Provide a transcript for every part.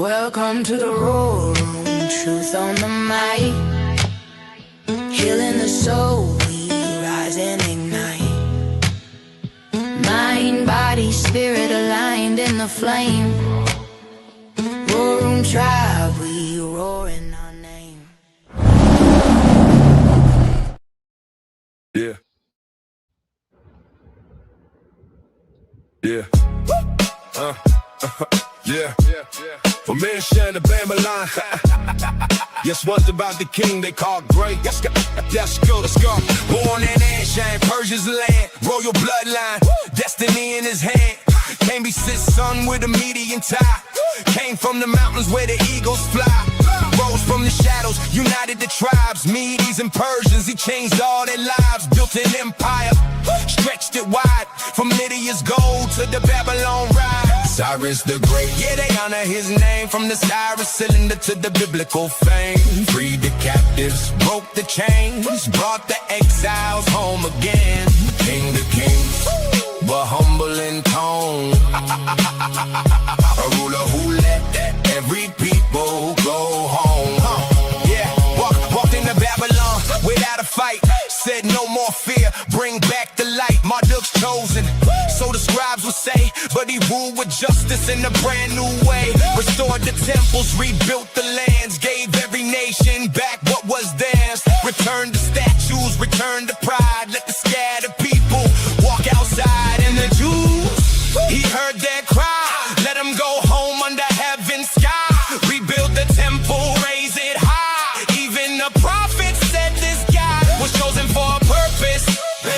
Welcome to the Roar Room, truth on the mic. Healing the soul, we rise and ignite. Mind, body, spirit aligned in the flame. Roar Room tribe, we roar in our name. Yeah. Yeah. Yeah. For me, share the Bama line. Yes, once about the king they call great. Let's go. Let's go. Born in Ancient Persia's land, royal bloodline, destiny in his hand. Can't be sit son with a median tie. Came from the mountains where the eagles fly. Rose from the shadows, united the tribes. Medes and Persians, he changed all their lives. Built an empire, stretched it wide. From Lydia's gold to the Babylon ride. Cyrus the Great, yeah, they honor his name. From the Cyrus cylinder to the biblical fame. Freed the captives, broke the chains, brought the exiles home again. King the kings, but humble in tone. A ruler who let every people go home. Yeah, walked into Babylon without a fight. Said no more fear, bring back the light. Marduk's chosen, so the scribes would say. But he ruled with justice in a brand new way. Restored the temples, rebuilt the lands. Gave every nation back what was theirs. Returned the statues, returned the pride. Let the scattered people walk outside. And the Jews, he heard their cry. Let them go home under heaven's sky. Rebuild the temple, raise it high. Even the prophets said this guy was chosen for a purpose.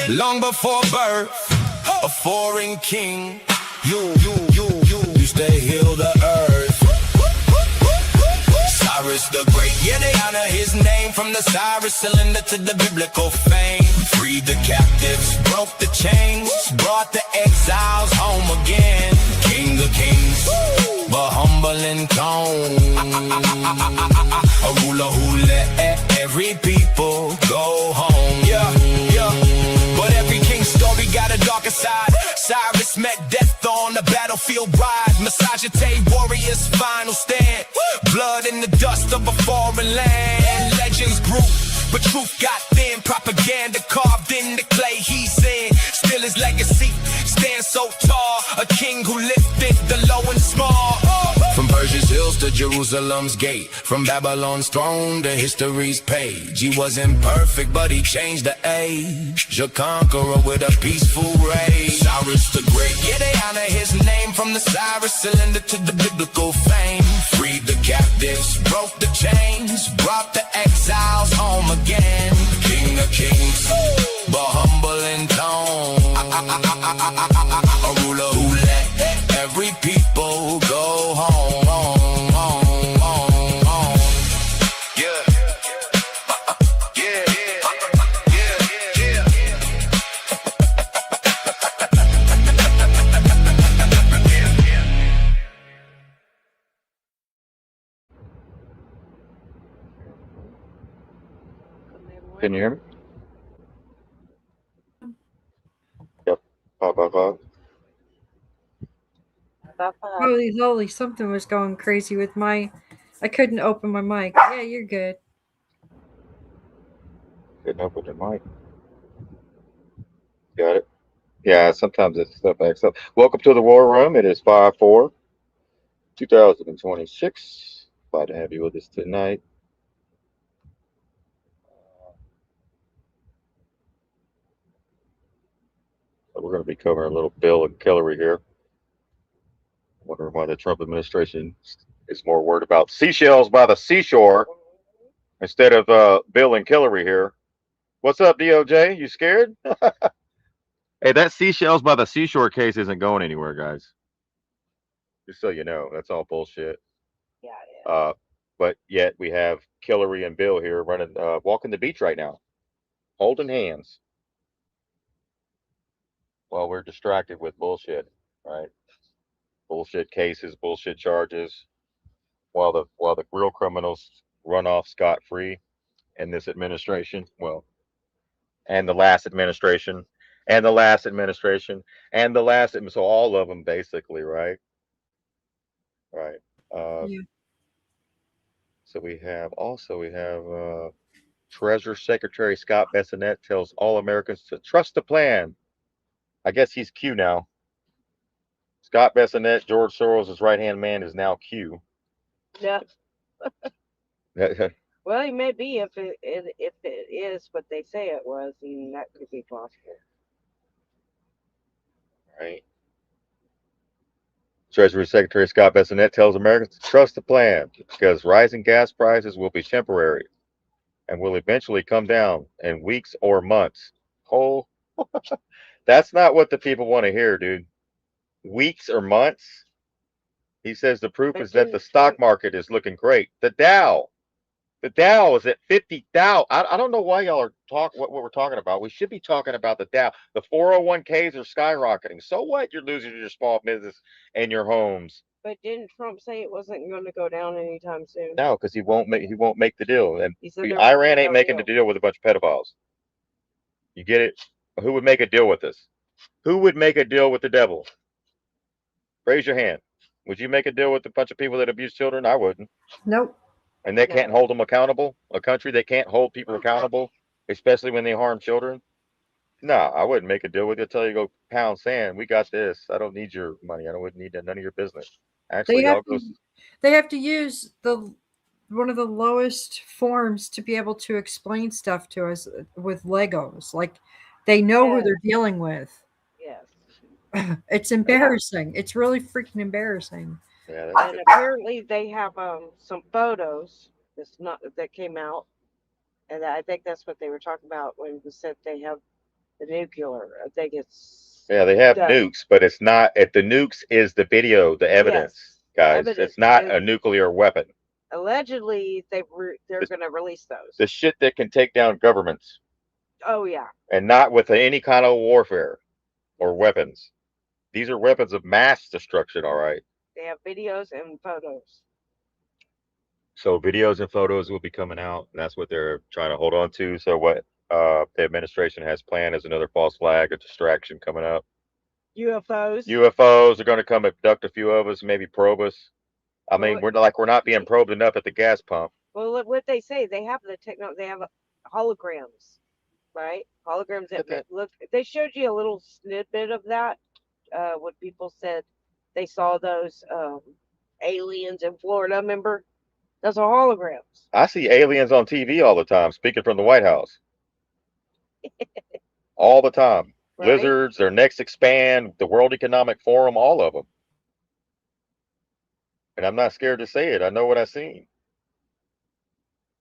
Long before birth, a foreign king. You stay heal the earth. Cyrus the Great, yeah, they honor his name. From the Cyrus cylinder to the biblical fame. Freed the captives, broke the chains, brought the exiles home again. King of kings, but humble in tone. A ruler who let every people go home. Yeah. But every king's story got a darker side. Cyrus met death on the battlefield ride. Massagetate warriors' final stand. Blood in the dust of a foreign land. Legends grew, but truth got thin. Propaganda carved in the clay he's in. Still his legacy stands so tall. A king who lifted the low and small. From Persia's hills to Jerusalem's gate. From Babylon's throne to history's page. He wasn't perfect, but he changed the age. A conqueror with a peaceful rage. Cyrus the Great, yeah, they honor his name. From the Cyrus cylinder to the biblical fame. Freed the captives, broke the chains, brought the exiles home again. King of kings, but humble in tone. A ruler who let every people go home. Can you hear me? Yep. Pop. Holy, something was going crazy with my... I couldn't open my mic. Yeah, you're good. Couldn't open the mic. Got it. Yeah, sometimes it's stuff backs up. Welcome to the War Room. It is 5/4/2026. Glad to have you with us tonight. We're going to be covering a little Bill and Hillary here. Wondering why the Trump administration is more worried about seashells by the seashore instead of Bill and Hillary here. What's up, DOJ? You scared? Hey, that seashells by the seashore case isn't going anywhere, guys. Just so you know, that's all bullshit. Yeah. But yet we have Hillary and Bill here running, walking the beach right now, holding hands, while we're distracted with bullshit, right? Bullshit cases, bullshit charges, while the real criminals run off scot-free in this administration. Well, and the last administration, and the last administration, so all of them basically, right? Right. Yeah. So we have Treasury Secretary Scott Bessonette tells all Americans to trust the plan. I guess he's Q now. Scott Bessonette, George Soros' right hand man, is now Q. Yeah. Right. Well, he may be if it is what they say it was, and that could be possible. Treasury Secretary Scott Bessonette tells Americans to trust the plan because rising gas prices will be temporary and will eventually come down in weeks or months. Oh, that's not what the people want to hear, dude. Weeks or months? He says the proof But is that the didn't stock Trump? market is looking great. The Dow is at 50,000. I don't know why y'all are what we're talking about. We should be talking about the Dow. The 401ks are skyrocketing. So what? You're losing your small business and your homes. But didn't Trump say it wasn't going to go down anytime soon? No, because he won't make the deal. And He said there won't Iran be ain't no making the deal. deal with a bunch of pedophiles. You get it? Who would make a deal with us? Who would make a deal with the devil? Raise your hand. Would you make a deal with a bunch of people that abuse children? I wouldn't. Nope. And they can't No. hold them accountable. A country that can't hold people accountable, especially when they harm children. No, I wouldn't make a deal with you. I'll tell you go pound sand. We got this. I don't need your money. I don't need none of your business. They Actually, have I'll go. to they have to use the one of the lowest forms to be able to explain stuff to us with Legos. Like they know who Yes. they're dealing with. Yes. It's That's, embarrassing. It's really freaking embarrassing. yeah, that's And good. apparently they have some photos that came out, and I think that's what they were talking about when we said they have the nuclear. I think it's Yeah, they have done. nukes, but it's not. At the nukes is the video, the evidence, Yes, the guys. It's evidence not is a nuclear weapon. allegedly they're The, going to release those. the shit that can take down governments, Oh yeah, and not with any kind of warfare or yes. weapons. These are weapons of mass destruction, all right. They have videos and photos. So videos and photos will be coming out. And that's what they're trying to hold on to. So what the administration has planned is another false flag, a distraction coming up. UFOs. UFOs are going to come abduct a few of us, maybe probe us. I Well, mean, we're not being probed enough at the gas pump. well, what they say they have the technology. They have holograms, right? Holograms that Look at look. They showed you a little snippet of that when people said they saw those aliens in Florida. Remember, those are holograms, I see aliens on TV all the time, speaking from the White House, all the time. right? Lizards, their necks expand, the World Economic Forum, all of them. And I'm not scared to say it. I know what I've seen.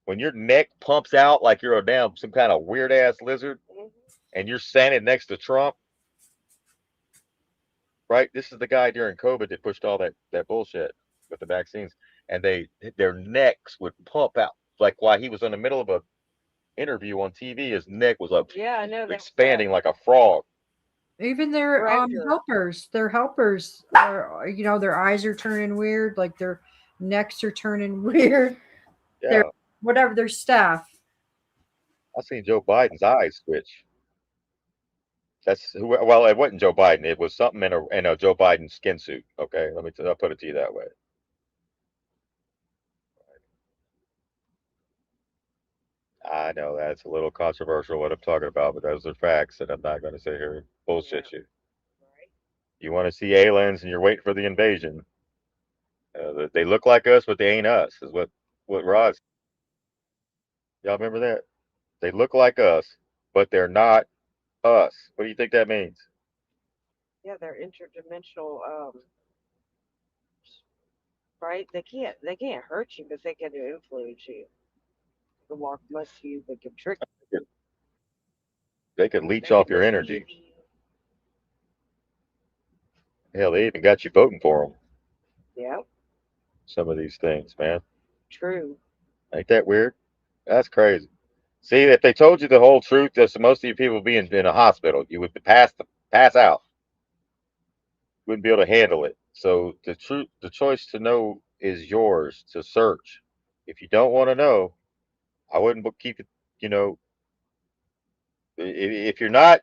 When your neck pumps out like you're a damn some kind of weird ass lizard, Mhm. and you're standing next to Trump, right? This is the guy during COVID that pushed all that bullshit with the vaccines, and their necks would pump out like while he was in the middle of a interview on TV, his neck was up Yeah, I know that was expanding like a frog. Even their director. helpers are their eyes are turning weird, like their necks are turning weird. Their Yeah, whatever their staff. I seen Joe Biden's eyes switch. That's who. Well, it wasn't Joe Biden. It was something in a Joe Biden skin suit. Okay, I'll put it to you that way. I know that's a little controversial what I'm talking about, but those are facts, and I'm not going to sit here and Yeah, bullshit you. right. You want to see aliens, and you're waiting for the invasion. They look like us, but they ain't us. Is what Rod. Y'all remember that? They look like us, but they're not us. What do you think that means? Yeah, they're interdimensional. Right? They can't hurt you, but they can influence you. They can walk amongst you. They can trick They could you. leech They can off your deceive energy. you. Hell, they even got you voting for them. Yeah, Some of these things, man. true. Ain't that weird? That's crazy. See, if they told you the whole truth, most of you people would be in a hospital. You would pass out. You wouldn't be able to handle it. So the choice to know is yours to search. If you don't want to know, I wouldn't keep it. You know, if you're not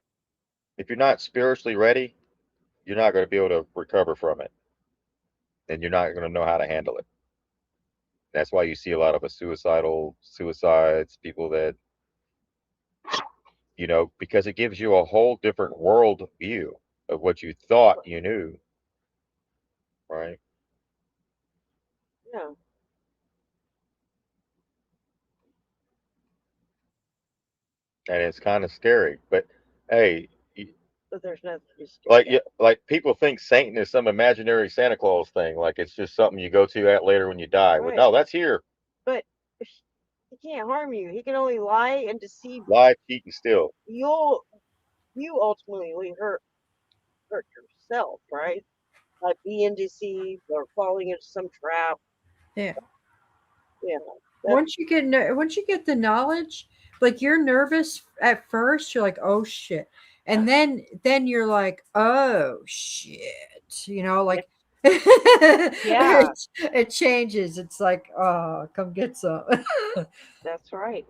spiritually ready, you're not going to be able to recover from it, and you're not going to know how to handle it. That's why you see a lot of suicides, people that, because it gives you a whole different world view of what you thought you knew, right? Yeah. And it's kind of scary. But hey, But there's nothing to be like scared of. like people think Satan is some imaginary Santa Claus thing, like it's just something you go to at later when you die. But Right. no, that's here. But he can't harm you. He can only lie and deceive you. Lie, cheat, and steal. You'll you ultimately hurt yourself, right? By being deceived or falling into some trap. Yeah. Yeah. That's Once you get the knowledge, like you're nervous at first, you're like, oh shit. And then you're like, oh shit. yeah. Like Yeah, it changes. It's like, oh, come get some. that's right.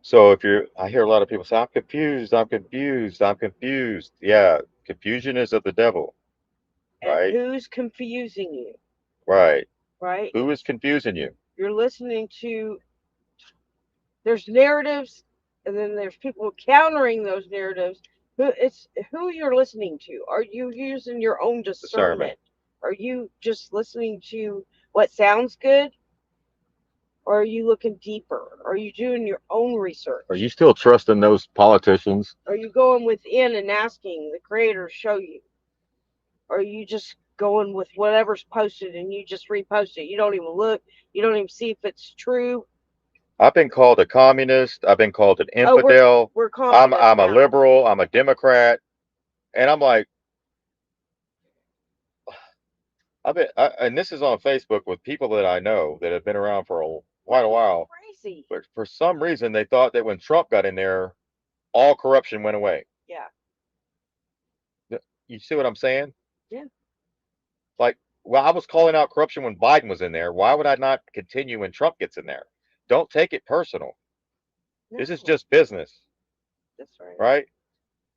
So I hear a lot of people say, I'm confused, I'm confused, I'm confused. Yeah, confusion is of the devil, And right? who's confusing you, Right. right? Who is confusing you? You're listening to, there's narratives, and then there's people countering those narratives. Who you're listening to. Are you using your own Discernment. discernment? Are you just listening to what sounds good? Or are you looking deeper? Are you doing your own Are you research? still trusting those politicians? Are you going within and asking the creator to show you? Or are you just going with whatever's posted and you just repost it? You don't even look, you don't even see if it's true. I've been called a communist. I've been called an Oh, infidel. we're I'm communists I'm a now. liberal. I'm a Democrat, and I'm like, and this is on Facebook with people that I know that have been around for quite a while. Crazy. But for some reason, they thought that when Trump got in there, all corruption went away. Yeah. You see what I'm saying? Yeah. Like, well, I was calling out corruption when Biden was in there. Why would I not continue when Trump gets in there? Don't take it personal. This is No, just business, that's right. right?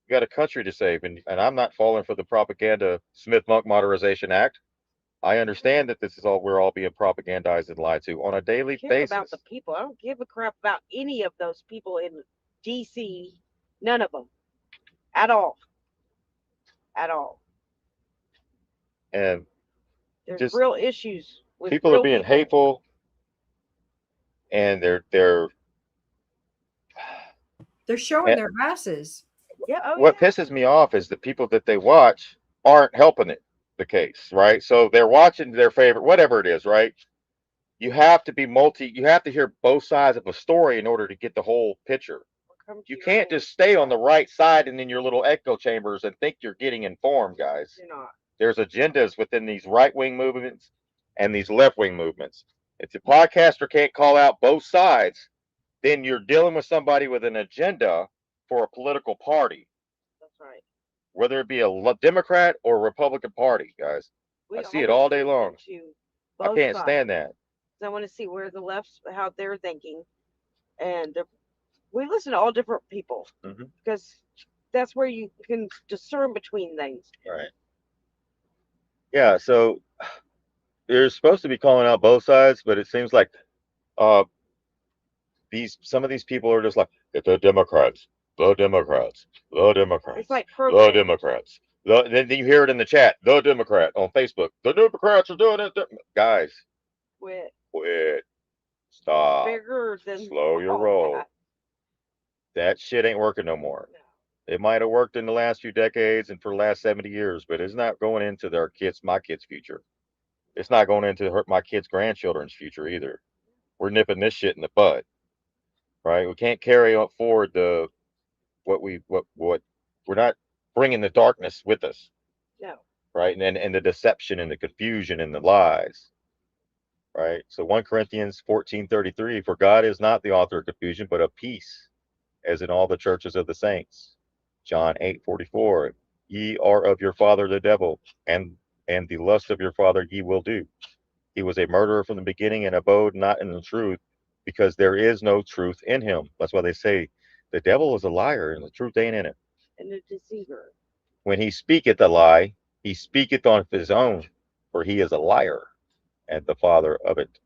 You got a country to save, and I'm not falling for the propaganda Smith Monk Modernization Act. I understand that this is all we're all being propagandized and lied to on a I daily don't care about the basis. people. I don't give a crap about any of those people in DC. None of them. At all. At all. And There's just real issues with people are real being people. hateful, and They're showing and their asses. Yeah. Oh, what yeah. pisses me off is the people that they watch aren't helping it the case, right? So they're watching their favorite, whatever it is, right? You have to hear both sides of a story in order to get the whole picture. Come to You your can't own. just stay on the right side and in your little echo chambers and think you're getting informed, guys. You're not. There's agendas within these right wing movements and these left wing movements. If the podcaster can't call out both sides, then you're dealing with somebody with an agenda for a political party, That's right. whether it be a Democrat or Republican Party, guys. I We see it always all day listen long. to I both can't sides. stand that. I want to see where the left's, how they're thinking. And we listen to all different people Hmm. because that's where you can discern between things. Right. Yeah. So you're supposed to be calling out both sides, but it seems like uh, some of these people are just like the Democrats, the Democrats, the It's Democrats, like the programmed. Democrats. Then you hear it in the chat, the Democrat on Facebook. The Democrats are doing it. Guys, With quit. Stop. bigger than Slow your all roll. that. That shit ain't working no more. No. It might have worked in the last few decades and for the last 70 years, but it's not going into my kids' future. It's not going into my kids' grandchildren's future either. We're nipping this shit in the bud, right? We can't carry on forward what we're not bringing the darkness with us, No. right? And the deception and the confusion and the lies, right? So 1 Corinthians 14:33, for God is not the author of confusion, but of peace, as in all the churches of the saints. John 8:44, ye are of your father the devil, and the lust of your father ye will do. He was a murderer from the beginning and abode not in the truth, because there is no truth in him. That's why they say the devil is a liar and the truth ain't in him. And a deceiver. When he speaketh a lie, he speaketh on his own, for he is a liar and the father of it.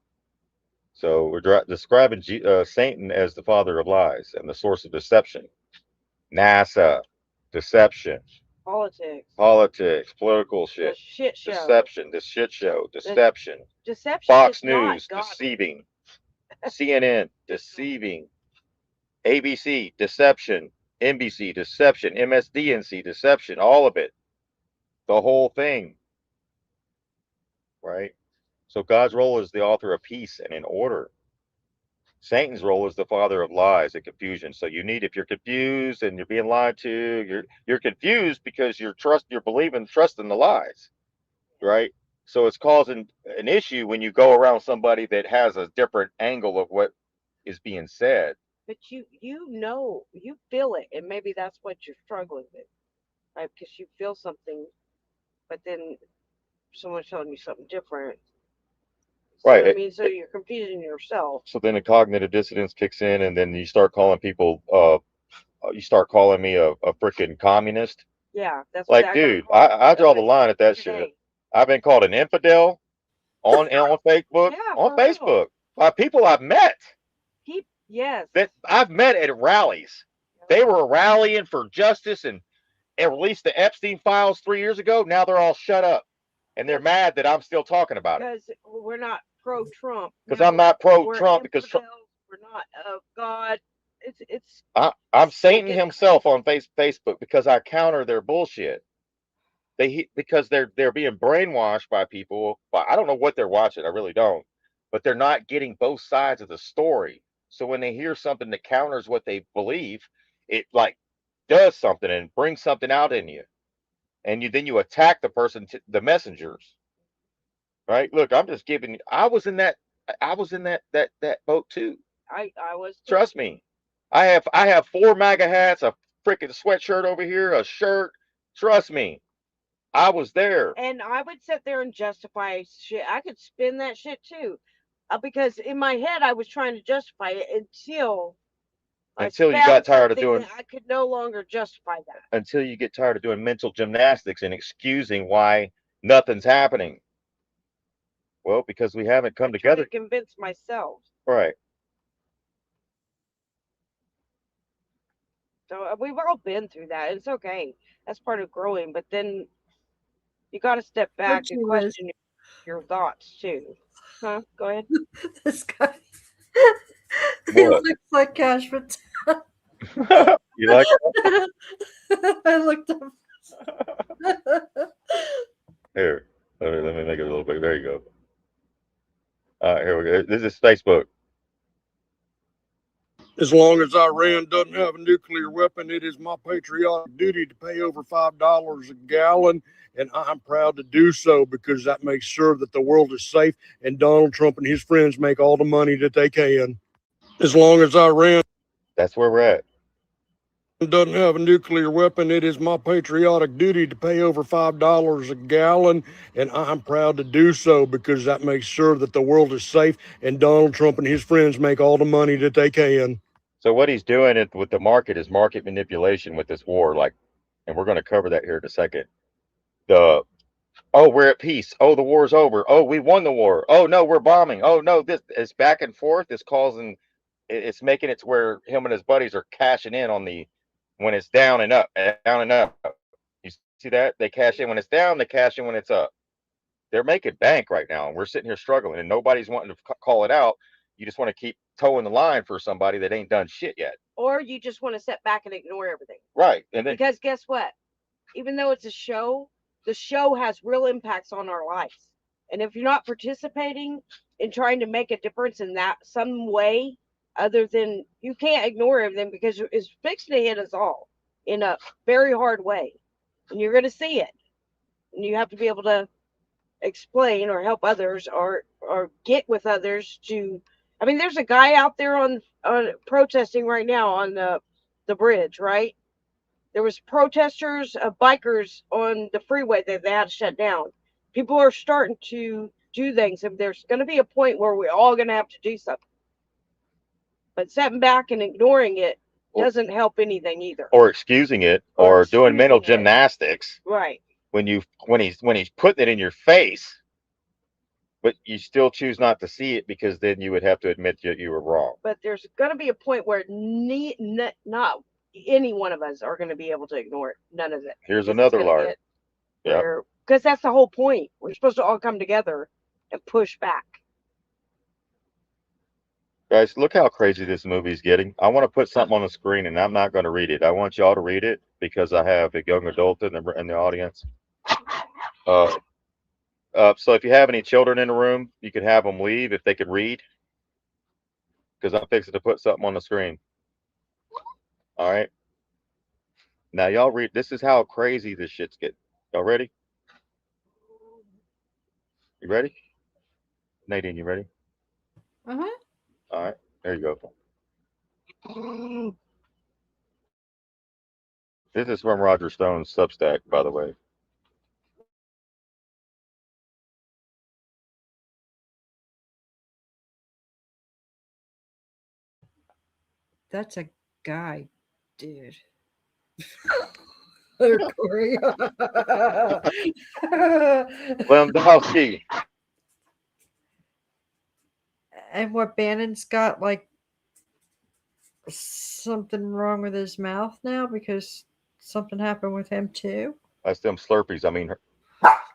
So we're describing Satan as the father of lies and the source of deception. NASA, deception, politics, political The shit, shit show. deception, the shit show, deception. Deception Fox is not News, God. deceiving. CNN, deceiving. ABC, deception. NBC, deception. MSDNC, deception. All of it. The whole thing. Right? So God's role is the author of peace and in order. Satan's role is the father of lies and confusion. So you need, if you're confused and you're being lied to, you're confused because you're believing, trusting the lies. Right? So it's causing an issue when you go around somebody that has a different angle of what is being said. But you know, you feel it, and maybe that's what you're struggling with, right? Because you feel something, but then someone's telling you something different. So, Right. I mean, so you're confusing yourself. So then the cognitive dissonance kicks in, and then you start calling people. You start calling me a freaking communist. Yeah, that's like, what dude. I draw the line at that today. shit. I've been called an infidel on Facebook. Yeah, on for real. Facebook by people I've met. Yes. That I've met at rallies. They were rallying for justice and released the Epstein files 3 years ago. Now they're all shut up, and they're mad that I'm still talking about it. Because we're not pro-Trump. Because I'm not pro-Trump. Because we're not of God. It's. I'm Satan himself on Facebook because I counter their bullshit. Because they're being brainwashed by people. But I don't know what they're watching. I really don't. But they're not getting both sides of the story. So when they hear something that counters what they believe, it like does something and brings something out in you, and then you attack the person, the messengers. Right? Look, I'm just giving. I was in that boat too. I was. Trust me. I have 4 MAGA hats, a freaking sweatshirt over here, a shirt. Trust me. I was there. And I would sit there and justify shit. I could spin that shit too. Because in my head I was trying to justify it until you got tired of doing. I could no longer justify that. Until you get tired of doing mental gymnastics and excusing why nothing's happening. Well, because we haven't come together. To convince myself. Right. So we've all been through that. It's okay. That's part of growing. But then you got to step back and question your thoughts too. Huh? Go ahead. This guy. He looks like Cash for Time. You like it? I looked up. Here, let me make it a little bit. There you go. All right, here we go. This is Facebook. As long as Iran doesn't have a nuclear weapon, it is my patriotic duty to pay over $5 a gallon, and I'm proud to do so because that makes sure that the world is safe and Donald Trump and his friends make all the money that they can. As long as Iran That's where we're at. Doesn't have a nuclear weapon, it is my patriotic duty to pay over $5 a gallon, and I'm proud to do so because that makes sure that the world is safe and Donald Trump and his friends make all the money that they can. So what he's doing with the market is market manipulation with this war, and we're going to cover that here in a second. We're at peace. Oh, the war's over. Oh, we won the war. Oh no, we're bombing. Oh no, this is back and forth. It's making it to where him and his buddies are cashing in on when it's down and up, down and up. You see that? They cash in when it's down, they cash in when it's up. They're making bank right now, and we're sitting here struggling, and nobody's wanting to call it out. You just want to keep towing the line for somebody that ain't done shit yet. Or you just want to sit back and ignore everything. Right. And then, because guess what? Even though it's a show, the show has real impacts on our lives. And if you're not participating in trying to make a difference in that some way, other than you can't ignore everything because it's fixing to hit us all in a very hard way. And you're going to see it. And you have to be able to explain or help others or get with others to. I mean, there's a guy out there on protesting right now on the bridge, right? There was protesters, bikers on the freeway that they had to shut down. People are starting to do things, and there's going to be a point where we're all going to have to do something. But sitting back and ignoring it doesn't help anything either. Or excusing it, or doing mental gymnastics. Right. When he's putting it in your face. But you still choose not to see it because then you would have to admit that you were wrong. But there's going to be a point where not any one of us are going to be able to ignore it. None of it. Here's Because another liar. Yeah. Because that's the whole point. We're supposed to all come together and push back. Guys, look how crazy this movie's getting. I want to put something on the screen, and I'm not going to read it. I want y'all to read it because I have a young adult in the audience. So if you have any children in the room, you could have them leave if they could read, because I'm fixing to put something on the screen. All right. Now y'all read. This is how crazy this shit's getting. Y'all ready? You ready? Nadine, you ready? Uh-huh. All right. There you go. This is from Roger Stone's Substack, by the way. That's a guy, dude. Corey. Lewandowski. And what, Bannon's got like something wrong with his mouth now because something happened with him too? That's them Slurpees. I mean,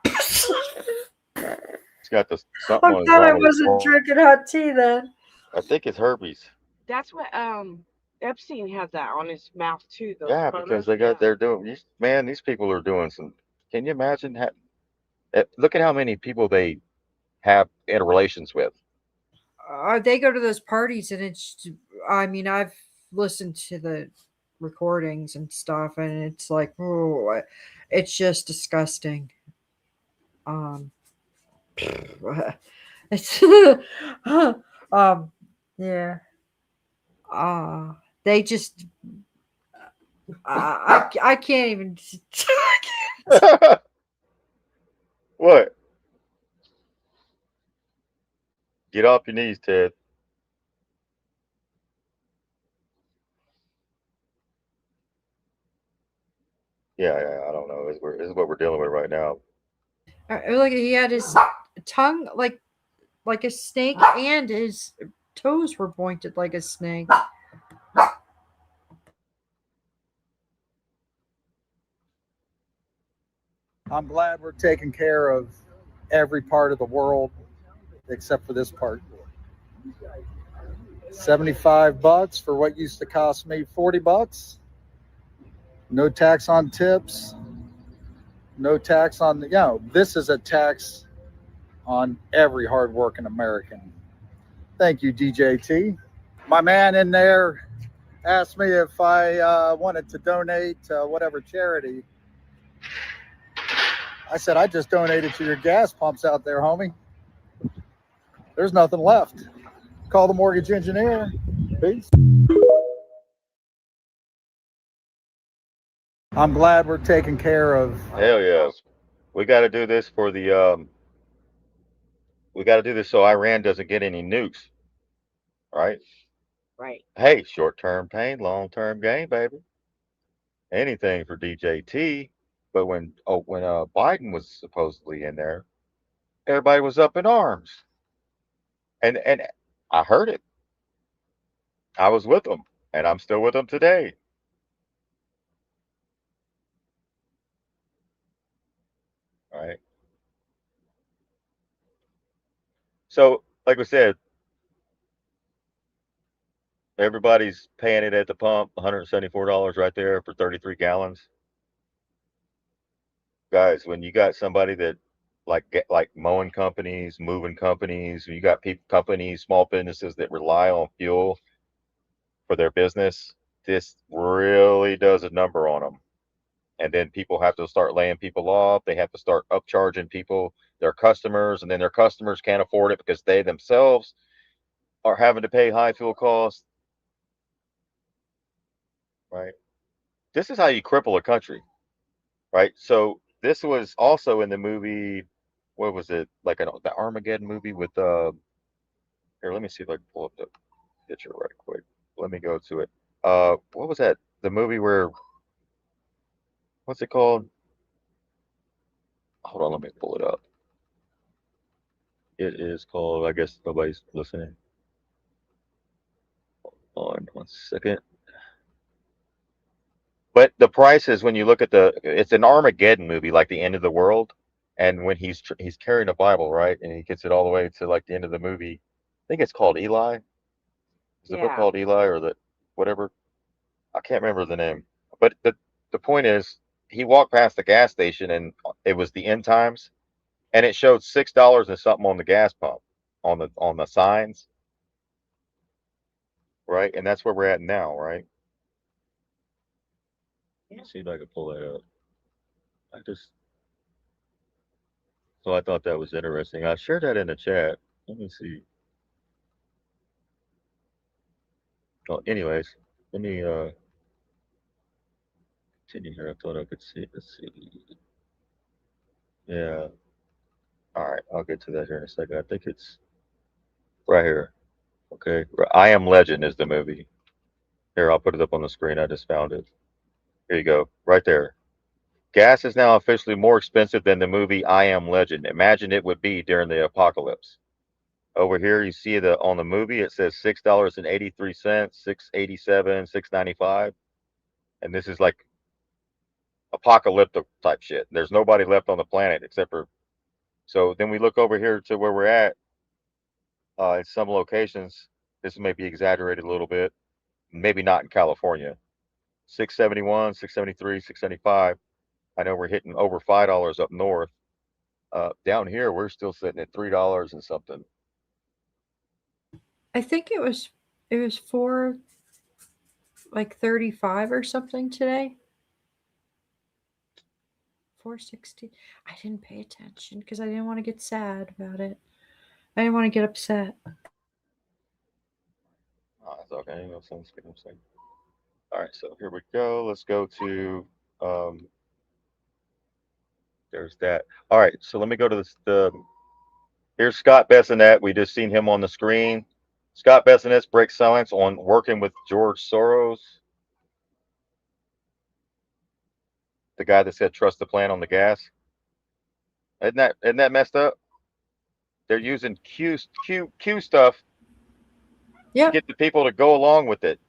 he's got the I'm something on his glad I wrong. wasn't drinking hot tea then. I think it's herpes. That's what Epstein had that on his mouth too. Those Yeah, photos. because they're doing. These people are doing some. Can you imagine? Look at how many people they have interrelations with. They go to those parties and it's. I mean, I've listened to the recordings and stuff, and it's like, oh, it's just disgusting. It's yeah. They just I can't even. What? Get off your knees, Ted. Yeah, I don't know. This is what we're dealing with right now. Look, he had his tongue like a snake, and his toes were pointed like a snake. I'm glad we're taking care of every part of the world except for this part. $75 for what used to cost me $40. No tax on tips. No tax on this is a tax on every hardworking American. Thank you, DJT. My man in there asked me if I wanted to donate to whatever charity. I said, I just donated to your gas pumps out there, homie. There's nothing left. Call the mortgage engineer. Peace. I'm glad we're taking care of. Hell yeah. We got to do this for the. We got to do this so Iran doesn't get any nukes. Right? Right. Hey, short-term pain, long-term gain, baby. Anything for DJT. But when Biden was supposedly in there, everybody was up in arms. And I heard it. I was with them, and I'm still with them today. All right. So, like I said, everybody's paying it at the pump, $174 right there for 33 gallons. Guys, when you got somebody that like mowing companies, moving companies, you got companies, small businesses that rely on fuel for their business, this really does a number on them. And then people have to start laying people off. They have to start upcharging people, their customers, and then their customers can't afford it because they themselves are having to pay high fuel costs. Right? This is how you cripple a country. Right? So this was also in the movie. What was it? Like the Armageddon movie with here, let me see if I can pull up the picture right quick. Let me go to it. What was that? The movie where what's it called? Hold on, let me pull it up. It is called. I guess nobody's listening. Hold on 1 second. But the price is when you look at it's an Armageddon movie, like the end of the world, and when he's carrying a Bible, right, and he gets it all the way to like the end of the movie. I think it's called Eli. Is the book Yeah. called Eli or the whatever? I can't remember the name. But the point is, he walked past the gas station and it was the end times, and it showed $6 and something on the gas pump, on the signs, right? And that's where we're at now, right? Let me see if I can pull that up. I just So I thought that was interesting. I shared that in the chat. Let me see. Well, anyways, let me continue here. I thought I could see. Let's see. Yeah. All right. I'll get to that here in a second. I think it's right here. Okay. I Am Legend is the movie. Here, I'll put it up on the screen. I just found it. Here you go. Right there. Gas is now officially more expensive than the movie I Am Legend. Imagine it would be during the apocalypse. Over here, you see on the movie, it says $6.83, 6.87, 6.95, and this is like apocalyptic type shit. There's nobody left on the planet except for. So then we look over here to where we're at. In some locations, this may be exaggerated a little bit. Maybe not in California. 671, 673, 675. I know we're hitting over $5 up north. Down here, we're still sitting at $3 and something. I think it was for like 35 or something today. 460. I didn't pay attention because I didn't want to get sad about it. I didn't want to get upset. Oh, that's okay. No sense. All right, so here we go. Let's go to. There's that. All right, so let me go to Here's Scott Bessonette. We just seen him on the screen. Scott Bessonette breaks silence on working with George Soros, the guy that said trust the plan on the gas. Isn't that messed up? They're using Q stuff Yeah. to get the people to go along with it.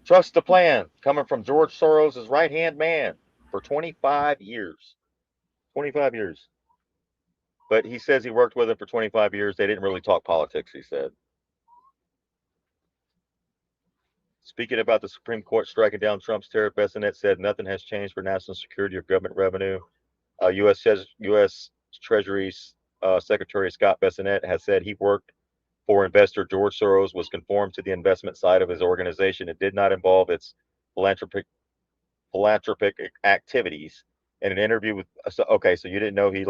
Trust the plan, coming from George Soros' right hand man for 25 years. 25 years. But he says he worked with him for 25 years. They didn't really talk politics, he said. Speaking about the Supreme Court striking down Trump's tariff, Bessonette said nothing has changed for national security or government revenue. U.S. Treasury Secretary Scott Bessonette has said he worked for investor George Soros, was conformed to the investment side of his organization. It did not involve its philanthropic activities. In an interview with, so you didn't know you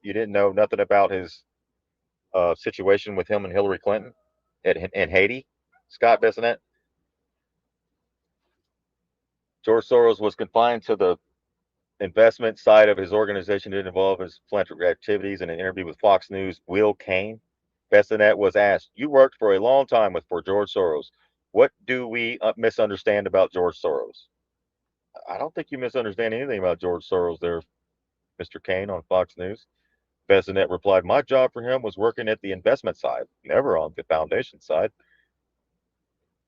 didn't know nothing about his situation with him and Hillary Clinton in Haiti, Scott Bessonette. George Soros was confined to the investment side of his organization. Didn't involve his philanthropic activities. In an interview with Fox News, Will Kane, Bessonette was asked, "You worked for a long time for George Soros. What do we misunderstand about George Soros?" I don't think you misunderstand anything about George Soros there, Mr. Kane on Fox News. Bessonette replied, "My job for him was working at the investment side, never on the foundation side.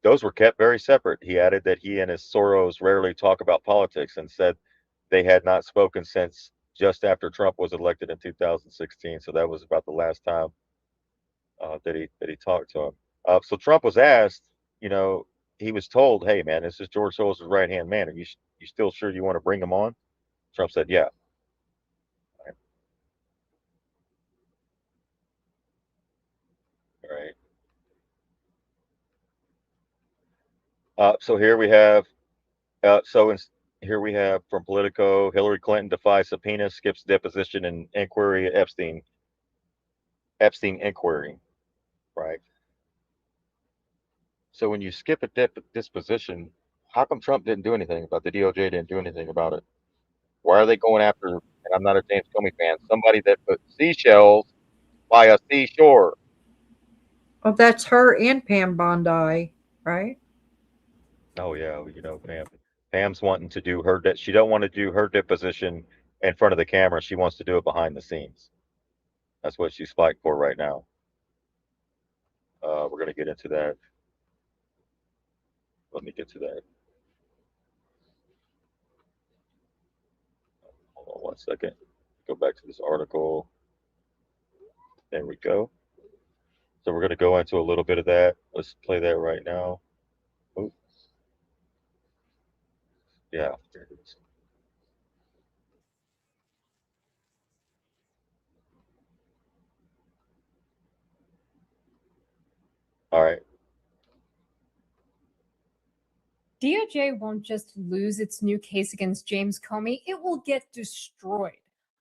Those were kept very separate." He added that he and his Soros rarely talk about politics and said they had not spoken since just after Trump was elected in 2016. So that was about the last time that he talked to him. So Trump was asked, he was told, "Hey man, this is George Soros' right hand man. Are you still sure you want to bring him on?" Trump said, "Yeah." All right. So here we have. Here we have from Politico: Hillary Clinton defies subpoena, skips deposition and inquiry at Epstein inquiry. Right. So when you skip a disposition, how come Trump didn't do anything about the DOJ didn't do anything about it? Why are they going after? And I'm not a James Comey fan. Somebody that put seashells by a seashore. Well, that's her and Pam Bondi, right? Oh yeah, Pam's wanting to do her. She don't want to do her deposition in front of the camera. She wants to do it behind the scenes. That's what she's fighting for right now. We're going to get into that. Let me get to that. Hold on one second. Go back to this article. There we go. So we're going to go into a little bit of that. Let's play that right now. Oh, yeah. There it is. All right. DOJ won't just lose its new case against James Comey, it will get destroyed.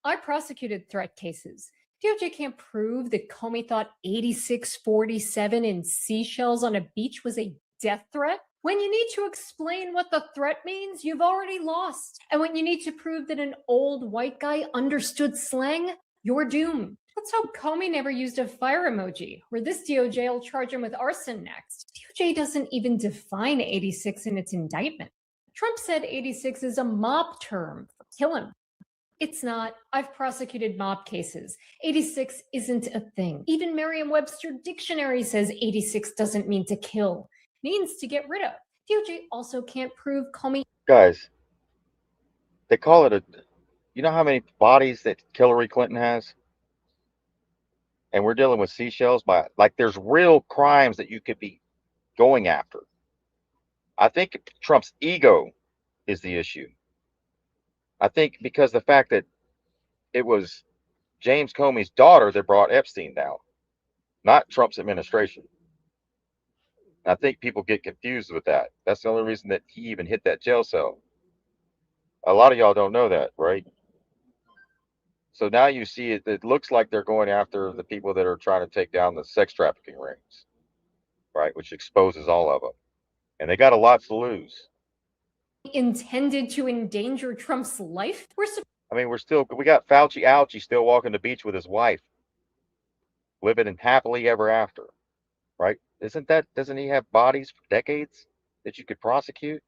I prosecuted threat cases. DOJ can't prove that Comey thought 8647 in seashells on a beach was a death threat. When you need to explain what the threat means, you've already lost. And when you need to prove that an old white guy understood slang, you're doomed. Let's hope Comey never used a fire emoji, or this DOJ will charge him with arson next. DOJ doesn't even define 86 in its indictment. Trump said 86 is a mob term for kill him. It's not. I've prosecuted mob cases. 86 isn't a thing. Even Merriam-Webster dictionary says 86 doesn't mean to kill, it means to get rid of. DOJ also can't prove Comey. Guys, they call it a. You know how many bodies that Hillary Clinton has? And we're dealing with seashells by, like, there's real crimes that you could be going after. I think Trump's ego is the issue. I think because the fact that it was James Comey's daughter that brought Epstein down, not Trump's administration. I think people get confused with that. That's the only reason that he even hit that jail cell. A lot of y'all don't know that, right? So now you see it, it looks like they're going after the people that are trying to take down the sex trafficking rings, right? Which exposes all of them. And they got a lot to lose. Intended to endanger Trump's life? I mean, we got Fauci Ouchie still walking the beach with his wife, living in happily ever after, right? Doesn't he have bodies for decades that you could prosecute?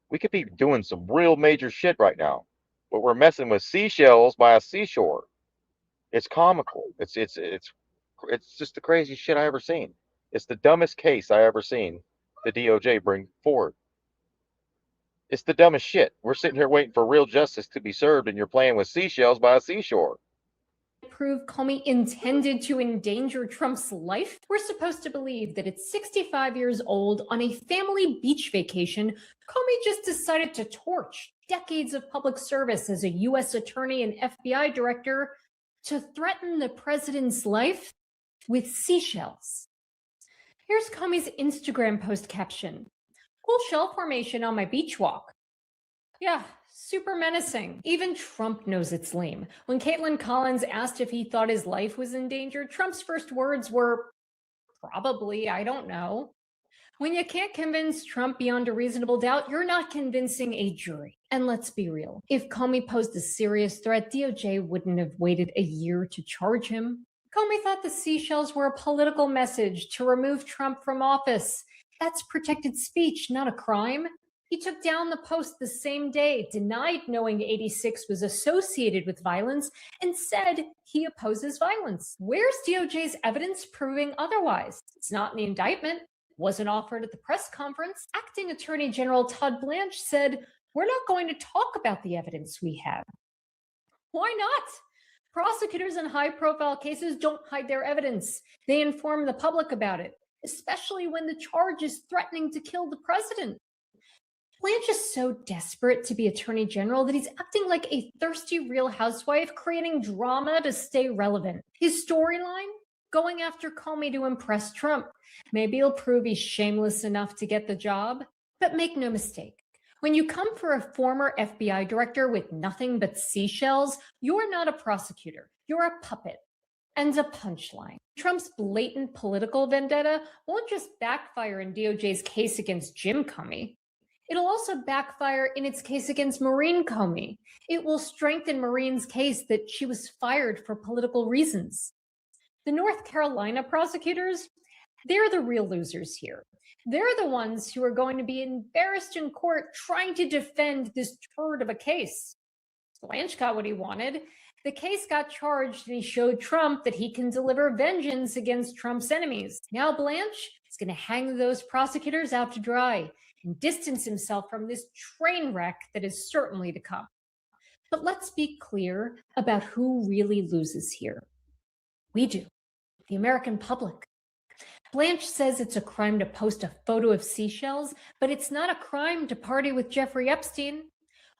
We could be doing some real major shit right now, but we're messing with seashells by a seashore. It's comical. It's just the craziest shit I ever seen. It's the dumbest case I ever seen the DOJ bring forward. It's the dumbest shit. We're sitting here waiting for real justice to be served, and you're playing with seashells by a seashore. Prove Comey intended to endanger Trump's life? We're supposed to believe that at 65 years old, on a family beach vacation, Comey just decided to torch decades of public service as a U.S. attorney and FBI director to threaten the president's life with seashells. Here's Comey's Instagram post caption. Cool shell formation on my beach walk. Yeah, super menacing. Even Trump knows it's lame. When Caitlin Collins asked if he thought his life was in danger, Trump's first words were, probably, I don't know. When you can't convince Trump beyond a reasonable doubt, you're not convincing a jury. And let's be real. If Comey posed a serious threat, DOJ wouldn't have waited a year to charge him. Comey thought the seashells were a political message to remove Trump from office. That's protected speech, not a crime. He took down the post the same day, denied knowing 86 was associated with violence, and said he opposes violence. Where's DOJ's evidence proving otherwise? It's not in the indictment, wasn't offered at the press conference. Acting Attorney General Todd Blanche said, we're not going to talk about the evidence we have. Why not? Prosecutors in high-profile cases don't hide their evidence. They inform the public about it, especially when the charge is threatening to kill the president. Blanche is so desperate to be attorney general that he's acting like a thirsty real housewife, creating drama to stay relevant. His storyline? Going after Comey to impress Trump. Maybe he'll prove he's shameless enough to get the job. But make no mistake, when you come for a former FBI director with nothing but seashells, you're not a prosecutor. You're a puppet. And a punchline. Trump's blatant political vendetta won't just backfire in DOJ's case against Jim Comey. It'll also backfire in its case against Maureen Comey. It will strengthen Maureen's case that she was fired for political reasons. The North Carolina prosecutors, they're the real losers here. They're the ones who are going to be embarrassed in court trying to defend this turd of a case. Blanche got what he wanted. The case got charged and he showed Trump that he can deliver vengeance against Trump's enemies. Now Blanche is going to hang those prosecutors out to dry and distance himself from this train wreck that is certainly to come. But let's be clear about who really loses here. We do, the American public. Blanche says it's a crime to post a photo of seashells, but it's not a crime to party with Jeffrey Epstein.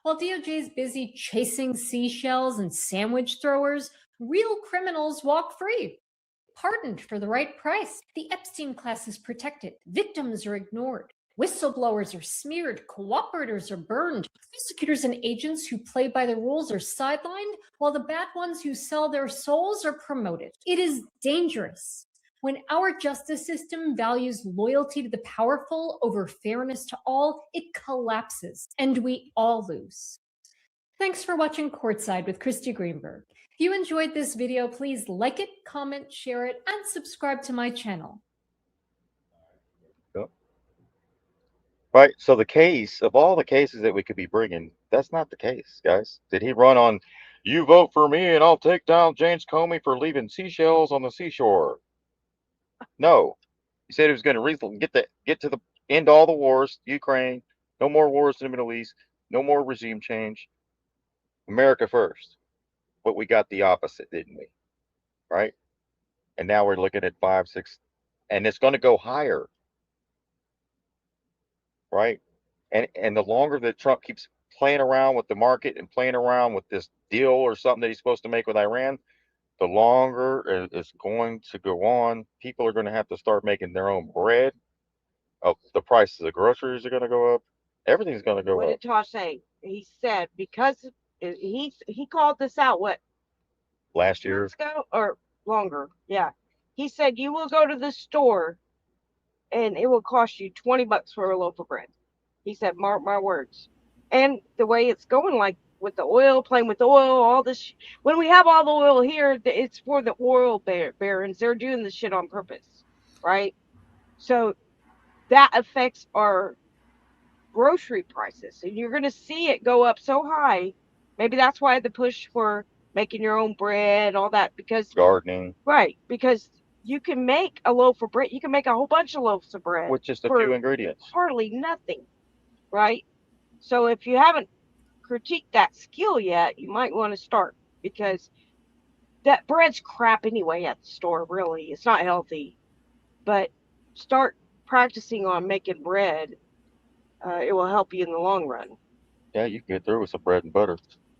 While DOJ is busy chasing seashells and sandwich throwers, real criminals walk free, pardoned for the right price. The Epstein class is protected. Victims are ignored. Whistleblowers are smeared. Cooperators are burned. Prosecutors and agents who play by the rules are sidelined, while the bad ones who sell their souls are promoted. It is dangerous. When our justice system values loyalty to the powerful over fairness to all, it collapses, and we all lose. Thanks for watching Courtside with Christy Greenberg. If you enjoyed this video, please like it, comment, share it, and subscribe to my channel. Right. So the case, of all the cases that we could be bringing, that's not the case, guys. Did he run on, you vote for me and I'll take down James Comey for leaving seashells on the seashore? No. He said he was going to get to the end all the wars, Ukraine, no more wars in the Middle East, no more regime change. America first. But we got the opposite, didn't we? Right? And now we're looking at 5, 6, and it's going to go higher. Right? And the longer that Trump keeps playing around with the market and playing around with this deal or something that he's supposed to make with Iran, the longer it's going to go on. People are going to have to start making their own bread. The prices of groceries are going to go up. Everything's going to go up. What did Tosh say? He said because he called this out Last year months ago or longer. Yeah, he said you will go to the store and it will cost you $20 for a loaf of bread. He said, mark my words. And the way it's going, like with the oil, playing with the oil, all this. When we have all the oil here, it's for the oil barons. They're doing this shit on purpose, right? So that affects our grocery prices. And you're going to see it go up so high. Maybe that's why the push for making your own bread, all that, because gardening. Right, because you can make a loaf of bread. You can make a whole bunch of loaves of bread with just a few ingredients. Hardly nothing, right? So if you haven't critiqued that skill yet, you might want to start, because that bread's crap anyway at the store, really. It's not healthy. But start practicing on making bread. It will help you in the long run. Yeah, you can get through with some bread and butter.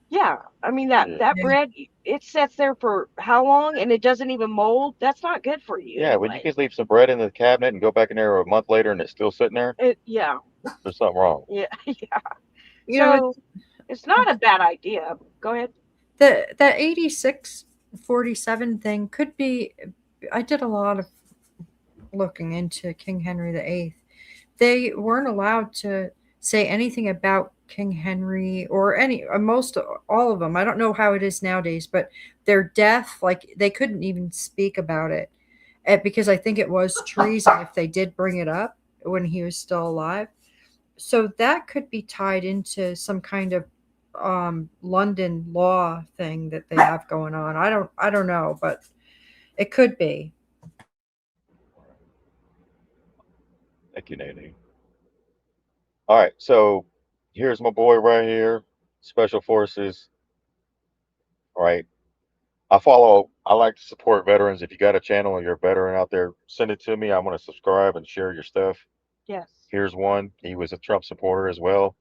Yeah, I mean that bread, it sits there for how long and it doesn't even mold. That's not good for you. Yeah, when you can leave some bread in the cabinet and go back in there a month later and it's still sitting there. Yeah. There's something wrong. Yeah, yeah. You know, it's not a bad idea. Go ahead. That 86-47 thing could be. I did a lot of looking into King Henry VIII. They weren't allowed to say anything about King Henry or most all of them. I don't know how it is nowadays, but their death, like they couldn't even speak about it because I think it was treason if they did bring it up when he was still alive. So that could be tied into some kind of London law thing that they have going on. I don't know, but it could be. Thank you, Nadine. All right, so here's my boy right here, Special Forces. All right, I like to support veterans. If you got a channel and you're a veteran out there, send it to me. I'm going to subscribe and share your stuff. Yes. Here's one. He was a Trump supporter as well.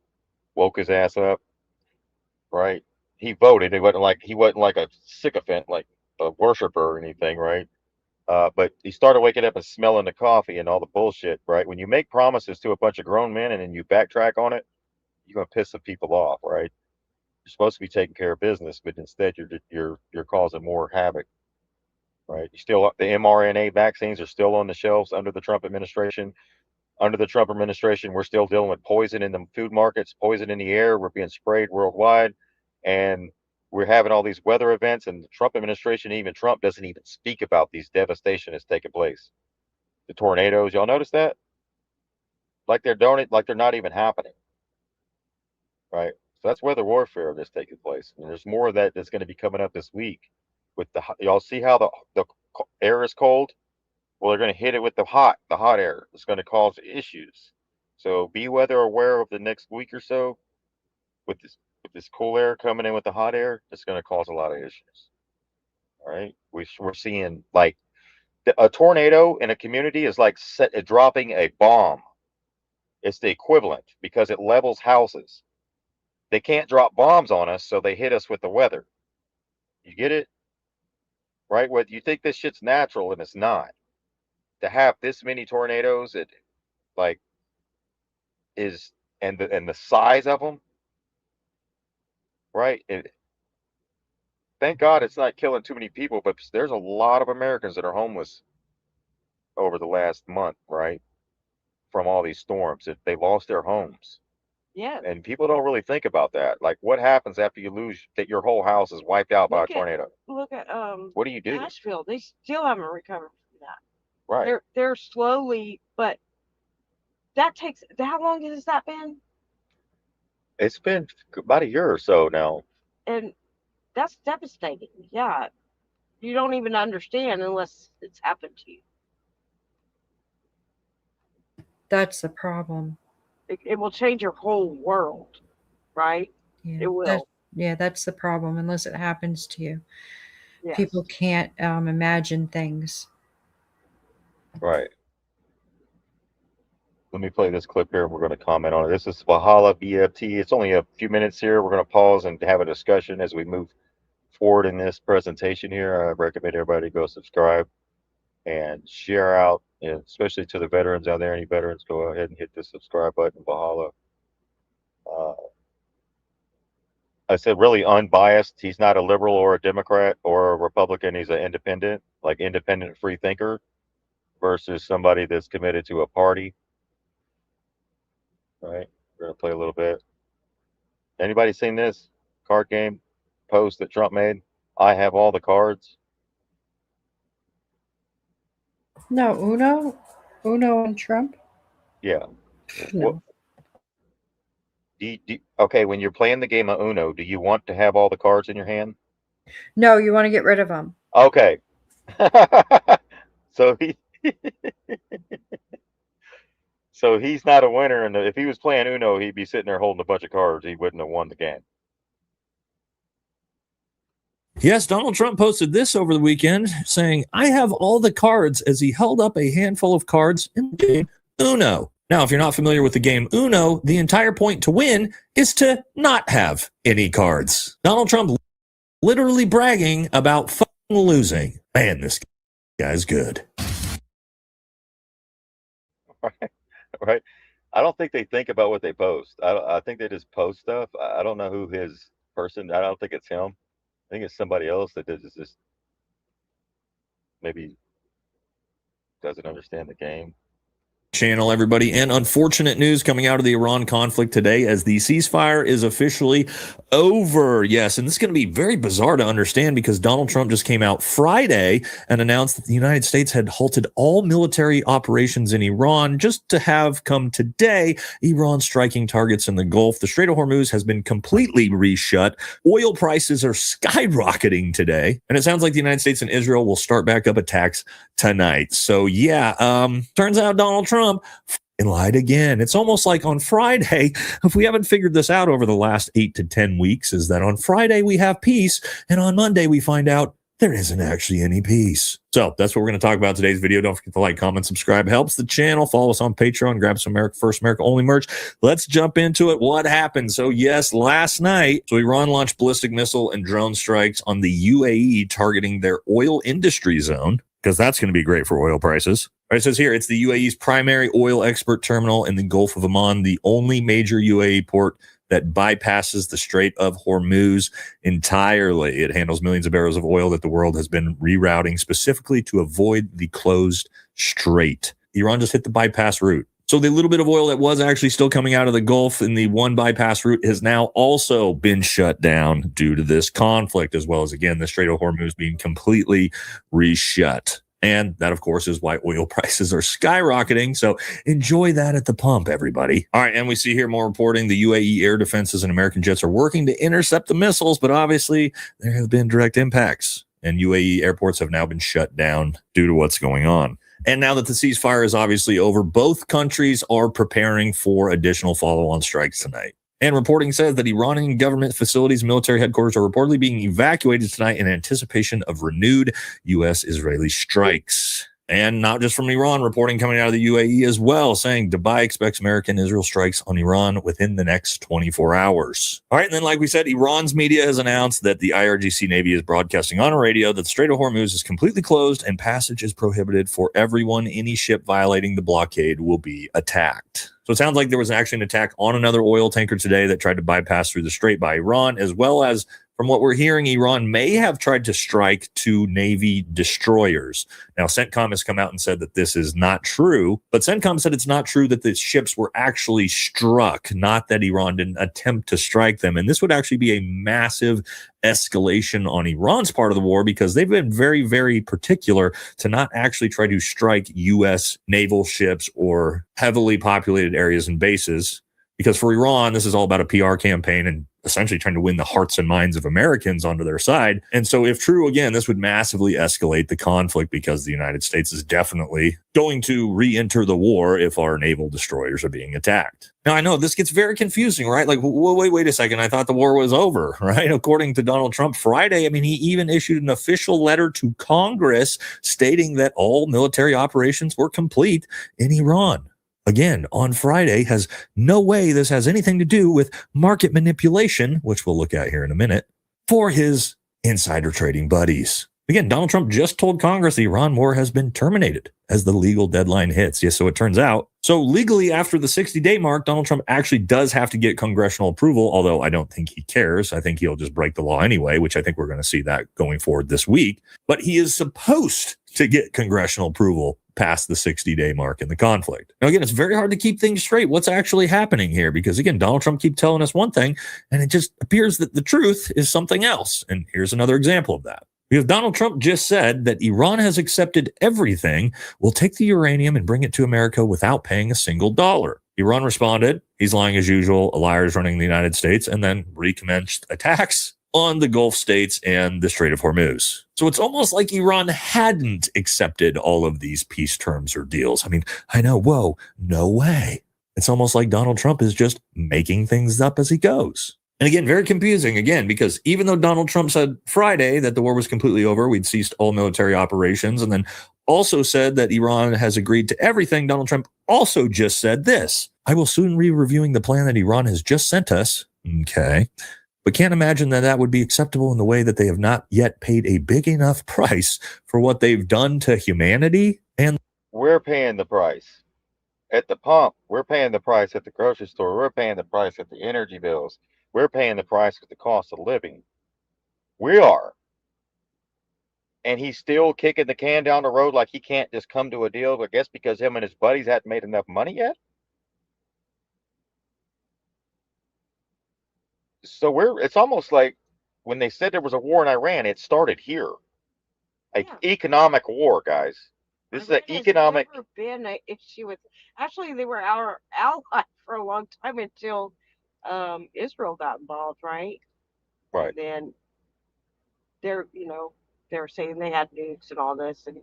Woke his ass up. Right. He voted. He wasn't like a sycophant, like a worshiper or anything. Right. But he started waking up and smelling the coffee and all the bullshit. Right. When you make promises to a bunch of grown men and then you backtrack on it, you're going to piss some people off. Right. You're supposed to be taking care of business, but instead you're causing more havoc. Right. The mRNA vaccines are still on the shelves under the Trump administration. Under the Trump administration, we're still dealing with poison in the food markets, poison in the air. We're being sprayed worldwide, and we're having all these weather events. And the Trump administration, even Trump, doesn't even speak about these devastation that's taking place. The tornadoes, y'all notice that? Like they're not even happening, right? So that's weather warfare that's taking place. And there's more of that that's going to be coming up this week. With y'all see how the air is cold? Well, they're going to hit it with the hot air. It's going to cause issues. So be weather aware of the next week or so with this cool air coming in with the hot air. It's going to cause a lot of issues. All right, we're seeing like a tornado in a community is like dropping a bomb. It's the equivalent because it levels houses. They can't drop bombs on us, so they hit us with the weather. You get it? Right? What you think this shit's natural and it's not. To have this many tornadoes, it like is and the size of them, right? Thank God it's not killing too many people, but there's a lot of Americans that are homeless over the last month, right? From all these storms, if they lost their homes. Yeah. And people don't really think about that. Like, what happens after you lose that your whole house is wiped out by a tornado? Look at What do you do? Nashville. They still haven't recovered from that. Right. They're slowly, but that takes. How long has that been? It's been about a year or so now. And that's devastating. Yeah, you don't even understand unless it's happened to you. That's the problem. It will change your whole world, right? Yeah, It will. that's the problem. Unless it happens to you, Yes. people can't imagine things. Right. Let me play this clip here. We're going to comment on it. This is Valhalla BFT. It's only a few minutes here. We're going to pause and have a discussion as we move forward in this presentation here. I recommend everybody go subscribe and share out, especially to the veterans out there. Any veterans, go ahead and hit the subscribe button. Valhalla. I said really unbiased. He's not a liberal or a Democrat or a Republican. He's an independent, like independent free thinker versus somebody that's committed to a party. All right, we're gonna play a little bit. Anybody seen this card game post that Trump made? I have all the cards. No, Uno and Trump. Yeah. No. Okay, when you're playing the game of Uno, do you want to have all the cards in your hand? No, you want to get rid of them. Okay. So so he's not a winner, and if he was playing Uno, he'd be sitting there holding a bunch of cards. He wouldn't have won the game. Yes, Donald Trump posted this over the weekend saying, I have all the cards, as he held up a handful of cards in the game Uno. Now, if you're not familiar with the game Uno, the entire point to win is to not have any cards. Donald Trump literally bragging about fucking losing. Man, this guy's good. Right. I don't think they think about what they post. I think they just post stuff. I don't know who his person. I don't think it's him. I think it's somebody else that just maybe doesn't understand the game. Channel, everybody, and unfortunate news coming out of the Iran conflict today as the ceasefire is officially over. Yes, and this is going to be very bizarre to understand because Donald Trump just came out Friday and announced that the United States had halted all military operations in Iran, just to have come today Iran striking targets in the Gulf. The Strait of Hormuz has been completely reshut. Oil prices are skyrocketing today, and it sounds like the United States and Israel will start back up attacks tonight. So yeah, turns out Donald Trump lied again. It's almost like on Friday, if we haven't figured this out over the last 8 to 10 weeks, is that on Friday we have peace, and on Monday we find out there isn't actually any peace. So that's what we're going to talk about today's video. Don't forget to like, comment, subscribe. Helps the channel. Follow us on Patreon. Grab some First America Only merch. Let's jump into it. What happened? So yes, last night, Iran launched ballistic missile and drone strikes on the UAE, targeting their oil industry zone, because that's going to be great for oil prices. All right, it says here, it's the UAE's primary oil export terminal in the Gulf of Oman, the only major UAE port that bypasses the Strait of Hormuz entirely. It handles millions of barrels of oil that the world has been rerouting specifically to avoid the closed strait. Iran just hit the bypass route. So the little bit of oil that was actually still coming out of the Gulf in the one bypass route has now also been shut down due to this conflict, as well as, again, the Strait of Hormuz being completely reshut. And that, of course, is why oil prices are skyrocketing. So enjoy that at the pump, everybody. All right. And we see here more reporting the UAE air defenses and American jets are working to intercept the missiles, but obviously there have been direct impacts. And UAE airports have now been shut down due to what's going on. And now that the ceasefire is obviously over, both countries are preparing for additional follow-on strikes tonight. And reporting says that Iranian government facilities, military headquarters are reportedly being evacuated tonight in anticipation of renewed U.S.-Israeli strikes. And not just from Iran, reporting coming out of the UAE as well, saying Dubai expects American Israel strikes on Iran within the next 24 hours. All right, and then like we said, Iran's media has announced that the IRGC Navy is broadcasting on a radio that the Strait of Hormuz is completely closed and passage is prohibited for everyone. Any ship violating the blockade will be attacked. So it sounds like there was actually an attack on another oil tanker today that tried to bypass through the strait by Iran, as well as, from what we're hearing, Iran may have tried to strike 2 Navy destroyers. Now, CENTCOM has come out and said that this is not true, but CENTCOM said it's not true that the ships were actually struck, not that Iran didn't attempt to strike them. And this would actually be a massive escalation on Iran's part of the war because they've been very, very particular to not actually try to strike U.S. naval ships or heavily populated areas and bases. Because for Iran, this is all about a PR campaign and essentially trying to win the hearts and minds of Americans onto their side. And so if true, again, this would massively escalate the conflict because the United States is definitely going to re-enter the war if our naval destroyers are being attacked. Now, I know this gets very confusing, right? Like, wait a second. I thought the war was over, right? According to Donald Trump Friday, I mean, he even issued an official letter to Congress stating that all military operations were complete in Iran. Again, on Friday, has no way this has anything to do with market manipulation, which we'll look at here in a minute, for his insider trading buddies. Again, Donald Trump just told Congress the Iran war has been terminated as the legal deadline hits. Yes, so it turns out. So legally, after the 60-day mark, Donald Trump actually does have to get congressional approval, although I don't think he cares. I think he'll just break the law anyway, which I think we're going to see that going forward this week. But he is supposed to get congressional approval past the 60-day mark in the conflict. Now, again, it's very hard to keep things straight. What's actually happening here? Because, again, Donald Trump keeps telling us one thing, and it just appears that the truth is something else. And here's another example of that. Because Donald Trump just said that Iran has accepted everything, will take the uranium and bring it to America without paying a single dollar. Iran responded, he's lying as usual, a liar is running the United States, and then recommenced attacks on the Gulf states and the Strait of Hormuz. So it's almost like Iran hadn't accepted all of these peace terms or deals. I mean, I know, whoa, no way. It's almost like Donald Trump is just making things up as he goes. And again, very confusing, again, because even though Donald Trump said Friday that the war was completely over, we'd ceased all military operations, and then also said that Iran has agreed to everything, Donald Trump also just said this: I will soon be reviewing the plan that Iran has just sent us. Okay. But can't imagine that that would be acceptable in the way that they have not yet paid a big enough price for what they've done to humanity. And We're paying the price at the pump. We're paying the price at the grocery store. We're paying the price at the energy bills. We're paying the price with the cost of living. We are. And he's still kicking the can down the road like he can't just come to a deal, I guess because him and his buddies hadn't made enough money yet. So it's almost like when they said there was a war in Iran, it started here. An economic war, guys. This is an economic. Never been an issue with. Actually, they were our ally for a long time until Israel got involved, right? Right. And then they're saying they had nukes and all this, and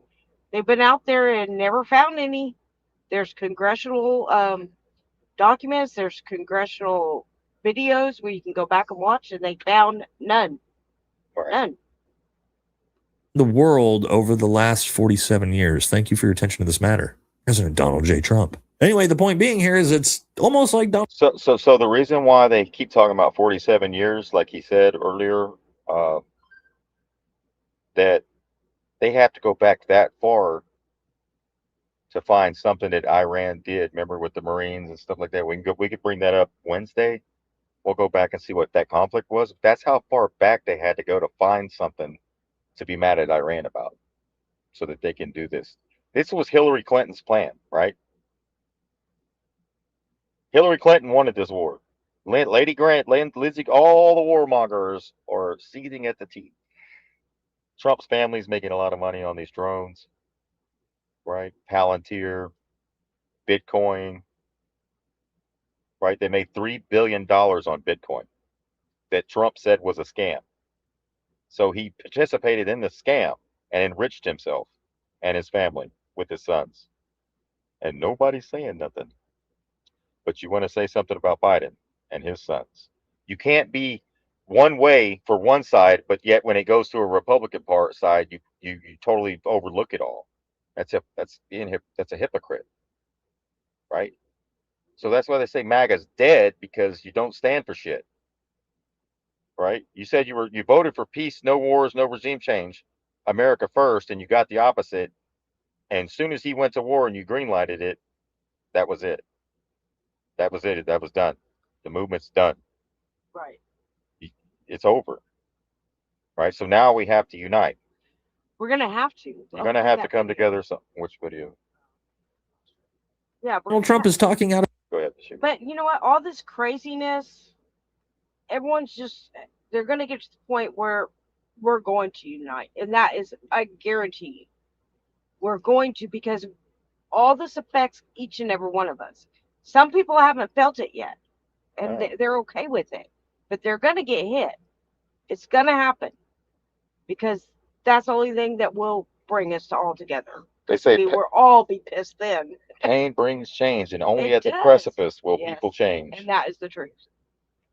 they've been out there and never found any. There's congressional documents. There's congressional videos where you can go back and watch, and they found none. Right. None. the world over the last 47 years. Thank you for your attention to this matter. President Donald J. Trump. Anyway, the point being here is it's almost like Donald. So the reason why they keep talking about 47 years, like he said earlier, that they have to go back that far to find something that Iran did. Remember with the Marines and stuff like that. We could bring that up Wednesday. We'll go back and see what that conflict was. That's how far back they had to go to find something to be mad at Iran about, so that they can do this. This was Hillary Clinton's plan, right? Hillary Clinton wanted this war. Lady Grant, Lindsey, all the warmongers are seething at the teeth. Trump's family's making a lot of money on these drones. right? Palantir, Bitcoin, right? They made $3 billion on Bitcoin that Trump said was a scam. So he participated in the scam and enriched himself and his family with his sons. And nobody's saying nothing. But you want to say something about Biden and his sons. You can't be one way for one side, but yet when it goes to a Republican part side, you totally overlook it all. That's a hypocrite, right? So that's why they say MAGA's dead, because you don't stand for shit, right? You said you voted for peace, no wars, no regime change, America first, and you got the opposite. And as soon as he went to war and you greenlighted it, that was it. That was it. That was done. The movement's done. Right. It's over, right? So now we have to unite. We're gonna have to. We're gonna have to come together. So, which video? Yeah. Donald Trump is talking out of. Go ahead. But you know what? All this craziness, everyone's they're gonna get to the point where we're going to unite, and that is, I guarantee you, we're going to, because all this affects each and every one of us. Some people haven't felt it yet, and they're okay with it, but they're gonna get hit. It's gonna happen, because that's the only thing that will bring us to all together. They say we'll all be pissed then. Pain brings change, and only It at the does. precipice will Yes. people change. And that is the truth.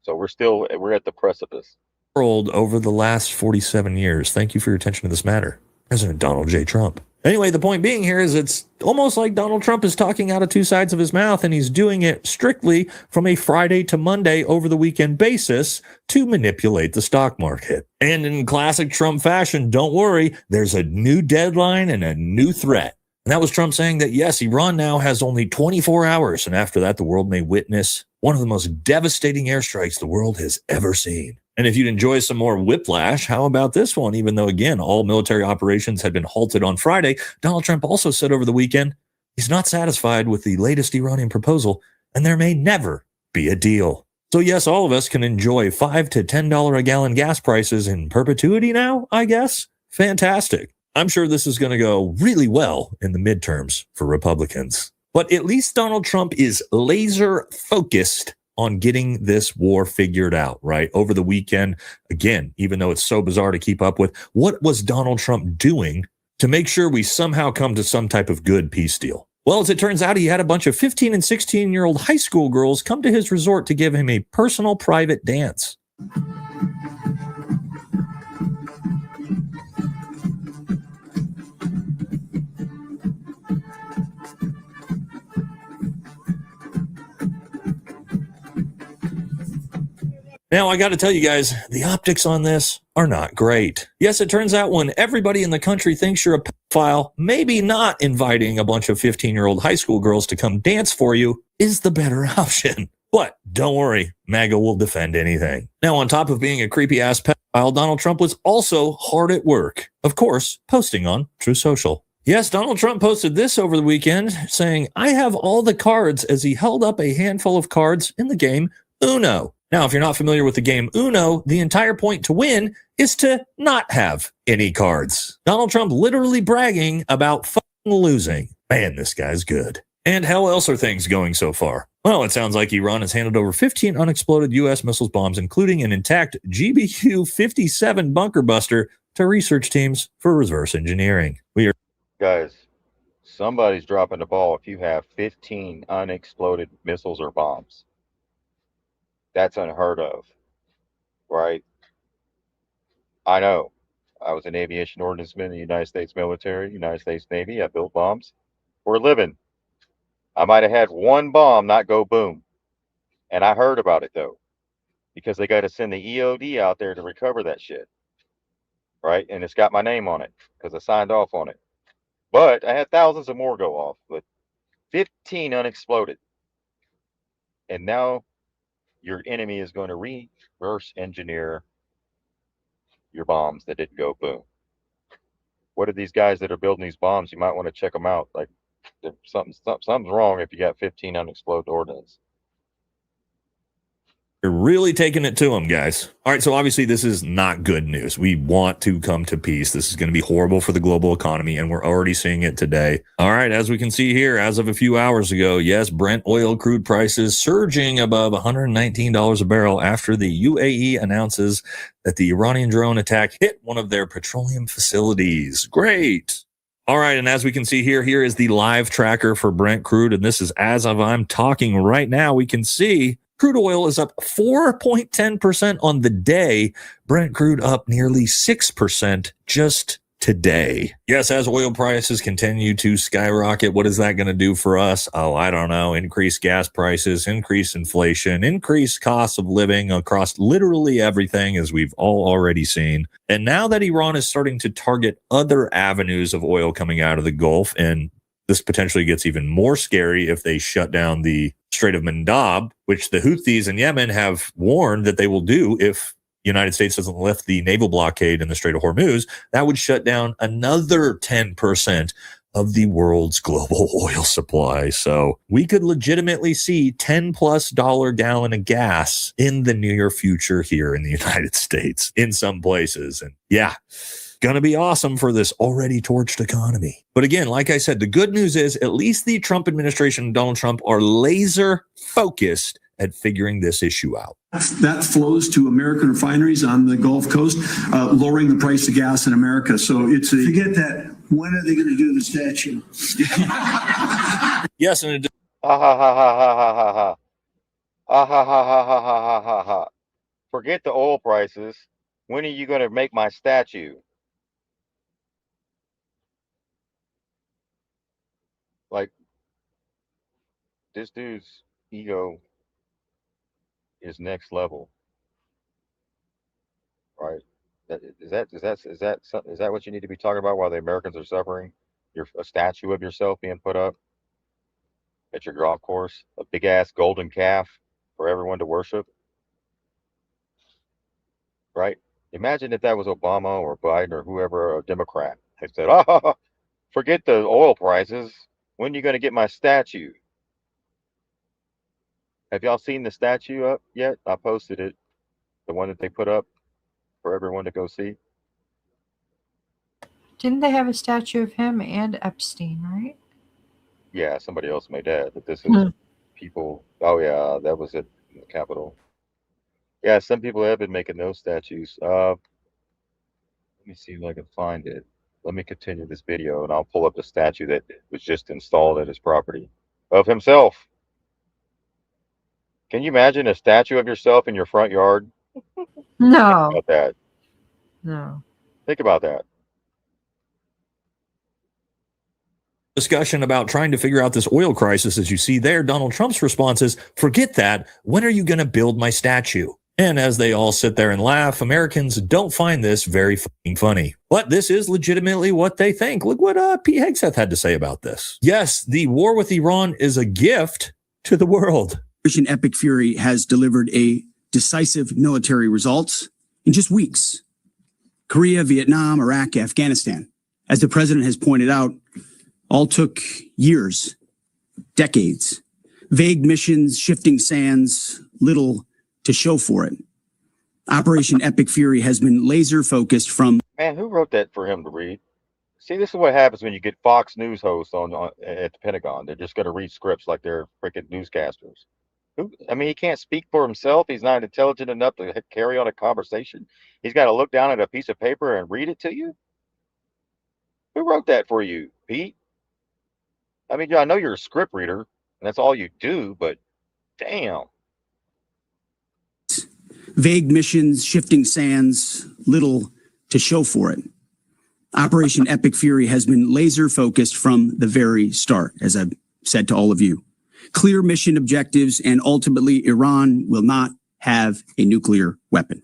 So we're at the precipice. World over the last 47 years. Thank you for your attention to this matter, President Donald J. Trump. Anyway, the point being here is it's almost like Donald Trump is talking out of two sides of his mouth, and he's doing it strictly from a Friday to Monday over the weekend basis to manipulate the stock market. And in classic Trump fashion, don't worry, there's a new deadline and a new threat. And that was Trump saying that, yes, Iran now has only 24 hours, and after that, the world may witness one of the most devastating airstrikes the world has ever seen. And if you'd enjoy some more whiplash, how about this one? Even though, again, all military operations had been halted on Friday, Donald Trump also said over the weekend he's not satisfied with the latest Iranian proposal, and there may never be a deal. So yes, all of us can enjoy $5 to $10 a gallon gas prices in perpetuity now, I guess. Fantastic. I'm sure this is going to go really well in the midterms for Republicans. But at least Donald Trump is laser focused on getting this war figured out, right? Over the weekend, again, even though it's so bizarre to keep up with, what was Donald Trump doing to make sure we somehow come to some type of good peace deal? Well, as it turns out, he had a bunch of 15 and 16-year-old high school girls come to his resort to give him a personal private dance. Now, I got to tell you guys, the optics on this are not great. Yes, it turns out when everybody in the country thinks you're a pedophile, maybe not inviting a bunch of 15-year-old high school girls to come dance for you is the better option. But don't worry, MAGA will defend anything. Now, on top of being a creepy-ass pedophile, Donald Trump was also hard at work. Of course, posting on True Social. Yes, Donald Trump posted this over the weekend, saying, "I have all the cards," as he held up a handful of cards in the game Uno. Now, if you're not familiar with the game Uno, the entire point to win is to not have any cards. Donald Trump literally bragging about fucking losing. Man, this guy's good. And how else are things going so far? Well, it sounds like Iran has handed over 15 unexploded U.S. missiles bombs, including an intact GBU-57 bunker buster, to research teams for reverse engineering. Guys, somebody's dropping the ball if you have 15 unexploded missiles or bombs. That's unheard of, right? I know. I was an aviation ordnanceman in the United States military, United States Navy. I built bombs for a living. I might have had one bomb not go boom. And I heard about it, though, because they got to send the EOD out there to recover that shit, right? And it's got my name on it because I signed off on it. But I had thousands of more go off, but 15 unexploded. And now your enemy is going to reverse engineer your bombs that didn't go boom. What are these guys that are building these bombs? You might want to check them out. Like, something's wrong if you got 15 unexploded ordnance. They're really taking it to them, guys. All right, so obviously this is not good news. We want to come to peace. This is going to be horrible for the global economy, and we're already seeing it today. All right, as we can see here, as of a few hours ago, yes, Brent oil crude prices surging above $119 a barrel after the UAE announces that the Iranian drone attack hit one of their petroleum facilities. Great. All right, and as we can see here, here is the live tracker for Brent crude, and this is as of I'm talking right now. We can see crude oil is up 4.10% on the day. Brent crude up nearly 6% just today. Yes, as oil prices continue to skyrocket, what is that going to do for us? Oh, I don't know. Increase gas prices, increase inflation, increase costs of living across literally everything, as we've all already seen. And now that Iran is starting to target other avenues of oil coming out of the Gulf, and this potentially gets even more scary if they shut down the Strait of Mandab, which the Houthis in Yemen have warned that they will do if the United States doesn't lift the naval blockade in the Strait of Hormuz. That would shut down another 10% of the world's global oil supply. So we could legitimately see $10+ gallon of gas in the near future here in the United States in some places. And yeah, gonna be awesome for this already torched economy. But again, like I said, the good news is at least the Trump administration and Donald Trump are laser focused at figuring this issue out. That flows to American refineries on the Gulf Coast, lowering the price of gas in America. So it's a... Forget that. When are they going to do the statue? Yes, and it... Ha ha ha ha ha ha ha ha. Ha ha ha ha ha ha ha ha. Forget the oil prices. When are you going to make my statue? Like, this dude's ego is next level, right? Is that what you need to be talking about while the Americans are suffering? A statue of yourself being put up at your golf course, a big ass golden calf for everyone to worship, right? Imagine if that was Obama or Biden or whoever, a Democrat, they said, "Oh, forget the oil prices. When are you going to get my statue?" Have y'all seen the statue up yet? I posted it, the one that they put up for everyone to go see. Didn't they have a statue of him and Epstein, right? Yeah, somebody else made that, but this is people. Oh yeah, that was at the Capitol. Yeah, some people have been making those statues. Let me see if I can find it. Let me continue this video and I'll pull up the statue that was just installed at his property of himself. Can you imagine a statue of yourself in your front yard? No. Think about that. No. Think about that. Discussion about trying to figure out this oil crisis. As you see there, Donald Trump's response is, forget that. When are you going to build my statue? And as they all sit there and laugh, Americans don't find this very fucking funny. But this is legitimately what they think. Look what Pete Hegseth had to say about this. Yes, the war with Iran is a gift to the world. Operation Epic Fury has delivered a decisive military results in just weeks. Korea, Vietnam, Iraq, Afghanistan, as the president has pointed out, all took years, decades. Vague missions, shifting sands, little to show for it. Operation Epic Fury has been laser focused from... Man, who wrote that for him to read? See, this is what happens when you get Fox News hosts on at the Pentagon. They're just going to read scripts like they're freaking newscasters. I mean, he can't speak for himself. He's not intelligent enough to carry on a conversation. He's got to look down at a piece of paper and read it to you. Who wrote that for you, Pete? I mean, I know you're a script reader, and that's all you do, but damn. Vague missions, shifting sands, little to show for it. Operation Epic Fury has been laser focused from the very start, as I've said to all of you. Clear mission objectives, and ultimately Iran will not have a nuclear weapon.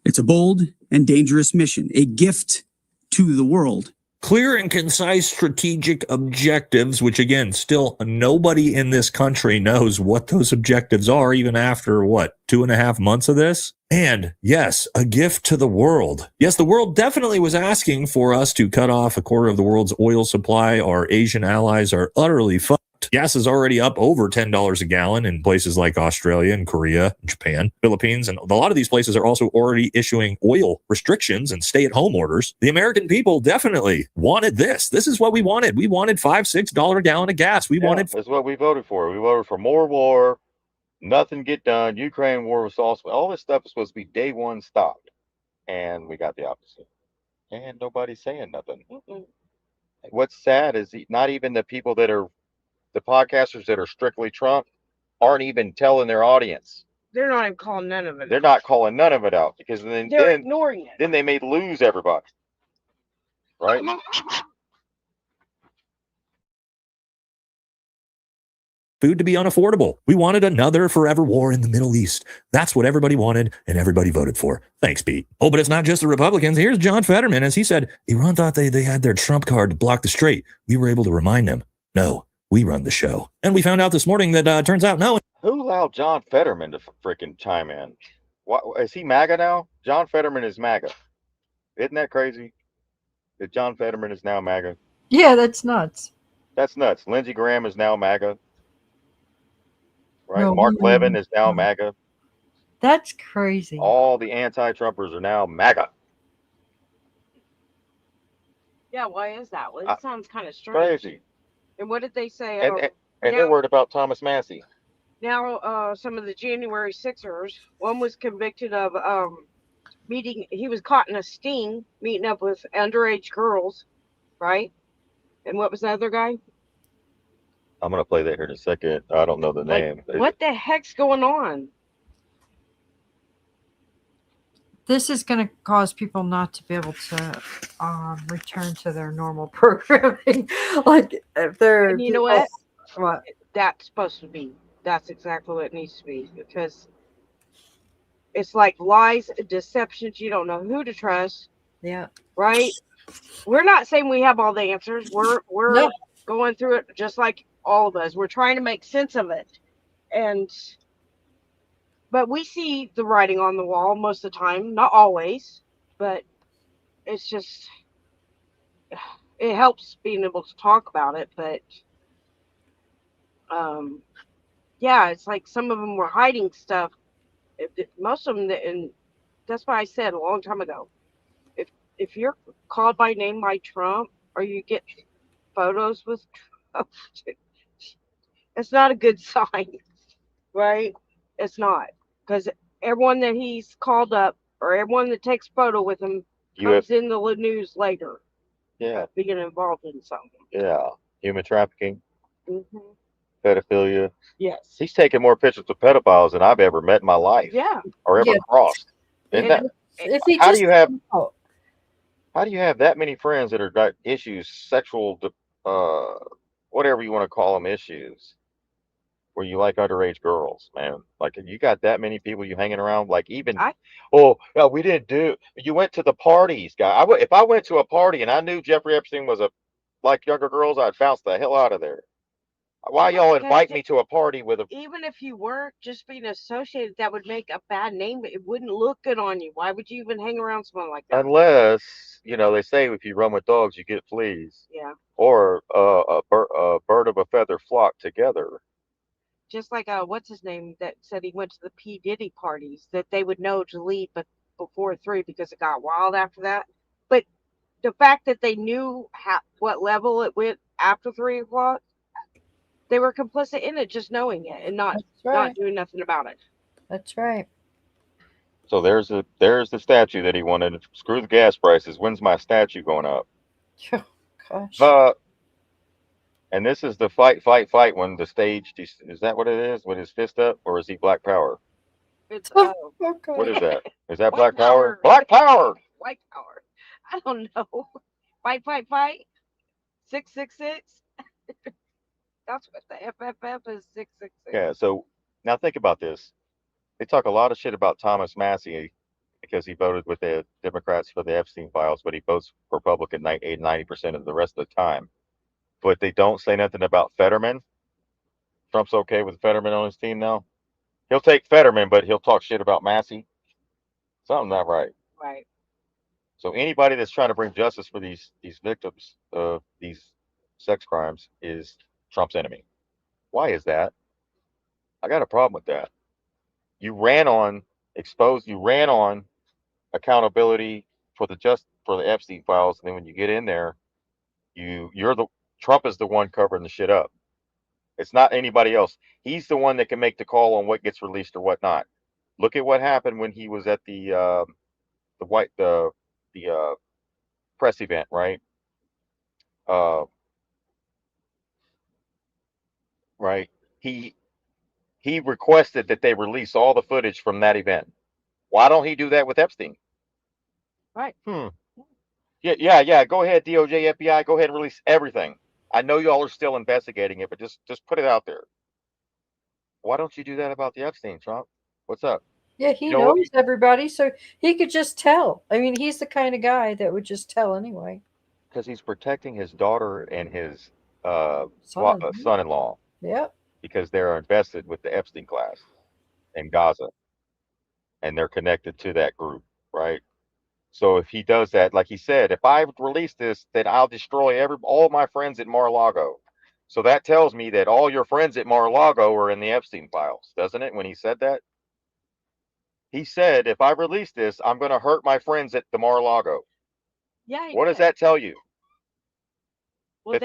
It's a bold and dangerous mission, a gift to the world. Clear and concise strategic objectives, which again, still nobody in this country knows what those objectives are, even after, 2.5 months of this? And yes, a gift to the world. Yes, the world definitely was asking for us to cut off a quarter of the world's oil supply. Our Asian allies are utterly fucked. Gas is already up over $10 a gallon in places like Australia and Korea, Japan, Philippines, and a lot of these places are also already issuing oil restrictions and stay-at-home orders. The American people definitely wanted this. This is what we wanted. We wanted $5-6 a gallon of gas. We wanted. That's what we voted for. We voted for more war, nothing get done. Ukraine war was also all this stuff was supposed to be day one stopped, and we got the opposite. And nobody's saying nothing. What's sad is not even the people that are the podcasters that are strictly Trump aren't even telling their audience. They're not even calling none of it. They're not calling none of it out because they're ignoring it. Then they may lose everybody, right? Food to be unaffordable. We wanted another forever war in the Middle East. That's what everybody wanted, and everybody voted for. Thanks, Pete. Oh, but it's not just the Republicans. Here's John Fetterman, as he said, Iran thought they had their Trump card to block the strait. We were able to remind them, no, we run the show. And we found out this morning that turns out, no. Who allowed John Fetterman to freaking chime in? What, is he MAGA now? John Fetterman is MAGA. Isn't that crazy? That John Fetterman is now MAGA? Yeah, that's nuts. That's nuts. Lindsey Graham is now MAGA. Right? No, Mark Levin is now MAGA. That's crazy. All the anti-Trumpers are now MAGA. Yeah, why is that? Well, it sounds kind of strange. Crazy. And what did they say? And they're worried about Thomas Massey. Now, some of the January Sixers, one was convicted of he was caught in a sting, meeting up with underage girls, right? And what was the other guy? I'm going to play that here in a second. I don't know the name. What the heck's going on? This is going to cause people not to be able to return to their normal programming. Like, if they're... And you know what? What? That's supposed to be. That's exactly what it needs to be. Because it's like lies, deceptions. You don't know who to trust. Yeah. Right? We're not saying we have all the answers. We're going through it just like all of us. We're trying to make sense of it. But we see the writing on the wall most of the time, not always, but it's just, it helps being able to talk about it. But yeah, it's like some of them were hiding stuff. Most of them, and that's why I said a long time ago, if you're called by name by Trump or you get photos with Trump, it's not a good sign, right? It's not, because everyone that he's called up or everyone that takes photo with him comes in the news later. Yeah, being involved in something. Yeah, human trafficking, pedophilia. Yes, he's taken more pictures of pedophiles than I've ever met in my life. Yeah, or ever crossed. How do you have that many friends that are got issues, sexual, whatever you want to call them, issues, where you like underage girls, man? Like, you got that many people you hanging around? Like, even we didn't do. You went to the parties, guy. If I went to a party and I knew Jeffrey Epstein was like younger girls, I'd bounce the hell out of there. Why y'all invite me to a party with a? Even if you weren't just being associated, that would make a bad name. It wouldn't look good on you. Why would you even hang around someone like that? Unless, they say if you run with dogs, you get fleas. Yeah. Or a bird of a feather flock together. Just like what's his name that said he went to the P. Diddy parties, that they would know to leave but before 3 because it got wild after that. But the fact that they knew what level it went after 3 o'clock, they were complicit in it, just knowing it and not doing nothing about it. That's right. So there's the statue that he wanted. Screw the gas prices. When's my statue going up? Oh, gosh. And this is the fight when the stage. Is that what it is? With his fist up, or is he Black Power? It's What is that? Is that Black Power? Black Power. White Power. I don't know. Fight. 666. That's what the FFF is. 666. Yeah. So now think about this. They talk a lot of shit about Thomas Massey because he voted with the Democrats for the Epstein files, but he votes Republican 90% of the rest of the time. But they don't say nothing about Fetterman. Trump's okay with Fetterman on his team now. He'll take Fetterman, but he'll talk shit about Massey. Something's not right. Right. So anybody that's trying to bring justice for these victims of these sex crimes is Trump's enemy. Why is that? I got a problem with that. You ran on accountability for the Epstein files, and then when you get in there, Trump is the one covering the shit up. It's not anybody else. He's the one that can make the call on what gets released or what not. Look at what happened when he was at the press event, right? Right. He requested that they release all the footage from that event. Why don't he do that with Epstein? Right. Yeah. Go ahead, DOJ, FBI. Go ahead and release everything. I know y'all are still investigating it, but just put it out there. Why don't you do that about the Epstein, Trump? What's up? Yeah, he You know what? knows everybody, so he could just tell. I mean, he's the kind of guy that would just tell anyway. Because he's protecting his daughter and his Son-in-law. son-in-law Yep. because they're invested with the Epstein class in Gaza, and they're connected to that group, right? So if he does that, like he said, if I release this, then I'll destroy all my friends at Mar-a-Lago. So that tells me that all your friends at Mar-a-Lago are in the Epstein files, doesn't it? When he said that, he said, if I release this, I'm going to hurt my friends at the Mar-a-Lago. Yeah. What does that tell you? Well,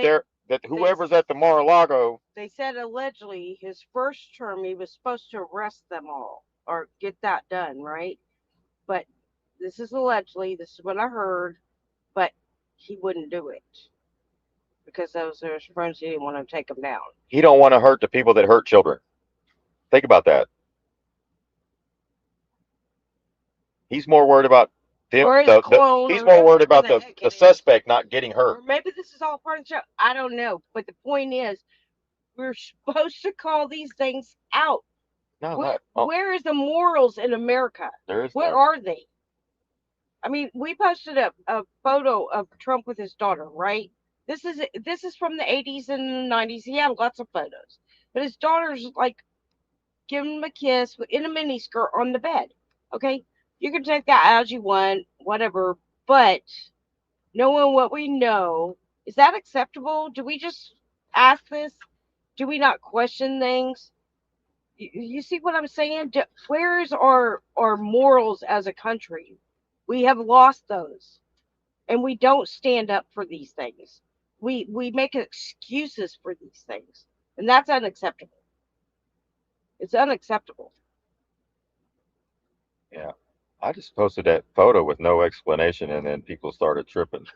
that whoever's at the Mar-a-Lago. They said allegedly his first term he was supposed to arrest them all or get that done, right? But this is allegedly. This is what I heard, but he wouldn't do it because those are his friends. He didn't want to take them down. He don't want to hurt the people that hurt children. Think about that. He's more worried about he's more worried about the suspect not getting hurt. Or maybe this is all part of the show. I don't know. But the point is, we're supposed to call these things out. No, where is the morals in America? Where are they? I mean, we posted a photo of Trump with his daughter, right? This is from the 80s and 90s. He had lots of photos. But his daughter's like giving him a kiss in a miniskirt on the bed. Okay? You can take that as you want, whatever. But knowing what we know, is that acceptable? Do we just ask this? Do we not question things? You see what I'm saying? Where's our morals as a country? We have lost those, and we don't stand up for these things. We make excuses for these things, and that's unacceptable. It's unacceptable. Yeah, I just posted that photo with no explanation, and then people started tripping.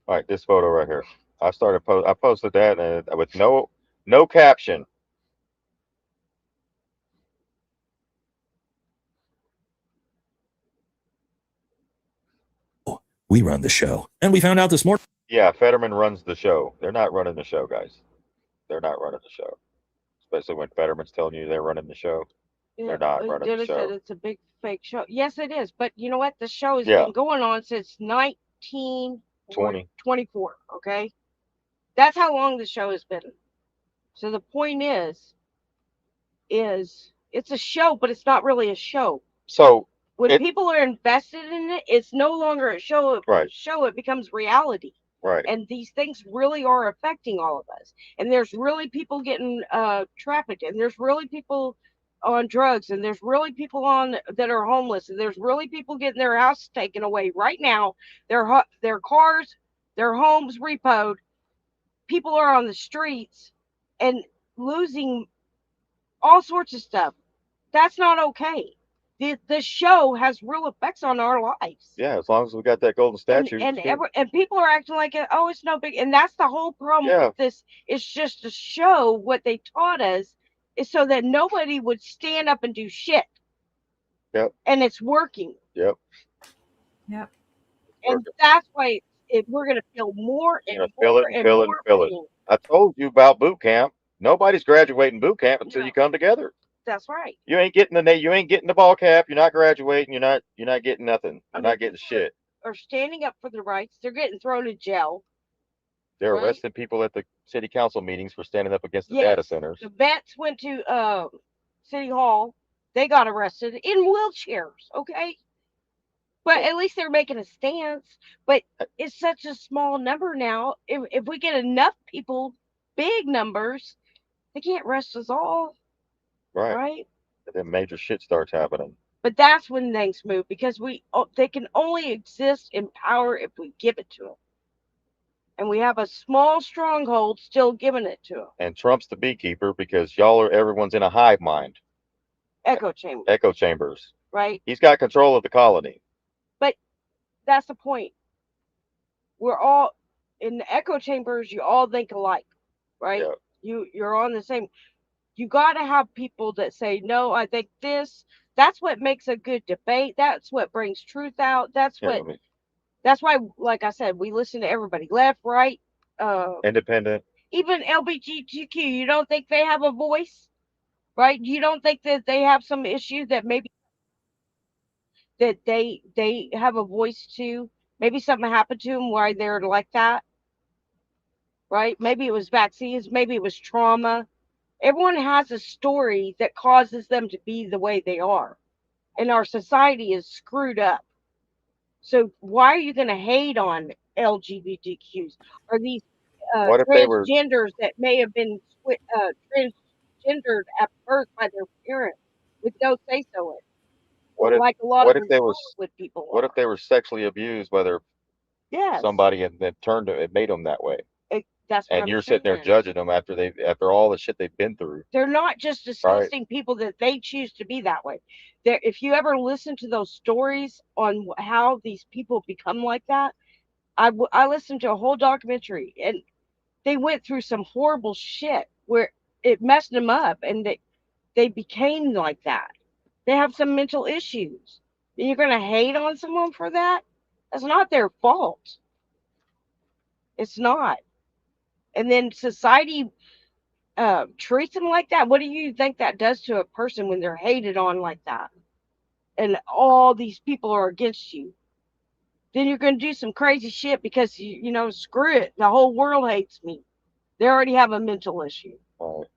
All right, this photo right here. I posted that and with no caption. We run the show, and we found out this morning. Yeah, Fetterman runs the show. They're not running the show, guys. They're not running the show. Especially when Fetterman's telling you they're running the show. Yeah, they're not running the show. Said it's a big fake show. Yes, it is. But you know what? The show has been going on since 1924. Okay, that's how long the show has been. So the point is it's a show, but it's not really a show. So when people are invested in it, it's no longer a show. Right. Show, it becomes reality. Right. And these things really are affecting all of us. And there's really people getting trafficked, and there's really people on drugs, and there's really people that are homeless, and there's really people getting their house taken away right now. Their cars, their homes repoed. People are on the streets and losing all sorts of stuff. That's not okay. The show has real effects on our lives. Yeah, as long as we got that golden statue. And people are acting like, oh, it's no big. And that's the whole problem with this. It's just to show what they taught us is so that nobody would stand up and do shit. Yep. And it's working. Yep. Yep. And that's why we're going to feel more and more and feel more it. I told you about boot camp. Nobody's graduating boot camp until you come together. That's right. You ain't getting the ball cap. You're not graduating. You're not getting nothing. You're not getting shit. Or standing up for their rights. They're getting thrown in jail. They're arresting people at the city council meetings for standing up against the data centers. The vets went to City Hall. They got arrested in wheelchairs. Okay. But at least they're making a stance. But it's such a small number now. If we get enough people, big numbers, they can't arrest us all, Right. right? And then major shit starts happening. But that's when things move because they can only exist in power if we give it to them. And we have a small stronghold still giving it to them. And Trump's the beekeeper because everyone's in a hive mind. Echo chamber. Echo chambers. Right? He's got control of the colony. But that's the point. We're all in the echo chambers, you all think alike, right? Yeah. You're on the same. You got to have people that say, no, I think this. That's what makes a good debate. That's what brings truth out. That's why, like I said, we listen to everybody, left, right, independent, even LGBTQ. You don't think they have a voice, right? You don't think that they have some issue that maybe that they have a voice to? Maybe something happened to them why they're like that, right? Maybe it was vaccines. Maybe it was trauma. Everyone has a story that causes them to be the way they are. And our society is screwed up. So why are you going to hate on LGBTQs or these transgenders that may have been transgendered at birth by their parents with no say so in? What if, like a lot what of if they were with people? What if they were sexually abused by their somebody and then it made them that way? That's what and you're sitting there judging them after all the shit they've been through. They're not just disgusting people that they choose to be that way. If you ever listen to those stories on how these people become like that, I listened to a whole documentary and they went through some horrible shit where it messed them up and they became like that. They have some mental issues. And you're going to hate on someone for that? That's not their fault. It's not. And then society treats them like that. What do you think that does to a person when they're hated on like that? And all these people are against you. Then you're going to do some crazy shit because, screw it. The whole world hates me. They already have a mental issue. Right.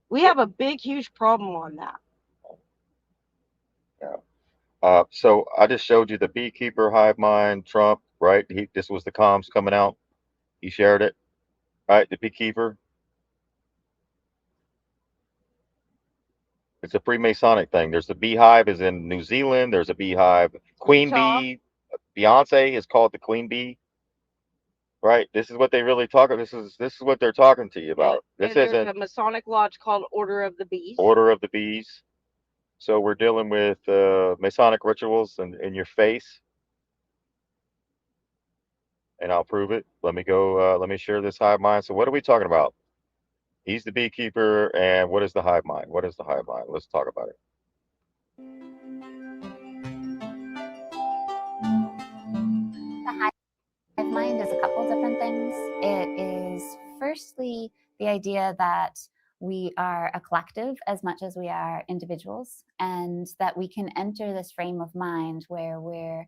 We have a big, huge problem on that. Yeah. So I just showed you the beekeeper, hive mind, Trump, right? This was the comms coming out. He shared it, right? The beekeeper. It's a Freemasonic thing. There's the beehive is in New Zealand. There's a beehive. Queen bee. Beyonce is called the queen bee. Right. This is what they really talk about. This is what they're talking to you about. This isn't a Masonic lodge called Order of the Bees. Order of the Bees. So we're dealing with Masonic rituals in your face. And I'll prove it. Let me go. Let me share this hive mind. So what are we talking about? He's the beekeeper. And what is the hive mind? What is the hive mind? Let's talk about it. The hive mind is a couple different things. It is firstly the idea that we are a collective as much as we are individuals, and that we can enter this frame of mind where we're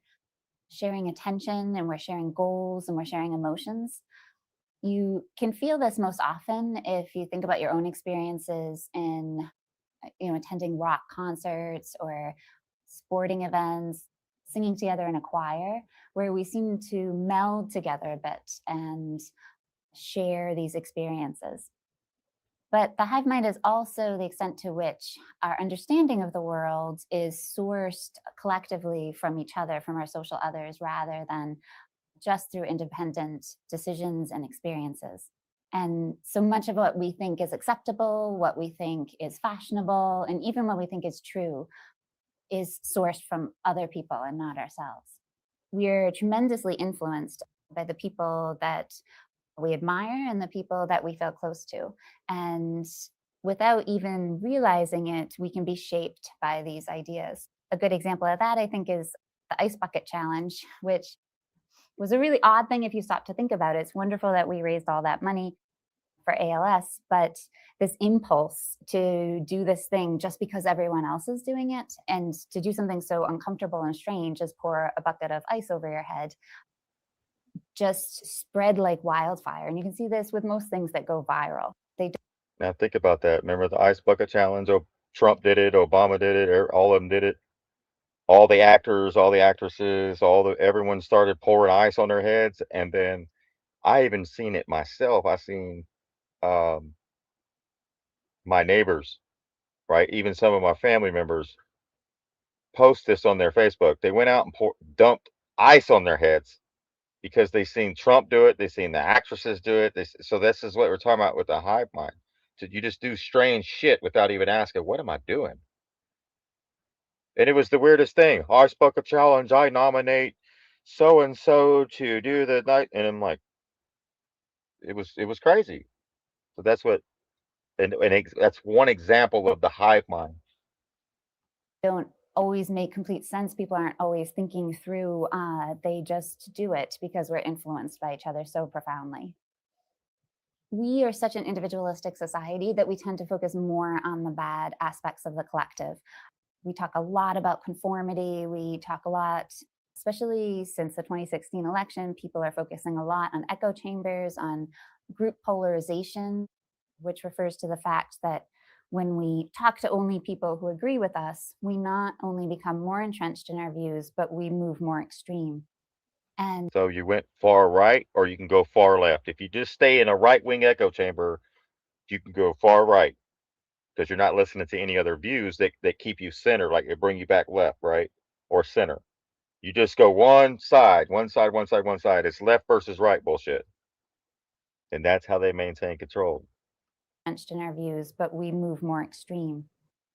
sharing attention and we're sharing goals and we're sharing emotions. You can feel this most often if you think about your own experiences in, attending rock concerts or sporting events, singing together in a choir, where we seem to meld together a bit and share these experiences. But the hive mind is also the extent to which our understanding of the world is sourced collectively from each other, from our social others, rather than just through independent decisions and experiences. And so much of what we think is acceptable, what we think is fashionable, and even what we think is true is sourced from other people and not ourselves. We're tremendously influenced by the people that we admire and the people that we feel close to. And without even realizing it, we can be shaped by these ideas. A good example of that, I think, is the ice bucket challenge, which was a really odd thing if you stop to think about it. It's wonderful that we raised all that money for ALS, but this impulse to do this thing just because everyone else is doing it, and to do something so uncomfortable and strange as pour a bucket of ice over your head, just spread like wildfire. And you can see this with most things that go viral. Now think about that. Remember the ice bucket challenge? Oh, Trump did it, Obama did it, all of them did it. all the actors, all the actresses, everyone started pouring ice on their heads, and then I even seen it myself. I seen um, my neighbors, right? Even some of my family members post this on their Facebook. They went out and dumped ice on their heads because they seen Trump do it. They seen the actresses do it. So this is what we're talking about with the hive mind. So you just do strange shit without even asking, what am I doing? And it was the weirdest thing. I spoke a challenge. I nominate so and so to do the night, and I'm like, it was crazy. So that's what, that's one example of the hive mind. Don't always make complete sense. People aren't always thinking through. They just do it because we're influenced by each other so profoundly. We are such an individualistic society that we tend to focus more on the bad aspects of the collective. We talk a lot about conformity. We talk a lot, especially since the 2016 election, people are focusing a lot on echo chambers, on group polarization, which refers to the fact that when we talk to only people who agree with us, we not only become more entrenched in our views, but we move more extreme. And So you went far right, or you can go far left. If you just stay in a right wing echo chamber, you can go far right because you're not listening to any other views that keep you center, like it bring you back left, right, or center. You just go one side, one side, one side, one side. It's left versus right bullshit, and that's how they maintain control. entrenched in our views, but we move more extreme.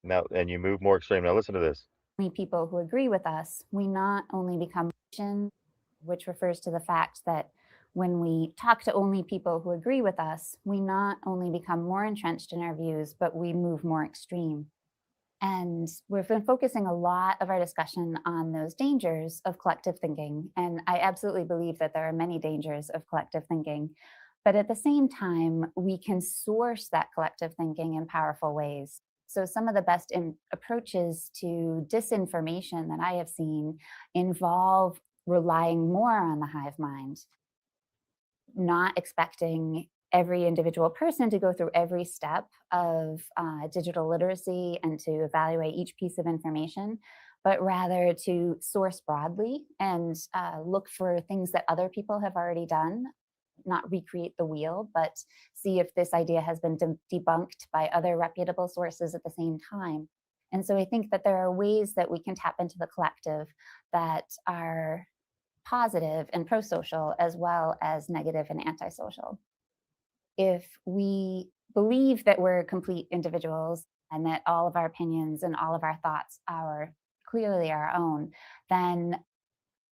Now, and you move more extreme. Now, listen to this. Only people who agree with us, we not only become, which refers to the fact that when we talk to only people who agree with us, we not only become more entrenched in our views, but we move more extreme. And we've been focusing a lot of our discussion on those dangers of collective thinking. And I absolutely believe that there are many dangers of collective thinking. But at the same time, we can source that collective thinking in powerful ways. So some of the best approaches to disinformation that I have seen involve relying more on the hive mind, not expecting every individual person to go through every step of digital literacy and to evaluate each piece of information, but rather to source broadly and look for things that other people have already done, not recreate the wheel, but see if this idea has been debunked by other reputable sources at the same time. And so I think that there are ways that we can tap into the collective that are positive and pro-social as well as negative and antisocial. If we believe that we're complete individuals and that all of our opinions and all of our thoughts are clearly our own, then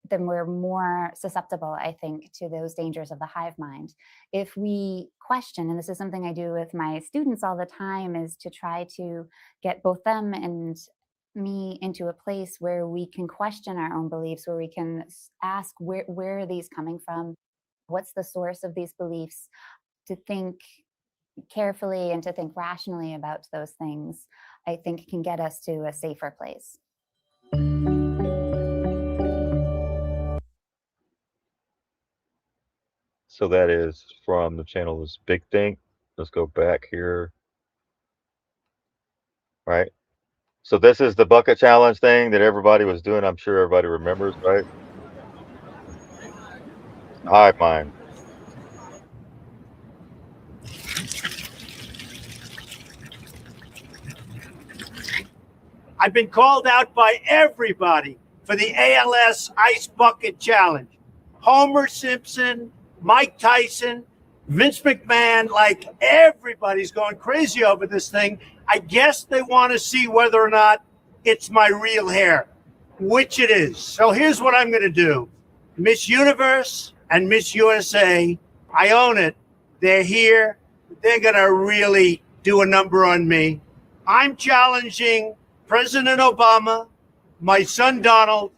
we're more susceptible, I think, to those dangers of the hive mind. If we question, and this is something I do with my students all the time, is to try to get both them and me into a place where we can question our own beliefs, where we can ask where are these coming from? What's the source of these beliefs? To think carefully and to think rationally about those things, I think can get us to a safer place. So that is from the channel is Big Think. Let's go back here. Right. So this is the bucket challenge thing that everybody was doing. I'm sure everybody remembers, right? Hive mind. I've been called out by everybody for the ALS Ice Bucket Challenge. Homer Simpson, Mike Tyson, Vince McMahon, like everybody's going crazy over this thing. I guess they want to see whether or not it's my real hair, which it is. So here's what I'm going to do. Miss Universe and Miss USA, I own it. They're here. They're going to really do a number on me. I'm challenging President Obama, my son Donald,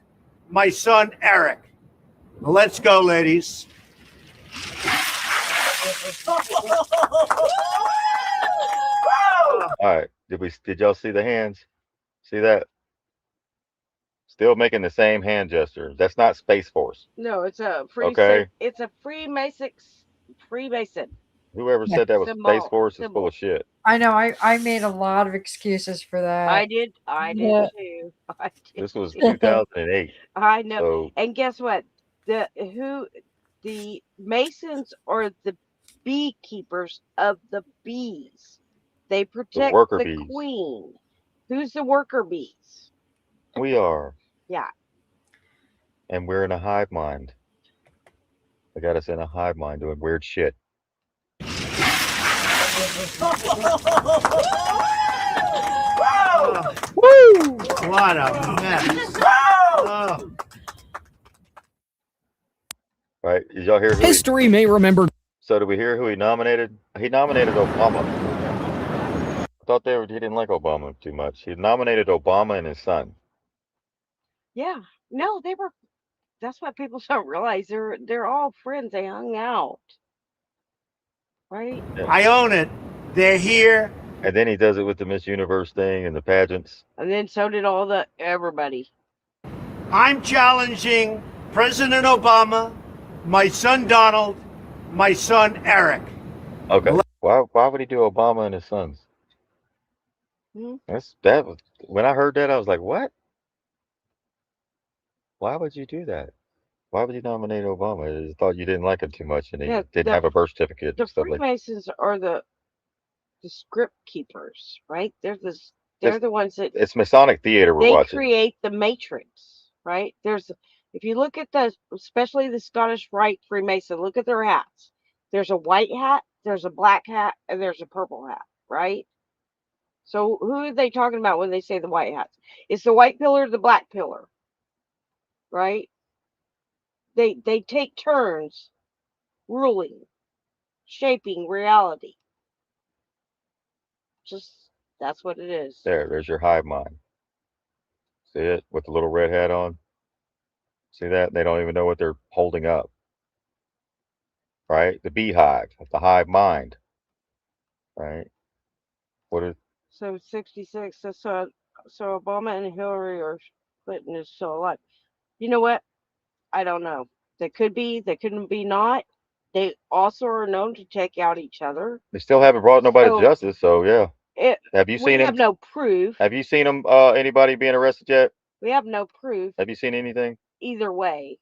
my son Eric. Let's go, ladies. All right. Did y'all see the hands? See that? Still making the same hand gesture. That's not Space Force. No, it's a Okay. It's a Freemason. Whoever Yeah. said that was Space Symbol. Force is full Symbol. of shit. I know. I made a lot of excuses for that. I did Yeah. too. I did This was too. 2008. I know. So And guess what? The Masons are the beekeepers of the bees. They the protect worker the bees. queen. Who's the worker bees? We are. Yeah. And we're in a hive mind. They got us in a hive mind doing weird shit. Woo! What a mess. Oh. Right? Did y'all hear who History may remember. So did we hear who he nominated? He nominated Obama. I thought he didn't like Obama too much. He nominated Obama and his son. Yeah. No, they were. That's what people don't realize. They're all friends. They hung out. Right? I own it. They're here. And then he does it with the Miss Universe thing and the pageants. And then so did everybody. I'm challenging President Obama, my son Donald, my son Eric. Okay. Why would he do Obama and his sons? That was when I heard that I was like, what? Why would you do that? Why would you nominate Obama? I just thought you didn't like him too much and he didn't have a birth certificate The and stuff like that. Freemasons are the script keepers, right? They're the ones that It's Masonic theater we're they watching. create the matrix, right? If you look at especially the Scottish Rite Freemason, look at their hats. There's a white hat, there's a black hat, and there's a purple hat, right? So who are they talking about when they say the white hats? It's the white pillar, the black pillar, right? They take turns ruling, shaping reality. Just that's what it is. There's your hive mind. See it with the little red hat on? See that? They don't even know what they're holding up. Right? The beehive, the hive mind. Right? What is So 66. So Obama and Hillary or Clinton is still alive. You know what? I don't know. They could be. They couldn't be not. They also are known to take out each other. they still haven't brought nobody to justice, so yeah. Have you We seen have him? no proof. Have you seen him anybody being arrested yet? We have no proof Have you seen anything? either way,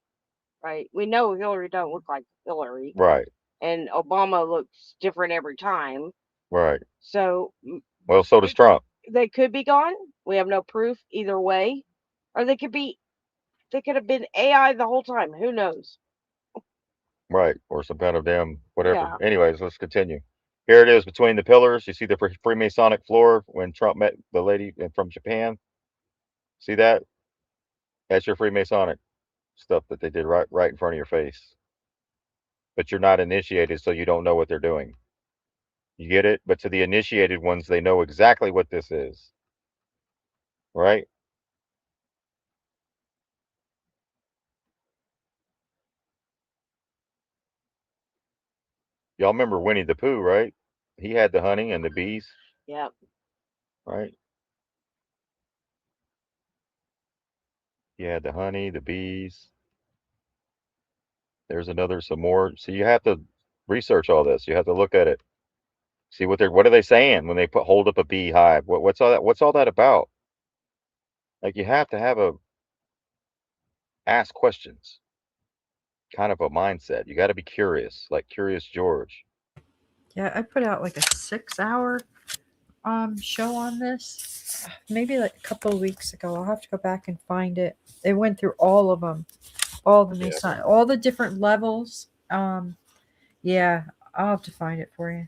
right? We know Hillary don't look like Hillary, Right. and Obama looks different every time. Right. So Well, so does Trump. they could be gone. We have no proof either way, or they could have been AI the whole time. Who knows? Right. Or some kind of damn whatever. Yeah. Anyways, let's continue. Here it is between the pillars. You see the Freemasonic floor when Trump met the lady from Japan. See that? That's your Freemasonic stuff that they did right in front of your face. But you're not initiated, so you don't know what they're doing. You get it? But to the initiated ones, they know exactly what this is. Right? Y'all remember Winnie the Pooh, right? He had the honey and the bees. Yep. Right? He had the honey, the bees. There's some more. So you have to research all this. You have to look at it. See what are they saying when they hold up a beehive? What's all that about? Like you have to have ask questions. Kind of a mindset. You got to be curious, like Curious George. Yeah, I put out like a 6-hour show on this, maybe like a couple of weeks ago. I'll have to go back and find it. They went through all of them, all the Mason, all the different levels. Yeah, I'll have to find it for you.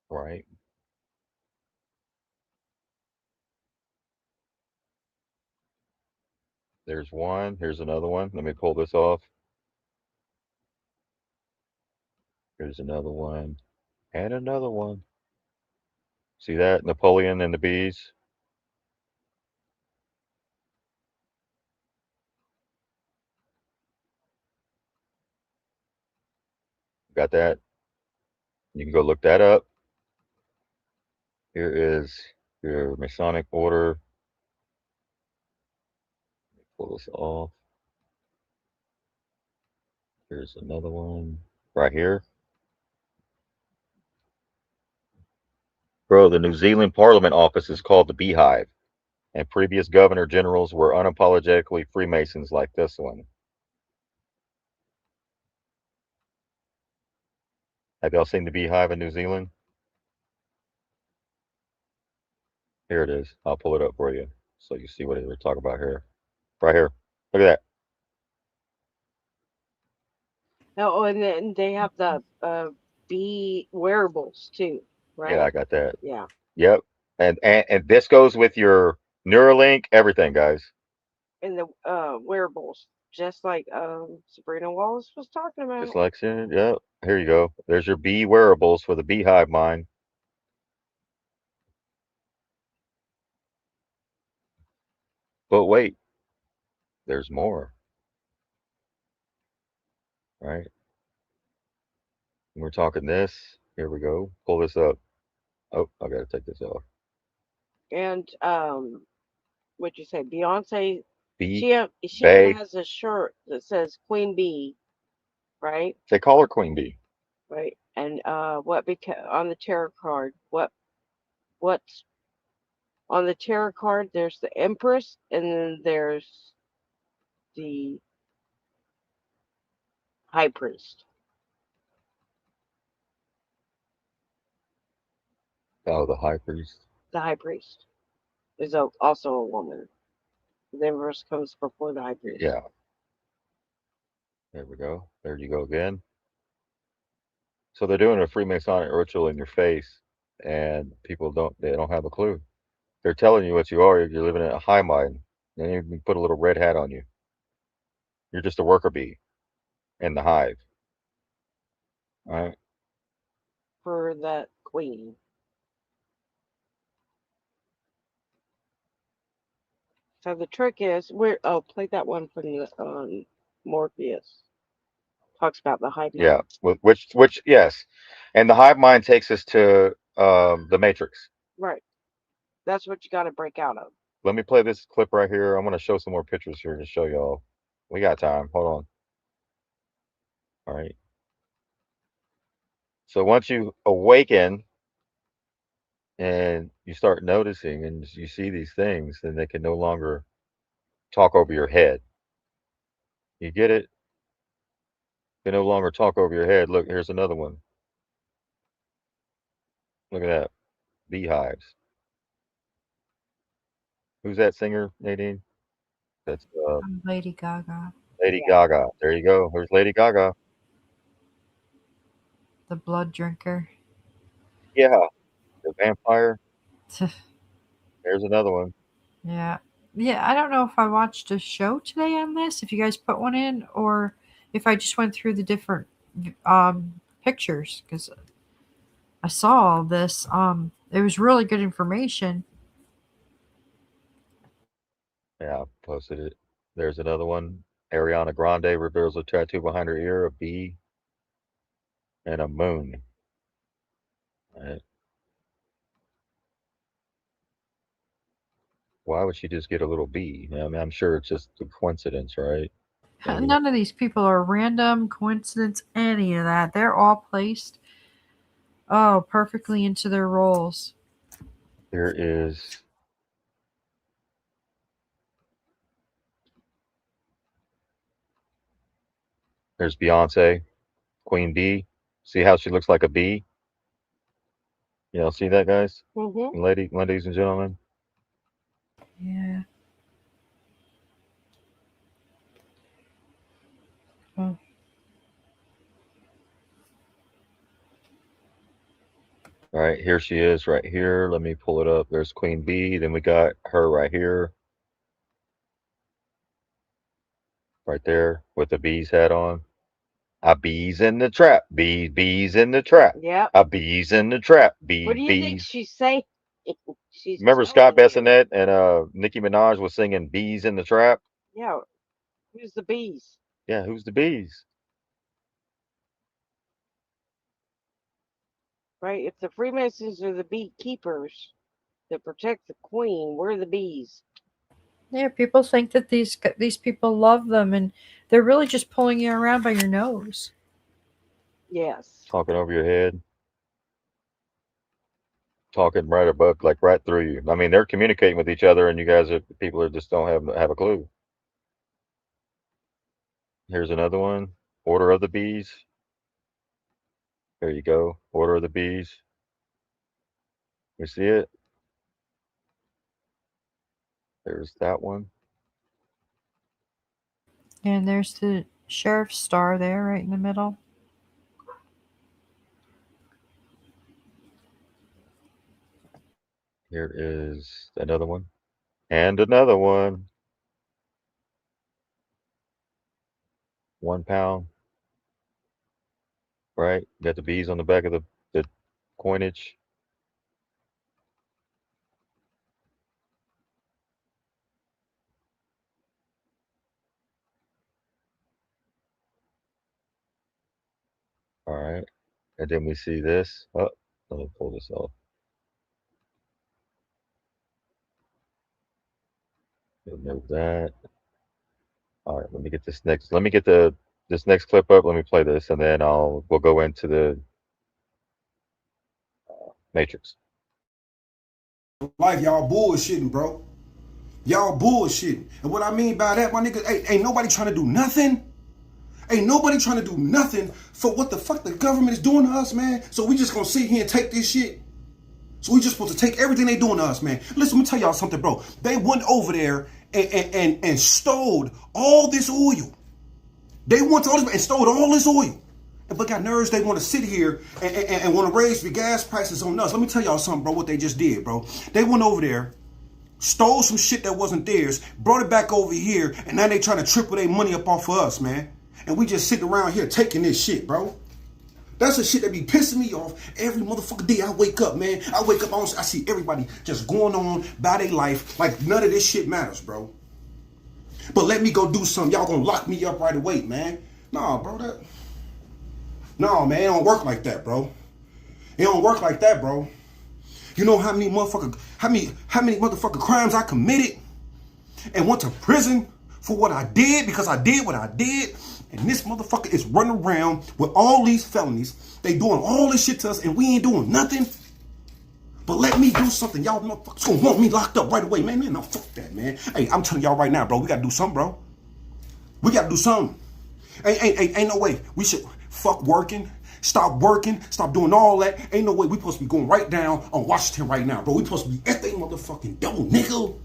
Right. There's one. Here's another one. Let me pull this off. Here's another one. And another one. See that? Napoleon and the bees. Got that? You can go look that up. Here is your Masonic order. Pull this off. Here's another one right here. Bro, the New Zealand Parliament office is called the Beehive, and previous governor generals were unapologetically Freemasons like this one. Have y'all seen the Beehive in New Zealand? Here it is. I'll pull it up for you so you see what we're talking about here. Right here. Look at that. Oh, and then they have the bee wearables too, right? Yeah, I got that. Yeah. Yep. And this goes with your Neuralink, everything, guys. And the wearables, just like Sabrina Wallace was talking about. Just like saying, yep. Here you go. There's your bee wearables for the Beehive mind. But wait, there's more. Right? We're talking this. Here we go. Pull this up. Oh, I gotta take this off. And what'd you say? Beyonce. Bee She Bay. has a shirt that says Queen Bee, right? They call her Queen Bee. Right. And what on the tarot card? What's on the tarot card? There's the Empress, and then there's the High Priest. Oh, the High Priest. The High Priest is also a woman. The Empress comes before the High Priest. Yeah. There we go. There you go again. So they're doing a Freemasonic ritual in your face, and people don't have a clue. They're telling you what you are. You're living in a high mind. They even put a little red hat on you. You're just a worker bee in the hive. All right. For that queen. So the trick is play that one from the Morpheus. Talks about the hive mind. Yeah. Which yes, and the hive mind takes us to the Matrix. Right. That's what you got to break out of. Let me play this clip right here. I'm going to show some more pictures here to show y'all. We got time. Hold on. All right. So once you awaken and you start noticing and you see these things, then they can no longer talk over your head. You get it? They no longer talk over your head. Look, here's another one. Look at that. Beehives. Who's that singer, Nadine? That's Lady Gaga. Lady Gaga. There you go. There's Lady Gaga. The blood drinker. Yeah. The vampire. There's another one. Yeah. Yeah, I don't know if I watched a show today on this, if you guys put one in, or if I just went through the different pictures, because I saw all this. It was really good information. Yeah, I posted it. There's another one. Ariana Grande reveals a tattoo behind her ear, a bee and a moon. Right. Why would she just get a little bee? I mean, I'm sure it's just a coincidence, right? Maybe. None of these people are random, coincidence, any of that. They're all placed perfectly into their roles. There is there's Beyonce, Queen Bee. See how she looks like a bee? You know, see that, guys? Mm-hmm. Ladies and gentlemen. Yeah. Oh. All right, here she is right here. Let me pull it up. There's Queen Bee. Then we got her right here. Right there with the bee's hat on. A bee's in the trap. Bees in the trap. Yeah. A bee's in the trap. What do you think Bees. she's saying? She's Remember Scott Bessonette and Nicki Minaj was singing "Bees in the Trap"? Yeah. Who's the bees? Yeah, who's the bees? Right. If the Freemasons are the beekeepers that protect the queen, we're the bees. Yeah, people think that these people love them, and they're really just pulling you around by your nose. Yes. Talking over your head, talking right above, like right through you. I mean, they're communicating with each other, and you guys are people are just don't have a clue. Here's another one. Order of the bees. There you go. Order of the bees. You see it? There's that one. And there's the sheriff's star there, right in the middle. Here is another one. And another one. 1 pound. Right? Got the bees on the back of the coinage. All right. And then we see this. Oh, let me pull this off. Remove that. All right, let me get this next. Let me get this next clip up. Let me play this, and then we'll go into the Matrix. Life, y'all bullshitting, bro. Y'all bullshitting. And what I mean by that, my nigga, ain't nobody trying to do nothing. Ain't nobody trying to do nothing for what the fuck the government is doing to us, man. So we just gonna sit here and take this shit. So we just supposed to take everything they doing to us, man. Listen, let me tell y'all something, bro. They went over there and stole all this oil. They went to all this and stole all this oil. But got nerves, they want to sit here and want to raise the gas prices on us. Let me tell y'all something, bro, what they just did, bro. They went over there, stole some shit that wasn't theirs, brought it back over here, and now they trying to triple their money up off of us, man. And we just sitting around here taking this shit, bro. That's the shit that be pissing me off every motherfucking day I wake up, man. I wake up, I see everybody just going on by their life like none of this shit matters, bro. But let me go do something. Y'all gonna lock me up right away, man. Nah, bro, no, man, it don't work like that, bro. It don't work like that, bro. You know how many motherfucking crimes I committed and went to prison for what I did because I did what I did, and this motherfucker is running around with all these felonies. They doing all this shit to us, and we ain't doing nothing. But let me do something. Y'all motherfuckers gonna want me locked up right away, man. No, fuck that, man. Hey, I'm telling y'all right now, bro. We gotta do something, bro. We gotta do something. Ain't no way we should fuck working. Stop working. Stop doing all that. Ain't no way we supposed to be going right down on Washington right now, bro. We supposed to be at they motherfucking door, nigga.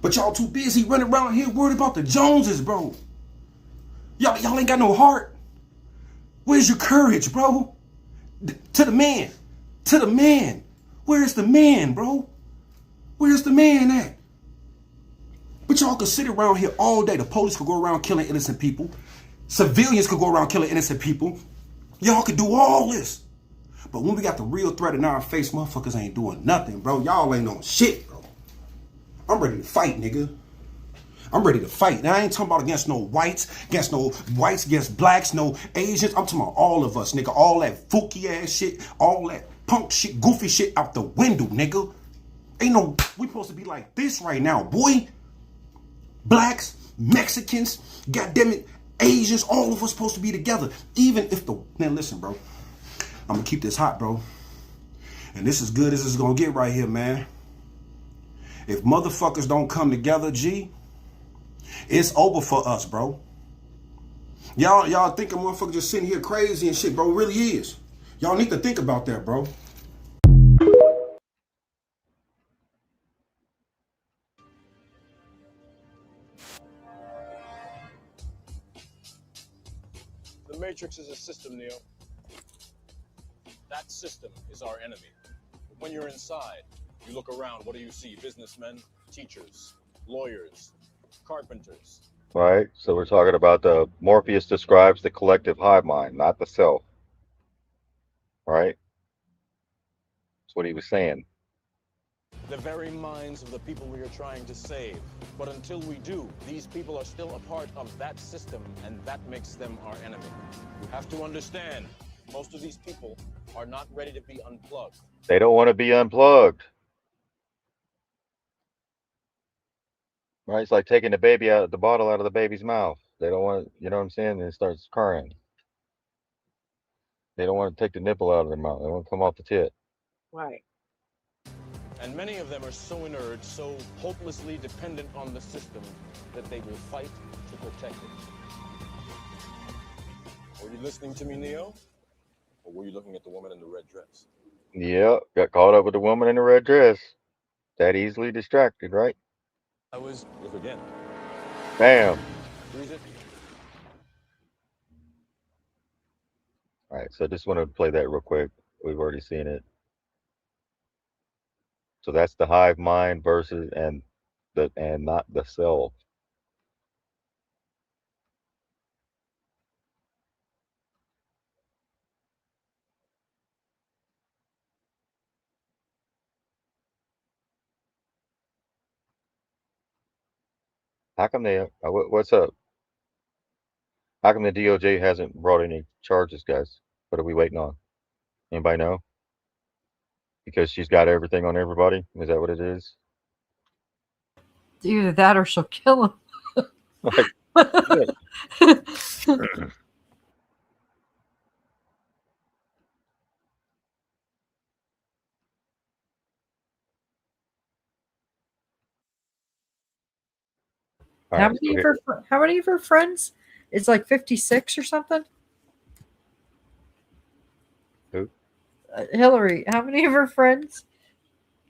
But y'all too busy running around here worried about the Joneses, bro. Y'all ain't got no heart. Where's your courage, bro? To the man. To the man. Where's the man, bro? Where's the man at? But y'all could sit around here all day. The police could go around killing innocent people. Civilians could go around killing innocent people. Y'all could do all this. But when we got the real threat in our face, motherfuckers ain't doing nothing, bro. Y'all ain't on shit, bro. I'm ready to fight, nigga. I'm ready to fight. Now, I ain't talking about against no whites, against blacks, no Asians. I'm talking about all of us, nigga. All that fooky ass shit, all that punk shit, goofy shit out the window, nigga. Ain't no, we supposed to be like this right now, boy. Blacks, Mexicans, goddammit, Asians, all of us supposed to be together. Even if now listen, bro. I'm gonna keep this hot, bro. And this is good as it's gonna get right here, man. If motherfuckers don't come together, G, it's over for us, bro. Y'all think a motherfucker just sitting here crazy and shit, bro. It really is. Y'all need to think about that, bro. The Matrix is a system, Neo. That system is our enemy. When you're inside, you look around, what do you see? Businessmen, teachers, lawyers, carpenters. Right. So we're talking about the Morpheus describes the collective hive mind, not the self. Right. That's what he was saying. The very minds of the people we are trying to save. But until we do, these people are still a part of that system, and that makes them our enemy. You have to understand, most of these people are not ready to be unplugged. They don't want to be unplugged. Right? It's like taking the bottle out of the baby's mouth. They don't want, you know what I'm saying? And it starts crying. They don't want to take the nipple out of their mouth. They want to come off the tit. Right. And many of them are so inert, so hopelessly dependent on the system that they will fight to protect it. Were you listening to me, Neo? Or were you looking at the woman in the red dress? Yeah, got caught up with the woman in the red dress. That easily distracted, right? I was, look again. Bam. Who's it? All right, so I just want to play that real quick. We've already seen it. So that's the hive mind versus and not the self. How come what's up? How come the DOJ hasn't brought any charges, guys? What are we waiting on? Anybody know? Because she's got everything on everybody? Is that what it is? Either that or she'll kill him. Like, All How right, many so how many of her friends? It's like 56 or something. who? Hillary. How many of her friends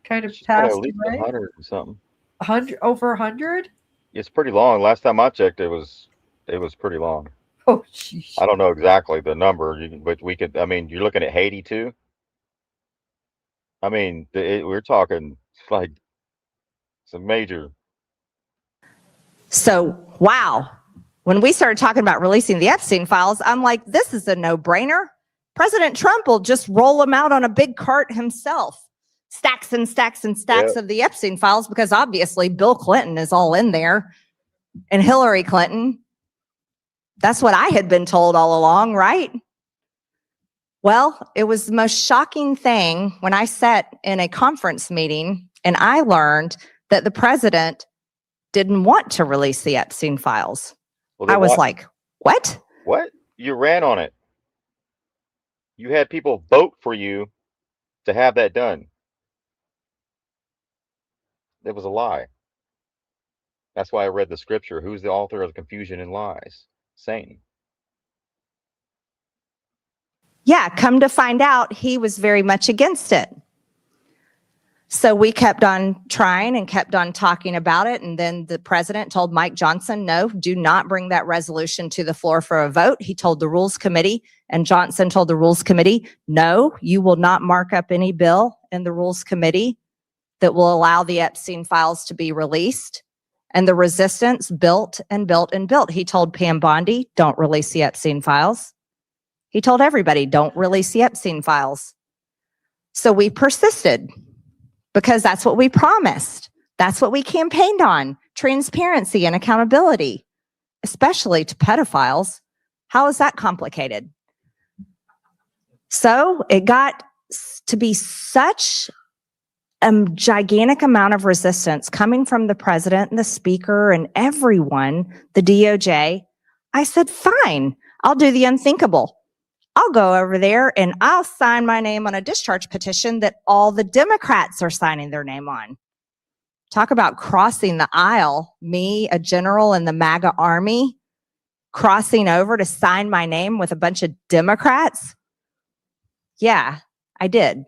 kind of She's got at passed least away? 100 or something. 100 over 100. It's pretty long. Last time I checked, it was pretty long. Oh, jeez. I don't know exactly the number, but we could. I mean, you're looking at Haiti too. I mean, we're talking like some major. So, wow. When we started talking about releasing the Epstein files, I'm like, this is a no-brainer. President Trump will just roll them out on a big cart himself. Stacks and stacks and stacks of the Epstein files, because obviously Bill Clinton is all in there and Hillary Clinton. That's what I had been told all along, right? Well, it was the most shocking thing when I sat in a conference meeting and I learned that the president didn't want to release the Epstein files. Well, I was like, what? What? You ran on it. You had people vote for you to have that done. It was a lie. That's why I read the scripture. Who's the author of the confusion and lies? Satan. Yeah, come to find out, he was very much against it. So we kept on trying and kept on talking about it. And then the president told Mike Johnson, no, do not bring that resolution to the floor for a vote. He told the Rules Committee, and Johnson told the Rules Committee, no, you will not mark up any bill in the Rules Committee that will allow the Epstein files to be released. And the resistance built and built and built. He told Pam Bondi, don't release the Epstein files. He told everybody, don't release the Epstein files. So we persisted because that's what we promised. That's what we campaigned on, transparency and accountability, especially to pedophiles. How is that complicated? So it got to be such a gigantic amount of resistance coming from the president and the speaker and everyone, the DOJ. I said, fine, I'll do the unthinkable. I'll go over there and I'll sign my name on a discharge petition that all the Democrats are signing their name on. Talk about crossing the aisle. Me, a general in the MAGA army, crossing over to sign my name with a bunch of Democrats. Yeah, I did.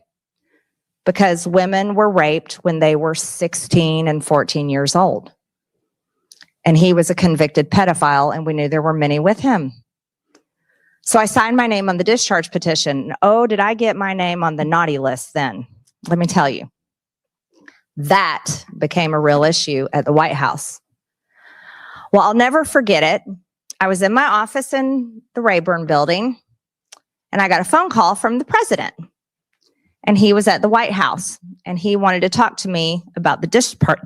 Because women were raped when they were 16 and 14 years old. And he was a convicted pedophile, and we knew there were many with him. So I signed my name on the discharge petition. Oh, did I get my name on the naughty list then? Let me tell you. That became a real issue at the White House. Well, I'll never forget it. I was in my office in the Rayburn building, and I got a phone call from the president. And he was at the White House, and he wanted to talk to me about the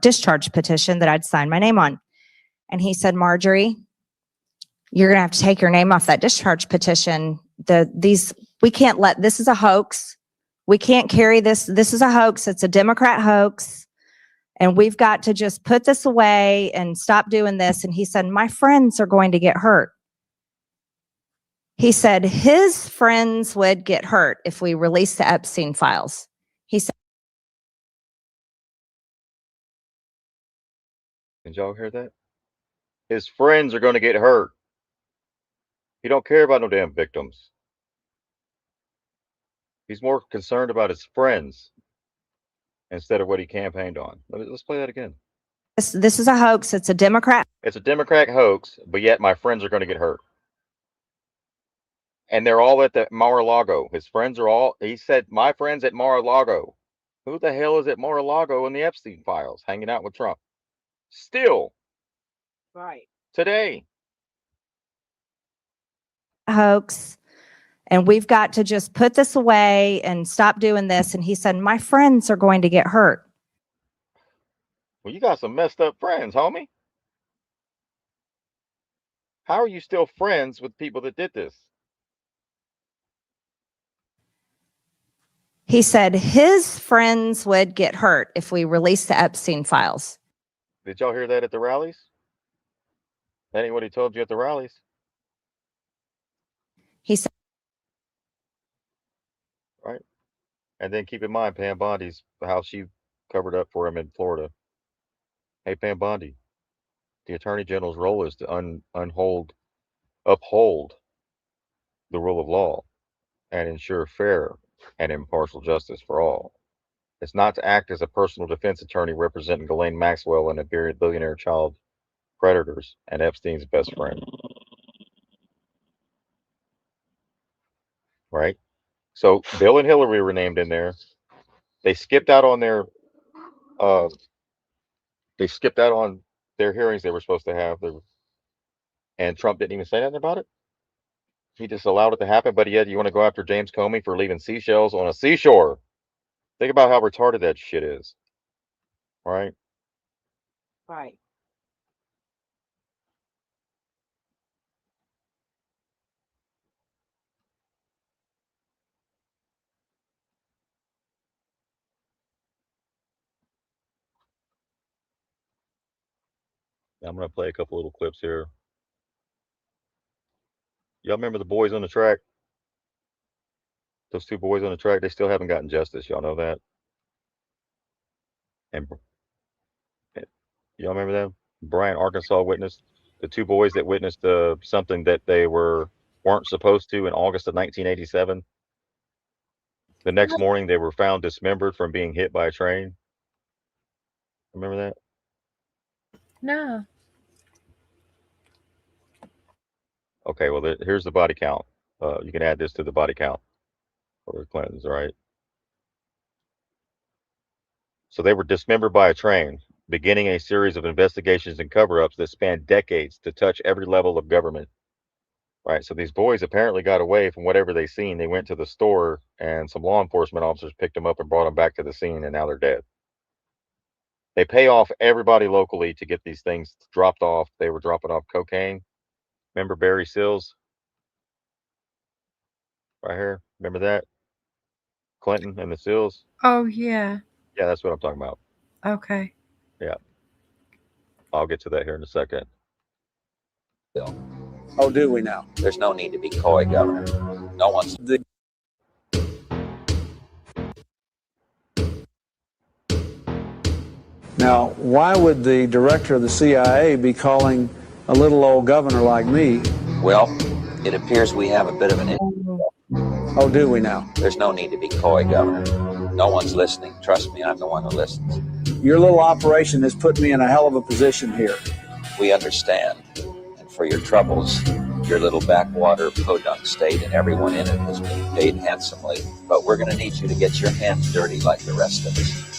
discharge petition that I'd signed my name on. And he said, Marjorie, you're going to have to take your name off that discharge petition. We can't let, this is a hoax. We can't carry this. This is a hoax. It's a Democrat hoax. and we've got to just put this away and stop doing this. And he said, my friends are going to get hurt. He said his friends would get hurt if we released the Epstein files. He said, did y'all hear that? His friends are going to get hurt. He don't care about no damn victims. He's more concerned about his friends instead of what he campaigned on. Let's play that again. this is a hoax. It's a Democrat. It's a Democrat hoax, but yet my friends are going to get hurt. And they're all at the Mar-a-Lago. His friends are all, he said, my friends at Mar-a-Lago. Who the hell is at Mar-a-Lago in the Epstein files hanging out with Trump? Still. Right. Today. Hoax. And we've got to just put this away and stop doing this. And he said, my friends are going to get hurt. Well, you got some messed up friends, homie. How are you still friends with people that did this? He said his friends would get hurt if we released the Epstein files. Did y'all hear that at the rallies? That ain't what he told you at the rallies. He said, right. And then keep in mind Pam Bondi's, how she covered up for him in Florida. Hey, Pam Bondi, the Attorney General's role is to uphold the rule of law and ensure fair and impartial justice for all. It's not to act as a personal defense attorney representing Ghislaine Maxwell and a billionaire child predators and Epstein's best friend. Right? So Bill and Hillary were named in there. They skipped out on their hearings they were supposed to have. And Trump didn't even say nothing about it. He just allowed it to happen. But yet you want to go after James Comey for leaving seashells on a seashore. Think about how retarded that shit is. Right? Right. I'm going to play a couple little clips here. Y'all remember the boys on the track? Those two boys on the track, they still haven't gotten justice. Y'all know that? And y'all remember them? Bryant, Arkansas witnessed, the two boys that witnessed something that they weren't supposed to in August of 1987. The next morning, they were found dismembered from being hit by a train. Remember that? No. Okay, well, here's the body count. You can add this to the body count for the Clintons, right? So they were dismembered by a train, beginning a series of investigations and cover-ups that spanned decades to touch every level of government. Right, so these boys apparently got away from whatever they seen. They went to the store, and some law enforcement officers picked them up and brought them back to the scene, and now they're dead. They pay off everybody locally to get these things dropped off. They were dropping off cocaine. Remember Barry Sills? Right here. Remember that? Clinton and the Sills? Oh, yeah. Yeah, that's what I'm talking about. Okay. Yeah. I'll get to that here in a second. Oh, do we now? There's no need to be coy, Governor. No one's... Now, why would the director of the CIA be calling a little old governor like me? Well, it appears we have a bit of an... Oh, do we now? There's no need to be coy, Governor. No one's listening. Trust me, I'm the one who listens. Your little operation has put me in a hell of a position here. We understand. And for your troubles, your little backwater podunk state and everyone in it has been paid handsomely. But we're going to need you to get your hands dirty like the rest of us.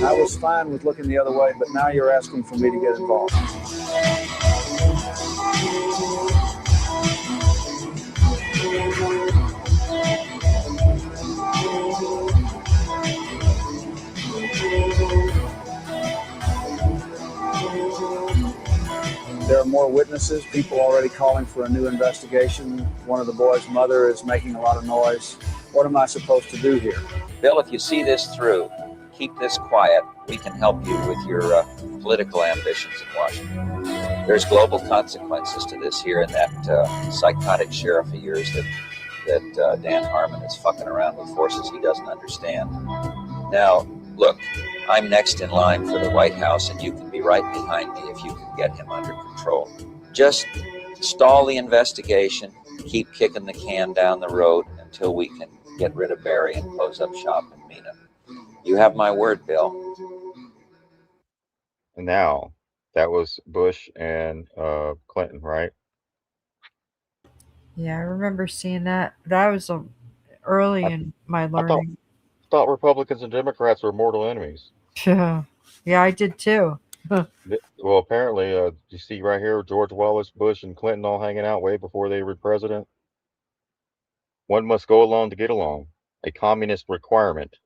I was fine with looking the other way, but now you're asking for me to get involved. There are more witnesses, people already calling for a new investigation. One of the boys' mother is making a lot of noise. What am I supposed to do here? Bill, if you see this through, keep this quiet. We can help you with your political ambitions in Washington. There's global consequences to this here, and that psychotic sheriff of yours that Dan Harmon is fucking around with forces he doesn't understand. Now, look, I'm next in line for the White House, and you can be right behind me if you can get him under control. Just stall the investigation, keep kicking the can down the road until we can get rid of Barry and close up shop in Mena. You have my word, Bill. And now, that was Bush and Clinton, right? Yeah, I remember seeing that. That was early in my I learning. thought Republicans and Democrats were mortal enemies. Yeah, I did too. Well, apparently, you see right here, George Wallace, Bush, and Clinton all hanging out way before they were president. One must go along to get along. A communist requirement.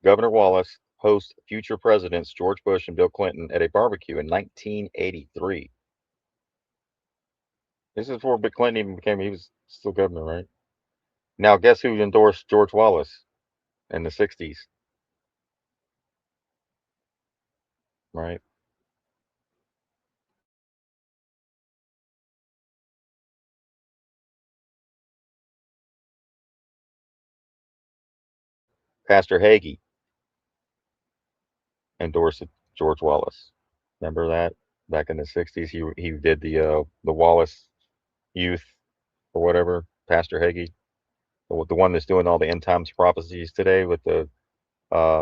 Governor Wallace hosts future presidents George Bush and Bill Clinton at a barbecue in 1983. This is before Bill Clinton even became, he was still governor, right? Now, guess who endorsed George Wallace in the 60s? Right? Pastor Hagee endorsed George Wallace. Remember that? Back in the 60s, he did the Wallace Youth or whatever, Pastor Hagee, the one that's doing all the end times prophecies today with the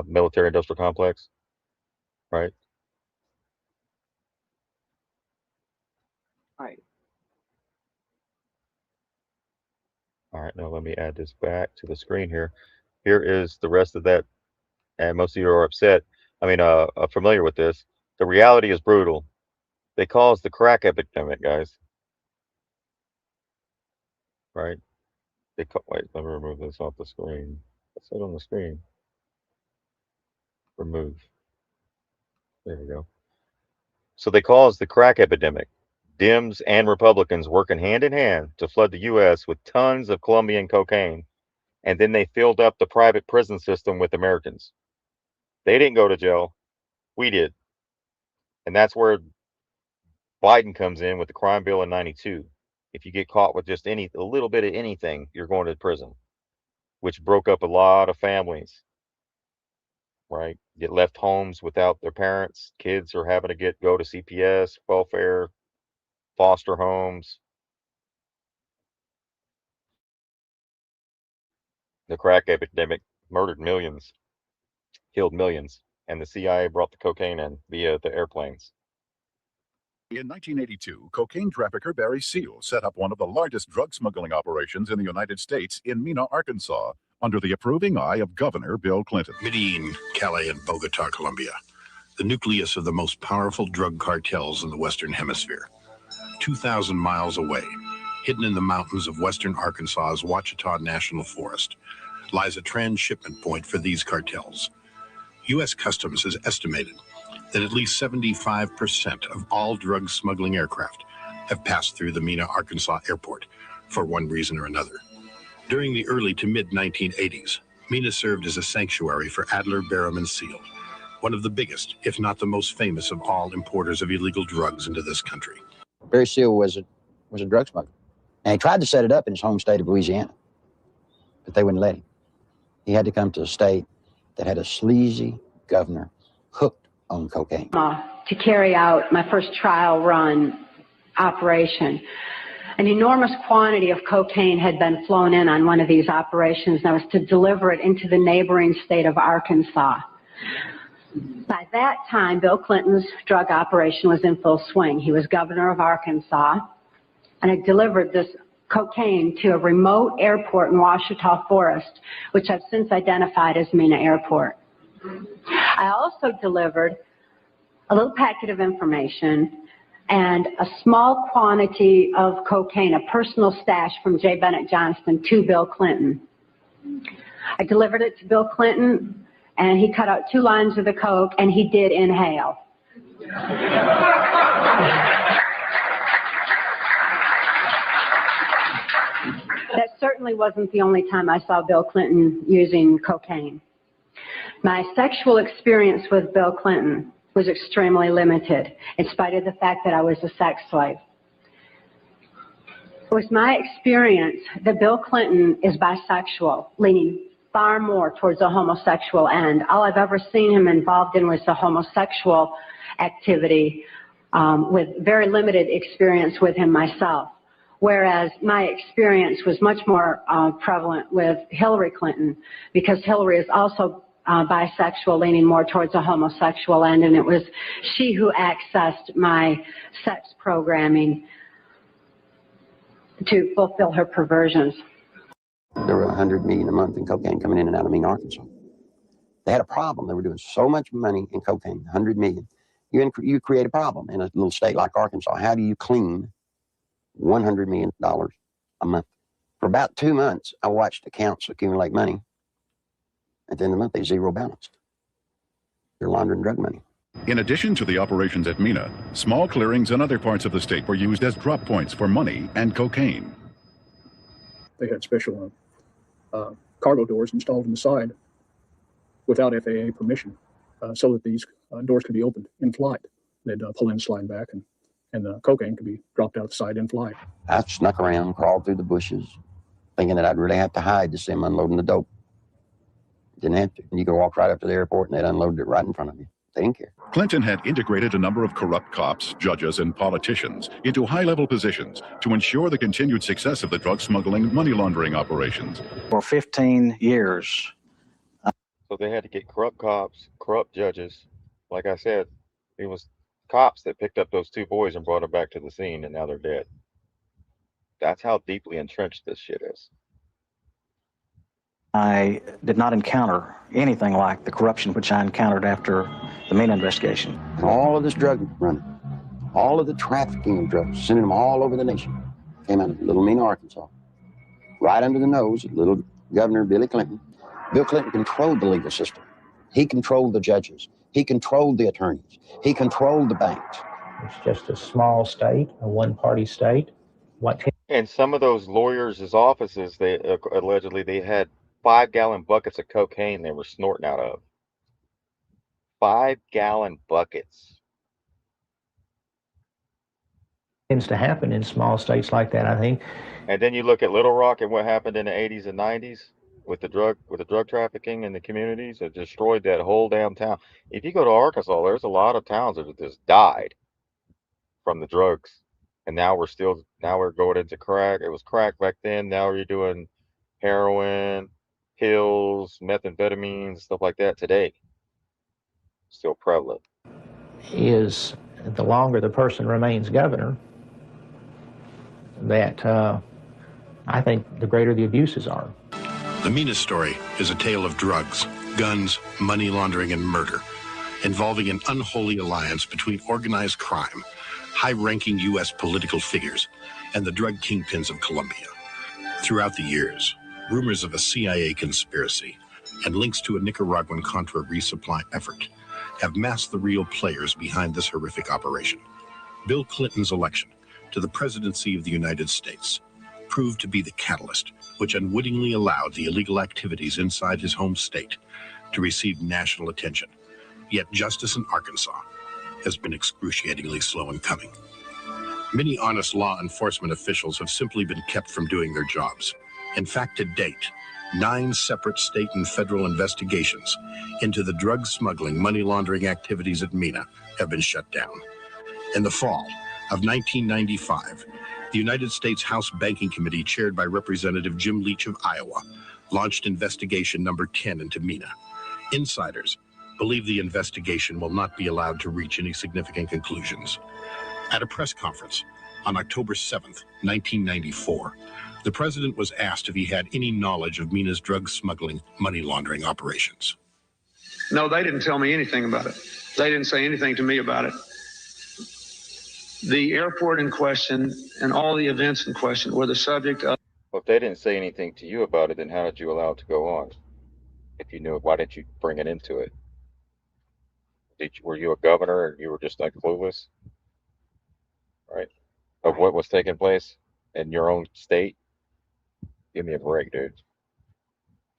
military industrial complex, right? Right. All right, now let me add this back to the screen here. Here is the rest of that, and most of you are upset. I mean, familiar with this. The reality is brutal. They caused the crack epidemic, guys. Right? Wait, let me remove this off the screen. What's that on the screen? Remove. There we go. So they caused the crack epidemic. Dems and Republicans working hand in hand to flood the U.S. with tons of Colombian cocaine, and then they filled up the private prison system with Americans. They didn't go to jail. We did. And that's where Biden comes in with the crime bill in 92. If you get caught with just a little bit of anything, you're going to prison, which broke up a lot of families, right? Get left homes without their parents. Kids are having to go to CPS, welfare, foster homes. The crack epidemic murdered millions, killed millions, and the CIA brought the cocaine in via the airplanes. In 1982, cocaine trafficker Barry Seal set up one of the largest drug smuggling operations in the United States in Mena, Arkansas, under the approving eye of Governor Bill Clinton. Medellin, Cali, and Bogota, Colombia, the nucleus of the most powerful drug cartels in the Western Hemisphere. 2,000 miles away, hidden in the mountains of western Arkansas's Ouachita National Forest, lies a transshipment point for these cartels. U.S. Customs has estimated that at least 75% of all drug smuggling aircraft have passed through the Mena, Arkansas airport for one reason or another. During the early to mid-1980s, Mena served as a sanctuary for Adler, Barham, and Seal, one of the biggest, if not the most famous of all importers of illegal drugs into this country. Barry Seal was a drug smuggler, and he tried to set it up in his home state of Louisiana, but they wouldn't let him. He had to come to a state that had a sleazy governor hooked on cocaine. To carry out my first trial run operation. An enormous quantity of cocaine had been flown in on one of these operations, and I was to deliver it into the neighboring state of Arkansas. By that time, Bill Clinton's drug operation was in full swing. He was governor of Arkansas, and I delivered this cocaine to a remote airport in Ouachita Forest, which I've since identified as Mena Airport. I also delivered a little packet of information and a small quantity of cocaine, a personal stash from J. Bennett Johnston to Bill Clinton. I delivered it to Bill Clinton, and he cut out 2 lines of the coke, and he did inhale. That certainly wasn't the only time I saw Bill Clinton using cocaine. My sexual experience with Bill Clinton was extremely limited, in spite of the fact that I was a sex slave. It was my experience that Bill Clinton is bisexual, leaning far more towards the homosexual end. All I've ever seen him involved in was the homosexual activity, with very limited experience with him myself. Whereas my experience was much more prevalent with Hillary Clinton, because Hillary is also bisexual, leaning more towards a homosexual end, and it was she who accessed my sex programming to fulfill her perversions. There were $100 million a month in cocaine coming in and out of Mena, Arkansas. They had a problem. They were doing so much money in cocaine, $100 million. You create a problem in a little state like Arkansas. How do you clean $100 million a month? For about 2 months, I watched accounts accumulate money. At the end of the month, they zero balanced. They're laundering drug money. In addition to the operations at Mena, small clearings in other parts of the state were used as drop points for money and cocaine. They had special cargo doors installed on the side without FAA permission, so that these doors could be opened in flight. They'd pull in, slide back, and the cocaine could be dropped out the side in flight. I snuck around, crawled through the bushes, thinking that I'd really have to hide to see them unloading the dope. Didn't have to. You could walk right up to the airport and they'd unload it right in front of you. They didn't care. Clinton had integrated a number of corrupt cops, judges, and politicians into high-level positions to ensure the continued success of the drug smuggling, money laundering operations. For 15 years. So they had to get corrupt cops, corrupt judges. Like I said, it was cops that picked up those 2 boys and brought them back to the scene, and now they're dead. That's how deeply entrenched this shit is. I did not encounter anything like the corruption which I encountered after the Mena investigation. And all of this drug running, all of the trafficking of drugs, sending them all over the nation, came out of Little Mena, Arkansas. Right under the nose of little Governor Billy Clinton. Bill Clinton controlled the legal system. He controlled the judges. He controlled the attorneys. He controlled the banks. It's just a small state, a one-party state. And some of those lawyers' offices, they allegedly they had 5-gallon buckets of cocaine they were snorting out of. 5-gallon buckets. Tends to happen in small states like that, I think. And then you look at Little Rock and what happened in the 80s and 90s with the drug trafficking in the communities. It destroyed that whole damn town. If you go to Arkansas, there's a lot of towns that just died from the drugs. And now we're going into crack. It was crack back then. Now you're doing heroin, pills, methamphetamines, stuff like that today. Still prevalent. Is the longer the person remains governor, that I think the greater the abuses are. The Mena story is a tale of drugs, guns, money laundering, and murder, involving an unholy alliance between organized crime, high-ranking U.S. political figures, and the drug kingpins of Colombia. Throughout the years, rumors of a CIA conspiracy and links to a Nicaraguan Contra resupply effort have masked the real players behind this horrific operation. Bill Clinton's election to the presidency of the United States proved to be the catalyst which unwittingly allowed the illegal activities inside his home state to receive national attention. Yet justice in Arkansas has been excruciatingly slow in coming. Many honest law enforcement officials have simply been kept from doing their jobs. In fact, to date, 9 separate state and federal investigations into the drug smuggling, money laundering activities at Mena have been shut down. In the fall of 1995, the United States House Banking Committee, chaired by Representative Jim Leach of Iowa, launched investigation number 10 into Mena. Insiders believe the investigation will not be allowed to reach any significant conclusions. At a press conference on October 7th, 1994, the president was asked if he had any knowledge of Mena's drug smuggling, money laundering operations. No, they didn't tell me anything about it. They didn't say anything to me about it. The airport in question and all the events in question were the subject of. Well, if they didn't say anything to you about it, then how did you allow it to go on? If you knew it, why didn't you bring it into it? Were you a governor and you were just like clueless, right? Of what was taking place in your own state? Give me a break, dude.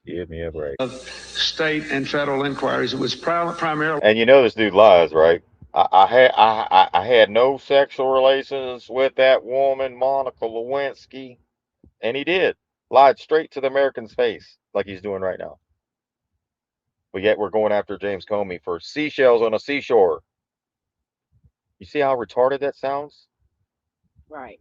Give me a break. Of state and federal inquiries. It was primarily. And you know this dude lies, right? I had no sexual relations with that woman, Monica Lewinsky, and he did. Lied straight to the American's face, like he's doing right now. But yet we're going after James Comey for seashells on a seashore. You see how retarded that sounds? Right.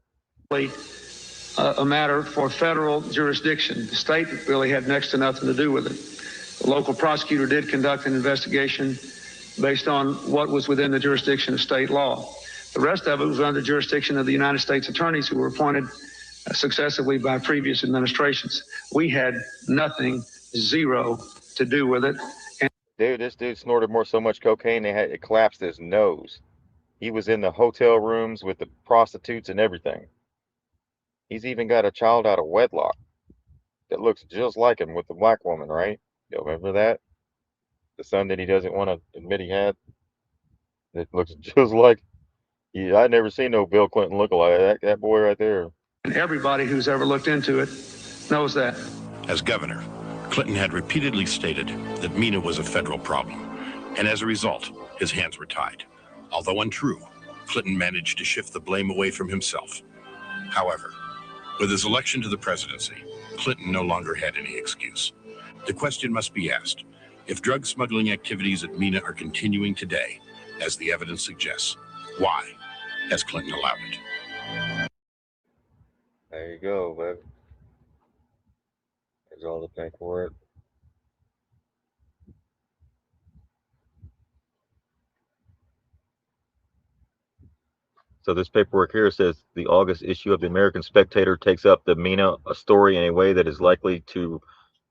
A matter for federal jurisdiction. The state really had next to nothing to do with it. The local prosecutor did conduct an investigation based on what was within the jurisdiction of state law. The rest of it was under jurisdiction of the United States attorneys who were appointed successively by previous administrations. We had nothing, zero, to do with it. And dude, this dude snorted so much cocaine it collapsed his nose. He was in the hotel rooms with the prostitutes and everything. He's even got a child out of wedlock that looks just like him with the black woman, right? You remember that? The son that he doesn't want to admit he had? That looks just like... Yeah, I'd never seen no Bill Clinton look like that boy right there. And everybody who's ever looked into it knows that. As governor, Clinton had repeatedly stated that MENA was a federal problem, and as a result, his hands were tied. Although untrue, Clinton managed to shift the blame away from himself. However, with his election to the presidency, Clinton no longer had any excuse. The question must be asked, if drug smuggling activities at MENA are continuing today, as the evidence suggests, why has Clinton allowed it? There you go, baby. There's all the paperwork. So this paperwork here says the August issue of the American Spectator takes up the MENA story in a way that is likely to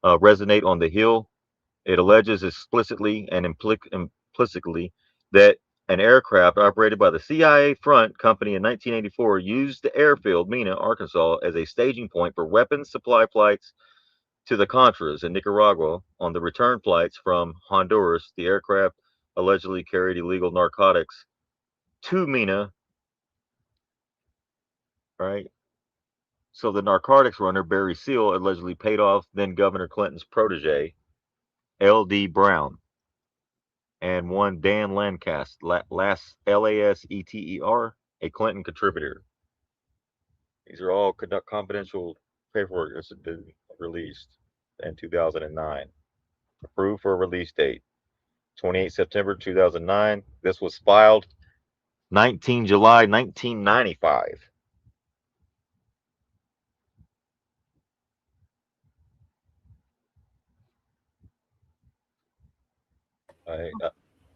resonate on the Hill. It alleges explicitly and implicitly that an aircraft operated by the CIA Front Company in 1984 used the airfield MENA, Arkansas, as a staging point for weapons supply flights to the Contras in Nicaragua. On the return flights from Honduras, the aircraft allegedly carried illegal narcotics to MENA, right? So the narcotics runner, Barry Seal, allegedly paid off then Governor Clinton's protege, L.D. Brown, and one Dan Lancaster, Laseter, a Clinton contributor. These are all confidential paperwork that's been released in 2009. Approved for a release date, 28 September 2009. This was filed 19 July 1995.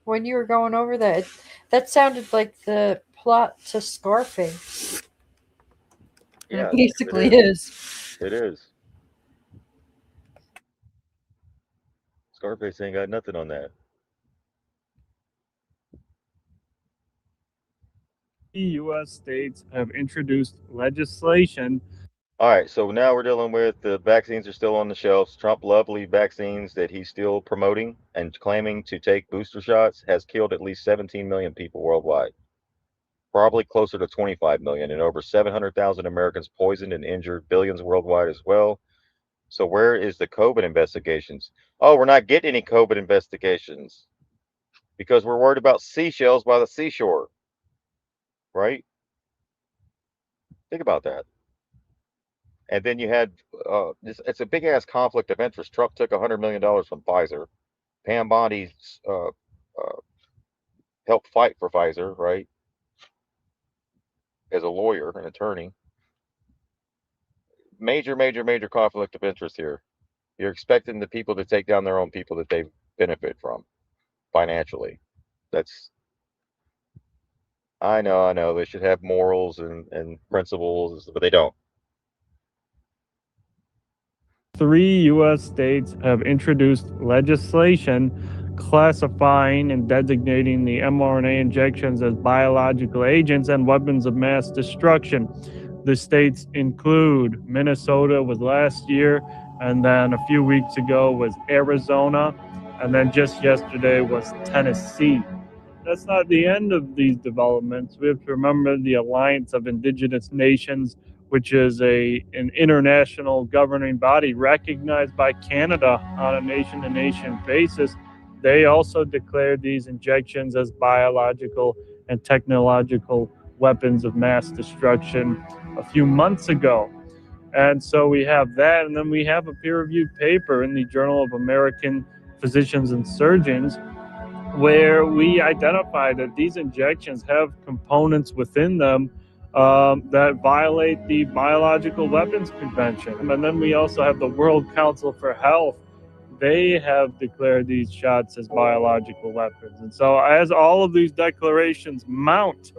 When you were going over that, that sounded like the plot to Scarface. Yeah, it basically is. It is. Scarface ain't got nothing on that. U.S. states have introduced legislation. All right, so now we're dealing with the vaccines are still on the shelves. Trump lovely vaccines that he's still promoting and claiming to take booster shots has killed at least 17 million people worldwide. Probably closer to 25 million, and over 700,000 Americans poisoned and injured, billions worldwide as well. So where is the COVID investigations? Oh, we're not getting any COVID investigations because we're worried about seashells by the seashore, right? Think about that. And then you had it's a big ass conflict of interest. Trump took $100 million from Pfizer. Pam Bondi helped fight for Pfizer, right? As a lawyer, an attorney. Major conflict of interest here. You're expecting the people to take down their own people that they benefit from financially. I know. They should have morals and principles, but they don't. 3 U.S. states have introduced legislation classifying and designating the mRNA injections as biological agents and weapons of mass destruction. The states include Minnesota was last year, and then a few weeks ago was Arizona, and then just yesterday was Tennessee. That's not the end of these developments. We have to remember the Alliance of Indigenous Nations, which is an international governing body recognized by Canada on a nation-to-nation basis. They also declared these injections as biological and technological weapons of mass destruction a few months ago. And so we have that, and then we have a peer-reviewed paper in the Journal of American Physicians and Surgeons where we identify that these injections have components within them that violate the Biological Weapons Convention. And then we also have the World Council for Health. They have declared these shots as biological weapons. And so as all of these declarations mount,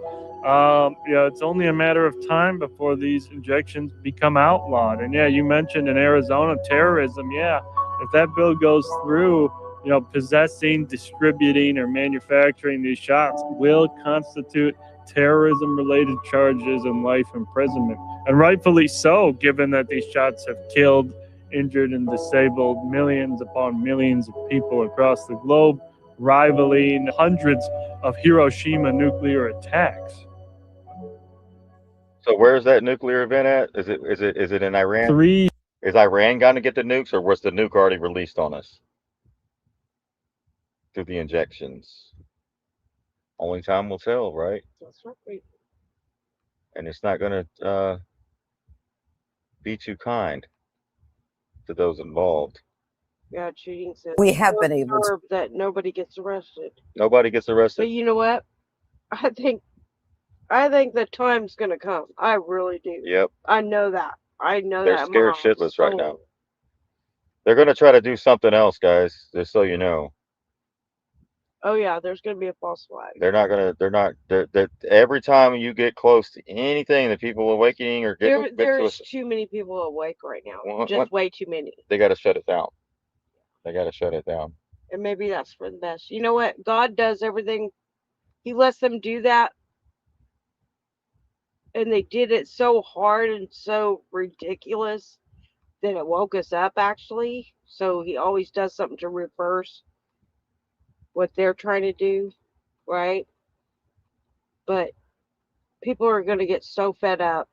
it's only a matter of time before these injections become outlawed. And yeah, you mentioned in Arizona terrorism. Yeah, if that bill goes through, possessing, distributing, or manufacturing these shots will constitute terrorism-related charges and life imprisonment. And rightfully so, given that these shots have killed, injured, and disabled millions upon millions of people across the globe, rivaling hundreds of Hiroshima nuclear attacks. So where's that nuclear event at? Is it in Iran? Is Iran going to get the nukes, or was the nuke already released on us through the injections? Only time will tell, right? That's right. And it's not going to be too kind to those involved. Yeah, cheating said We have been able to. that nobody gets arrested. Nobody gets arrested. But you know what? I think the time's gonna come. I really do. Yep. I know that. I know They're that. scared Mom. shitless right now. They're going to try to do something else, guys, just so you know. Oh yeah, there's gonna be a false flag. They're every time you get close to anything that people are awakening or getting There's too many people awake right now. Way too many. They got to shut it down. They got to shut it down. And maybe that's for the best. You know what? God does everything. He lets them do that. And they did it so hard and so ridiculous that it woke us up, actually. So he always does something to reverse what they're trying to do, right? But people are going to get so fed up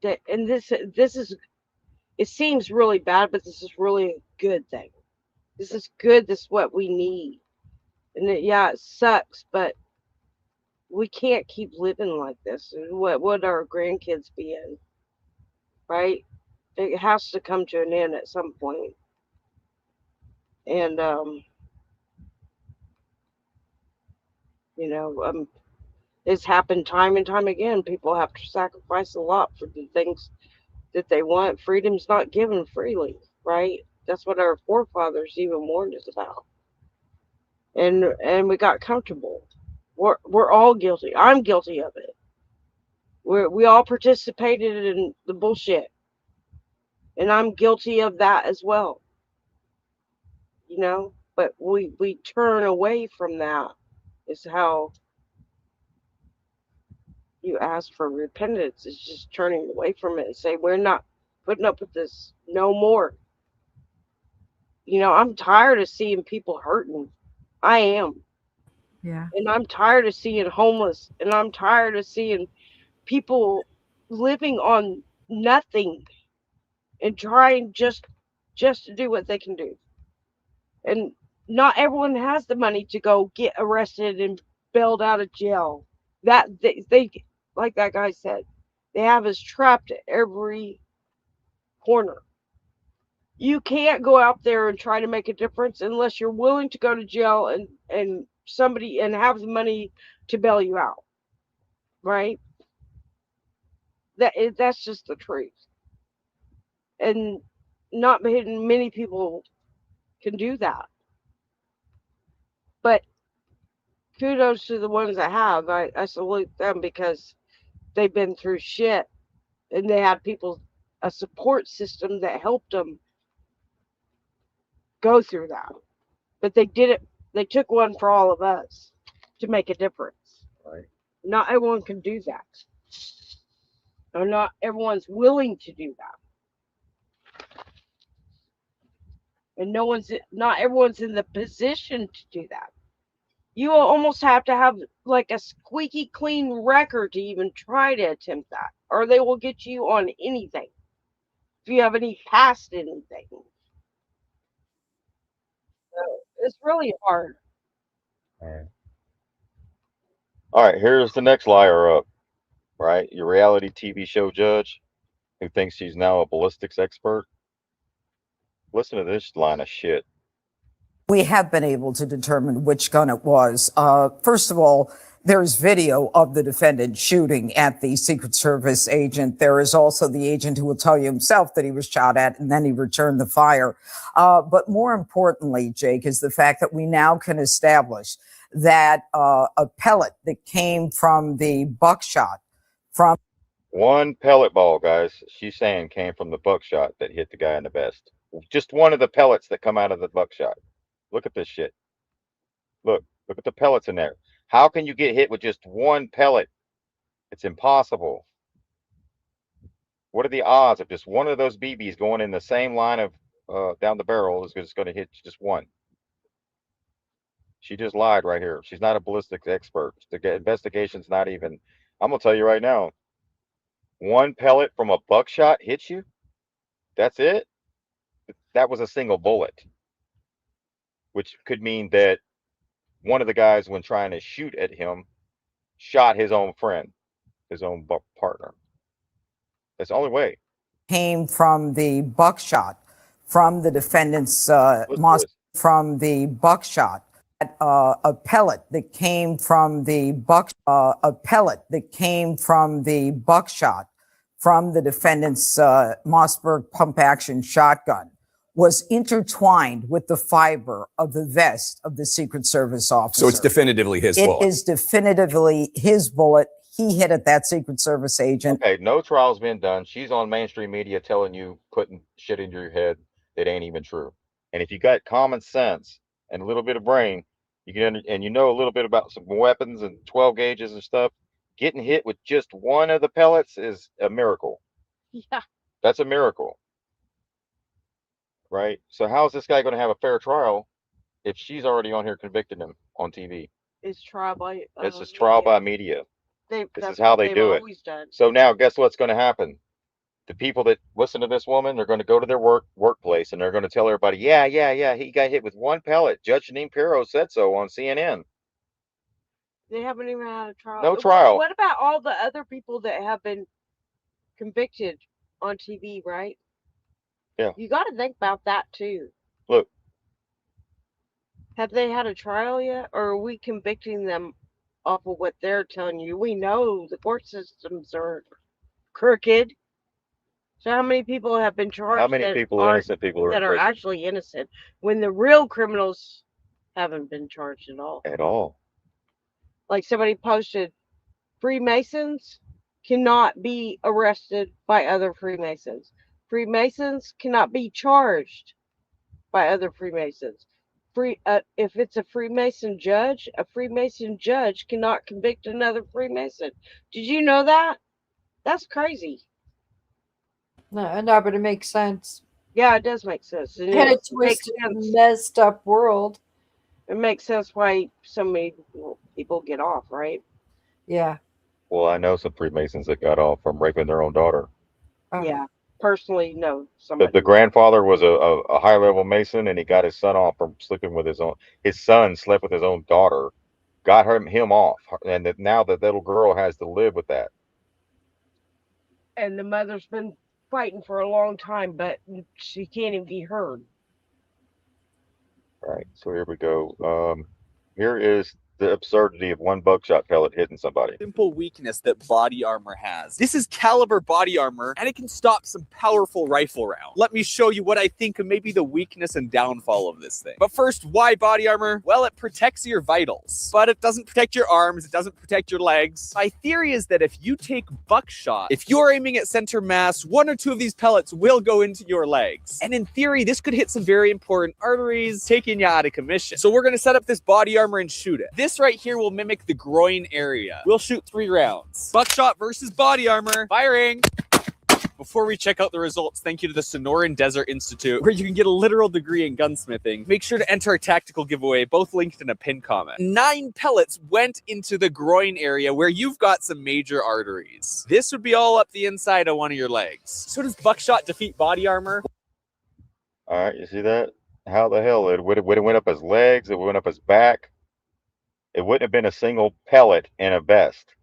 that, and this is, it seems really bad, but this is really a good thing. This is good. This is what we need. And it sucks, but we can't keep living like this. What would our grandkids be in, right? It has to come to an end at some point. And it's happened time and time again. People have to sacrifice a lot for the things that they want. Freedom's not given freely, right? That's what our forefathers even warned us about. And we got comfortable. We're all guilty. I'm guilty of it. We all participated in the bullshit. And I'm guilty of that as well. But we turn away from that. Is how you ask for repentance. It's just turning away from it and say, we're not putting up with this no more. I'm tired of seeing people hurting. I am. Yeah. And I'm tired of seeing homeless, and I'm tired of seeing people living on nothing and trying just to do what they can do. And not everyone has the money to go get arrested and bailed out of jail. That they like that guy said, they have us trapped at every corner. You can't go out there and try to make a difference unless you're willing to go to jail and somebody and have the money to bail you out. Right? That's just the truth. And not many people can do that. But kudos to the ones that have. I salute them because they've been through shit and they had a support system that helped them go through that. But they did it They took one for all of us to make a difference. Right. Not everyone can do that. Or not everyone's willing to do that. And not everyone's in the position to do that. You almost have to have like a squeaky clean record to even try to attempt that, or they will get you on anything. If you have any past anything, so it's really hard. All right, here's the next liar up, right? Your reality TV show judge who thinks she's now a ballistics expert. Listen to this line of shit. We have been able to determine which gun it was. First of all, there's video of the defendant shooting at the Secret Service agent. There is also the agent who will tell you himself that he was shot at and then he returned the fire. But more importantly, Jake, is the fact that we now can establish that a pellet that came from the buckshot from One pellet ball, guys, she's saying came from the buckshot that hit the guy in the vest. Just one of the pellets that come out of the buckshot. Look at this shit. Look at the pellets in there. How can you get hit with just one pellet? It's impossible. What are the odds of just one of those BBs going in the same line of down the barrel is just going to hit just one? She just lied right here. She's not a ballistics expert. The investigation's not even. I'm going to tell you right now. One pellet from a buckshot hits you? That's it? That was a single bullet, which could mean that one of the guys, when trying to shoot at him, shot his own friend, his own partner. That's the only way. Came from the buckshot from the defendant's from the buckshot. A pellet that came from the buckshot from the defendant's Mossberg pump action shotgun was intertwined with the fiber of the vest of the Secret Service officer. So it's definitively his bullet. It is definitively his bullet. He hit at that Secret Service agent. Okay, no trial's been done. She's on mainstream media telling you, putting shit into your head that ain't even true. And if you got common sense and a little bit of brain, you can, and you know a little bit about some weapons and 12 gauges and stuff, getting hit with just one of the pellets is a miracle. Yeah. That's a miracle. Right? So how is this guy going to have a fair trial if she's already on here convicting him on TV? It's trial by This is trial by media. This that's is how what they they've do it. always done. So now guess what's going to happen? The people that listen to this woman, they're going to go to their workplace and they're going to tell everybody, yeah, he got hit with one pellet. Judge Janine Pirro said so on CNN. They haven't even had a trial. No trial. What about all the other people that have been convicted on TV, right? Yeah. You got to think about that too. Look. Have they had a trial yet? Or are we convicting them off of what they're telling you? We know the court systems are crooked. So how many people have been charged? How many people, innocent people, are that in are prison? actually innocent when the real criminals haven't been charged at all? At all. Like somebody posted, Freemasons cannot be arrested by other Freemasons. Freemasons cannot be charged by other Freemasons. If it's a Freemason judge cannot convict another Freemason. Did you know that? That's crazy. No, but it makes sense. Yeah, it does make sense. And Kind of it makes twisted, sense. messed up world. It makes sense why so many people get off, right? Yeah. Well, I know some Freemasons that got off from raping their own daughter. Yeah. Personally, no. Somebody. The grandfather was a high level Mason, and he got his son off from sleeping with his own. His son slept with his own daughter, got him off, and that now the little girl has to live with that. And the mother's been fighting for a long time, but she can't even be heard. Right. So here we go. Here is the absurdity of one buckshot pellet hitting somebody. Simple weakness that body armor has. This is caliber body armor, and it can stop some powerful rifle rounds. Let me show you what I think may be the weakness and downfall of this thing. But first, why body armor? Well, it protects your vitals, but it doesn't protect your arms, it doesn't protect your legs. My theory is that if you take buckshot, if you're aiming at center mass, one or two of these pellets will go into your legs. And in theory, this could hit some very important arteries, taking you out of commission. So we're gonna set up this body armor and shoot it. This right here will mimic the groin area. We'll shoot 3 rounds. Buckshot versus body armor. Firing. Before we check out the results, thank you to the Sonoran Desert Institute, where you can get a literal degree in gunsmithing. Make sure to enter our tactical giveaway, both linked in a pinned comment. 9 pellets went into the groin area where you've got some major arteries. This would be all up the inside of one of your legs. So does buckshot defeat body armor? All right, you see that? How the hell? It would have went up his legs, it went up his back. It wouldn't have been a single pellet in a vest.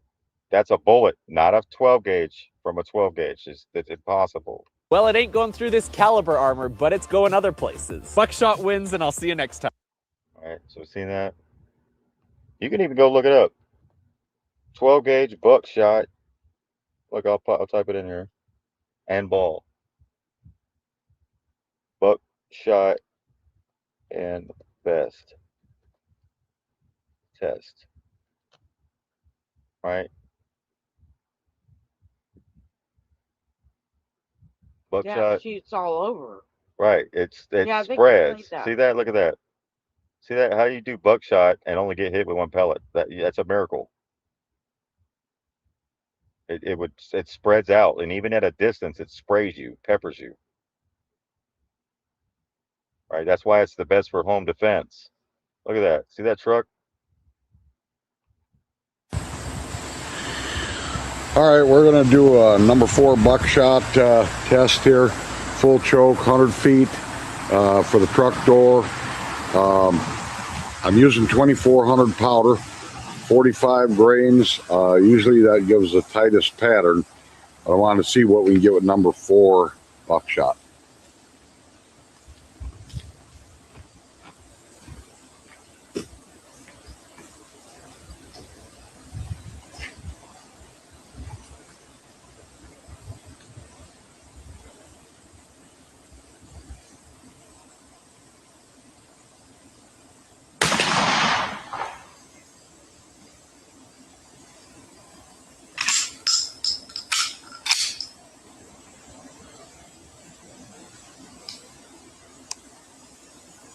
That's a bullet, not a 12 gauge from a 12 gauge. It's impossible. Well, it ain't going through this caliber armor, but it's going other places. Buckshot wins, and I'll see you next time. All right, so seen that? You can even go look it up. 12 gauge buckshot. Look, I'll type it in here. And ball. Buckshot and vest. Test. Right? Buckshot. Yeah, it shoots all over. Right. It Yeah, I think I spreads. played that. See that? Look at that. See that? How do you do buckshot and only get hit with 1 pellet? That's a miracle. It spreads out, and even at a distance, it sprays you, peppers you. Right. That's why it's the best for home defense. Look at that. See that truck? All right, we're going to do a number 4 buckshot test here. Full choke, 100 feet for the truck door. I'm using 2400 powder, 45 grains. Usually that gives the tightest pattern. I want to see what we can get with number 4 buckshot.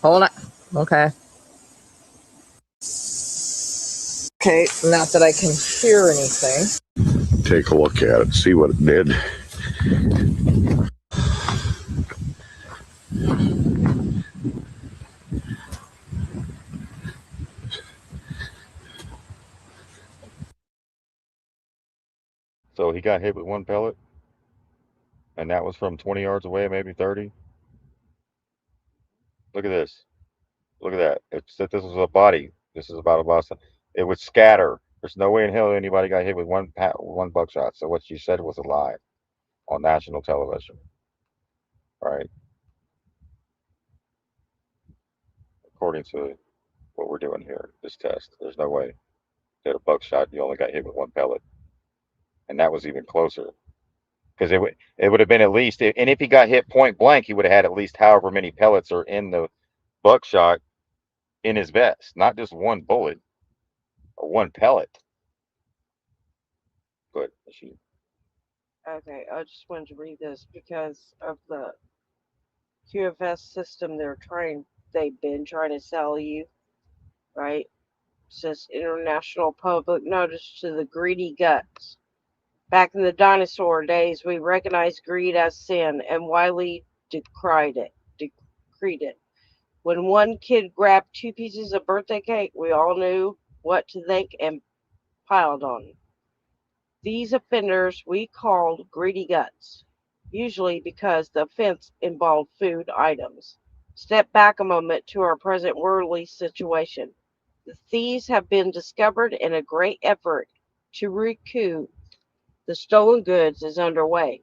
Hold on. Okay. Okay, not that I can hear anything. Take a look at it, see what it did. So he got hit with 1 pellet, and that was from 20 yards away, maybe 30. Look at this. Look at that. If this was a body, this is about a bust. It would scatter. There's no way in hell anybody got hit with 1 buckshot. So what you said was a lie on national television. Right? According to what we're doing here, this test, there's no way that a buckshot, you only got hit with 1 pellet. And that was even closer. Because it would have been at least, and if he got hit point blank, he would have had at least however many pellets are in the buckshot in his vest, not just 1 bullet or 1 pellet. Good. Okay, I just wanted to read this because of the QFS system they've been trying to sell you, right? It says international public notice to the greedy guts. Back in the dinosaur days, we recognized greed as sin and widely decried it. When one kid grabbed 2 pieces of birthday cake, we all knew what to think and piled on. These offenders we called greedy guts, usually because the offense involved food items. Step back a moment to our present worldly situation. The thieves have been discovered, and a great effort to recoup the stolen goods is underway,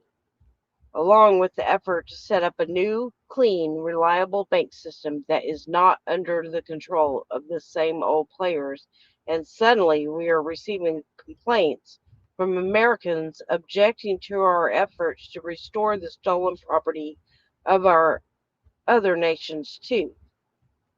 along with the effort to set up a new, clean, reliable bank system that is not under the control of the same old players And suddenly we are receiving complaints from Americans objecting to our efforts to restore the stolen property of our other nations too.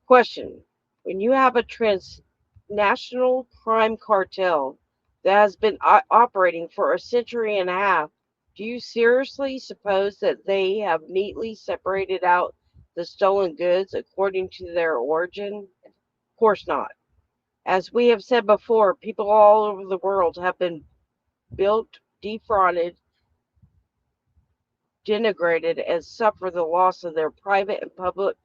Question: when you have a transnational crime cartel that has been operating for a century and a half, do you seriously suppose that they have neatly separated out the stolen goods according to their origin? Of course not. As we have said before, people all over the world have been built, defrauded, denigrated, and suffer the loss of their private and public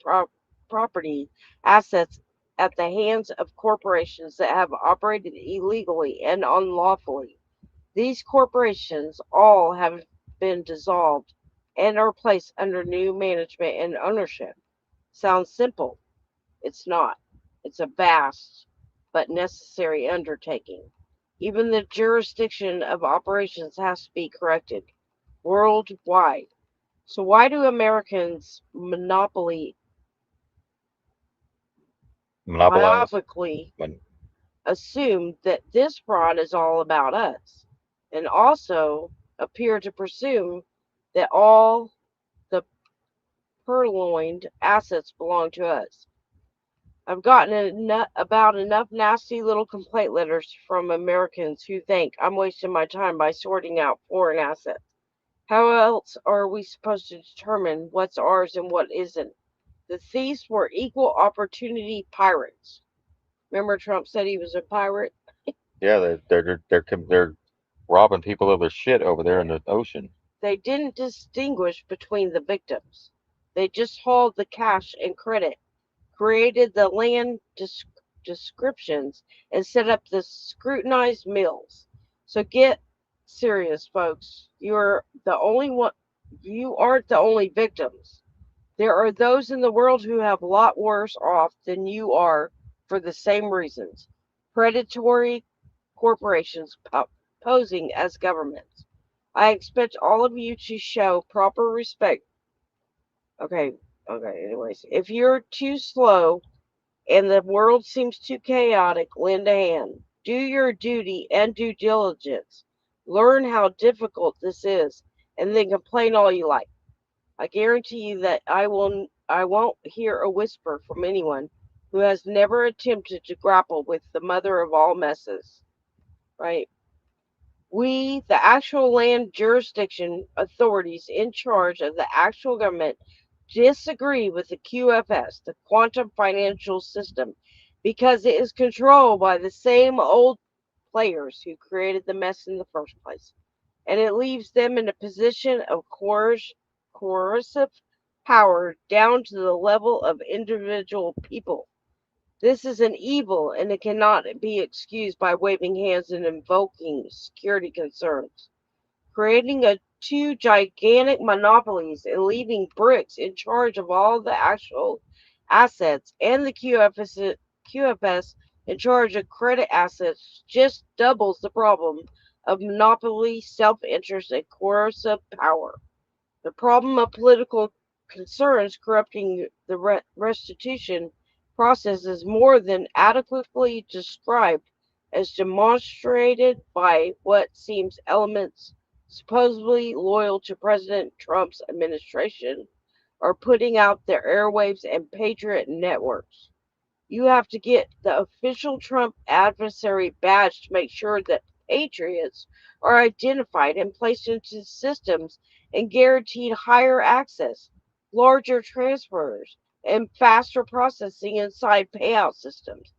property assets at the hands of corporations that have operated illegally and unlawfully. These corporations all have been dissolved and are placed under new management and ownership. Sounds simple. It's not. It's a vast but necessary undertaking. Even the jurisdiction of operations has to be corrected worldwide. So why do Americans Monopolize. myopically assume that this fraud is all about us, and also appear to presume that all the purloined assets belong to us? I've gotten about enough nasty little complaint letters from Americans who think I'm wasting my time by sorting out foreign assets. How else are we supposed to determine what's ours and what isn't? The thieves were equal opportunity pirates. Remember Trump said he was a pirate? Yeah, they're robbing people of their shit over there in the ocean. They didn't distinguish between the victims. They just hauled the cash and credit, created the land descriptions, and set up the scrutinized mills. So get serious, folks. You aren't the only victims. There are those in the world who have a lot worse off than you are for the same reasons. Predatory corporations posing as governments. I expect all of you to show proper respect. Okay, anyways. If you're too slow and the world seems too chaotic, lend a hand. Do your duty and due diligence. Learn how difficult this is, and then complain all you like. I guarantee you that I won't hear a whisper from anyone who has never attempted to grapple with the mother of all messes. Right? We, the actual land jurisdiction authorities in charge of the actual government, disagree with the QFS, the quantum financial system, because it is controlled by the same old players who created the mess in the first place. And it leaves them in a position of coercive power down to the level of individual people. This is an evil, and it cannot be excused by waving hands and invoking security concerns. Creating two gigantic monopolies and leaving BRICS in charge of all the actual assets and the QFS in charge of credit assets just doubles the problem of monopoly, self-interest, and coercive power. The problem of political concerns corrupting the restitution process is more than adequately described, as demonstrated by what seems elements supposedly loyal to President Trump's administration are putting out their airwaves and patriot networks. You have to get the official Trump adversary badge to make sure that patriots are identified and placed into systems and guaranteed higher access, larger transfers, and faster processing inside payout systems.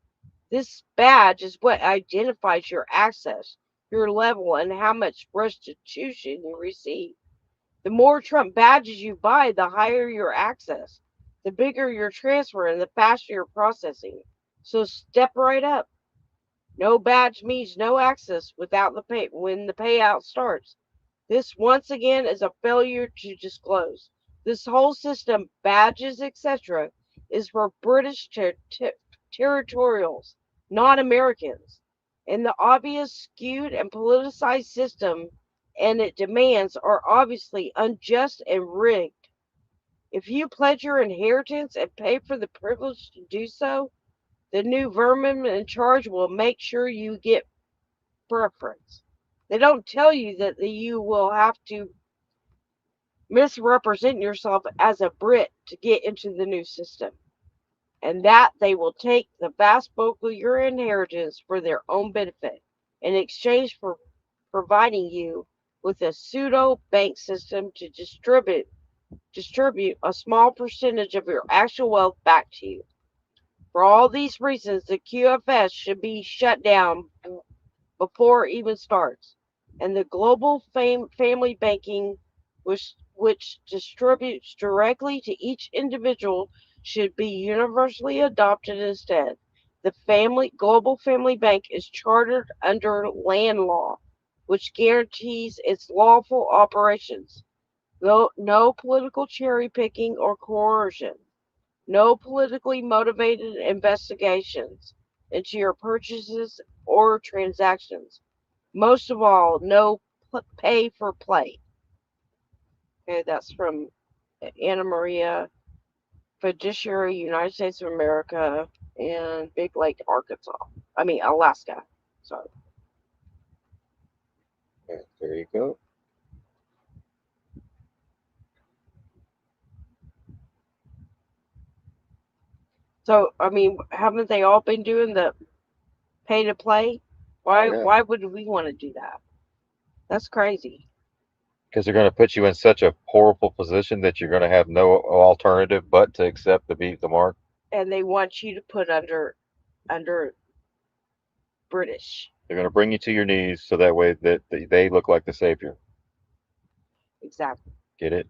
This badge is what identifies your access, your level, and how much restitution you receive. The more Trump badges you buy, the higher your access, the bigger your transfer, and the faster your processing. So step right up. No badge means no access without when the payout starts. This once again is a failure to disclose. This whole system, badges, etc., is for British territorials, not Americans. And the obvious skewed and politicized system and its demands are obviously unjust and rigged. If you pledge your inheritance and pay for the privilege to do so, The new vermin in charge will make sure you get preference. They don't tell you that you will have to misrepresent yourself as a Brit to get into the new system, and that they will take the vast bulk of your inheritance for their own benefit in exchange for providing you with a pseudo bank system to distribute a small percentage of your actual wealth back to you. For all these reasons, the QFS should be shut down before it even starts, and the global family banking, which distributes directly to each individual, should be universally adopted instead. The global family bank is chartered under land law, which guarantees its lawful operations. No political cherry picking or coercion. No politically motivated investigations into your purchases or transactions. Most of all, no pay for play. Okay, that's from Anna Maria, Fiduciary, United States of America, and Big Lake, Arkansas. I mean, Alaska. Sorry. There you go. So, I mean, haven't they all been doing the pay to play? Why would we want to do that? That's crazy. Because they're going to put you in such a horrible position that you're going to have no alternative but to accept the beat the mark. And they want you to put under British. They're going to bring you to your knees so that way that they look like the savior. Exactly. Get it?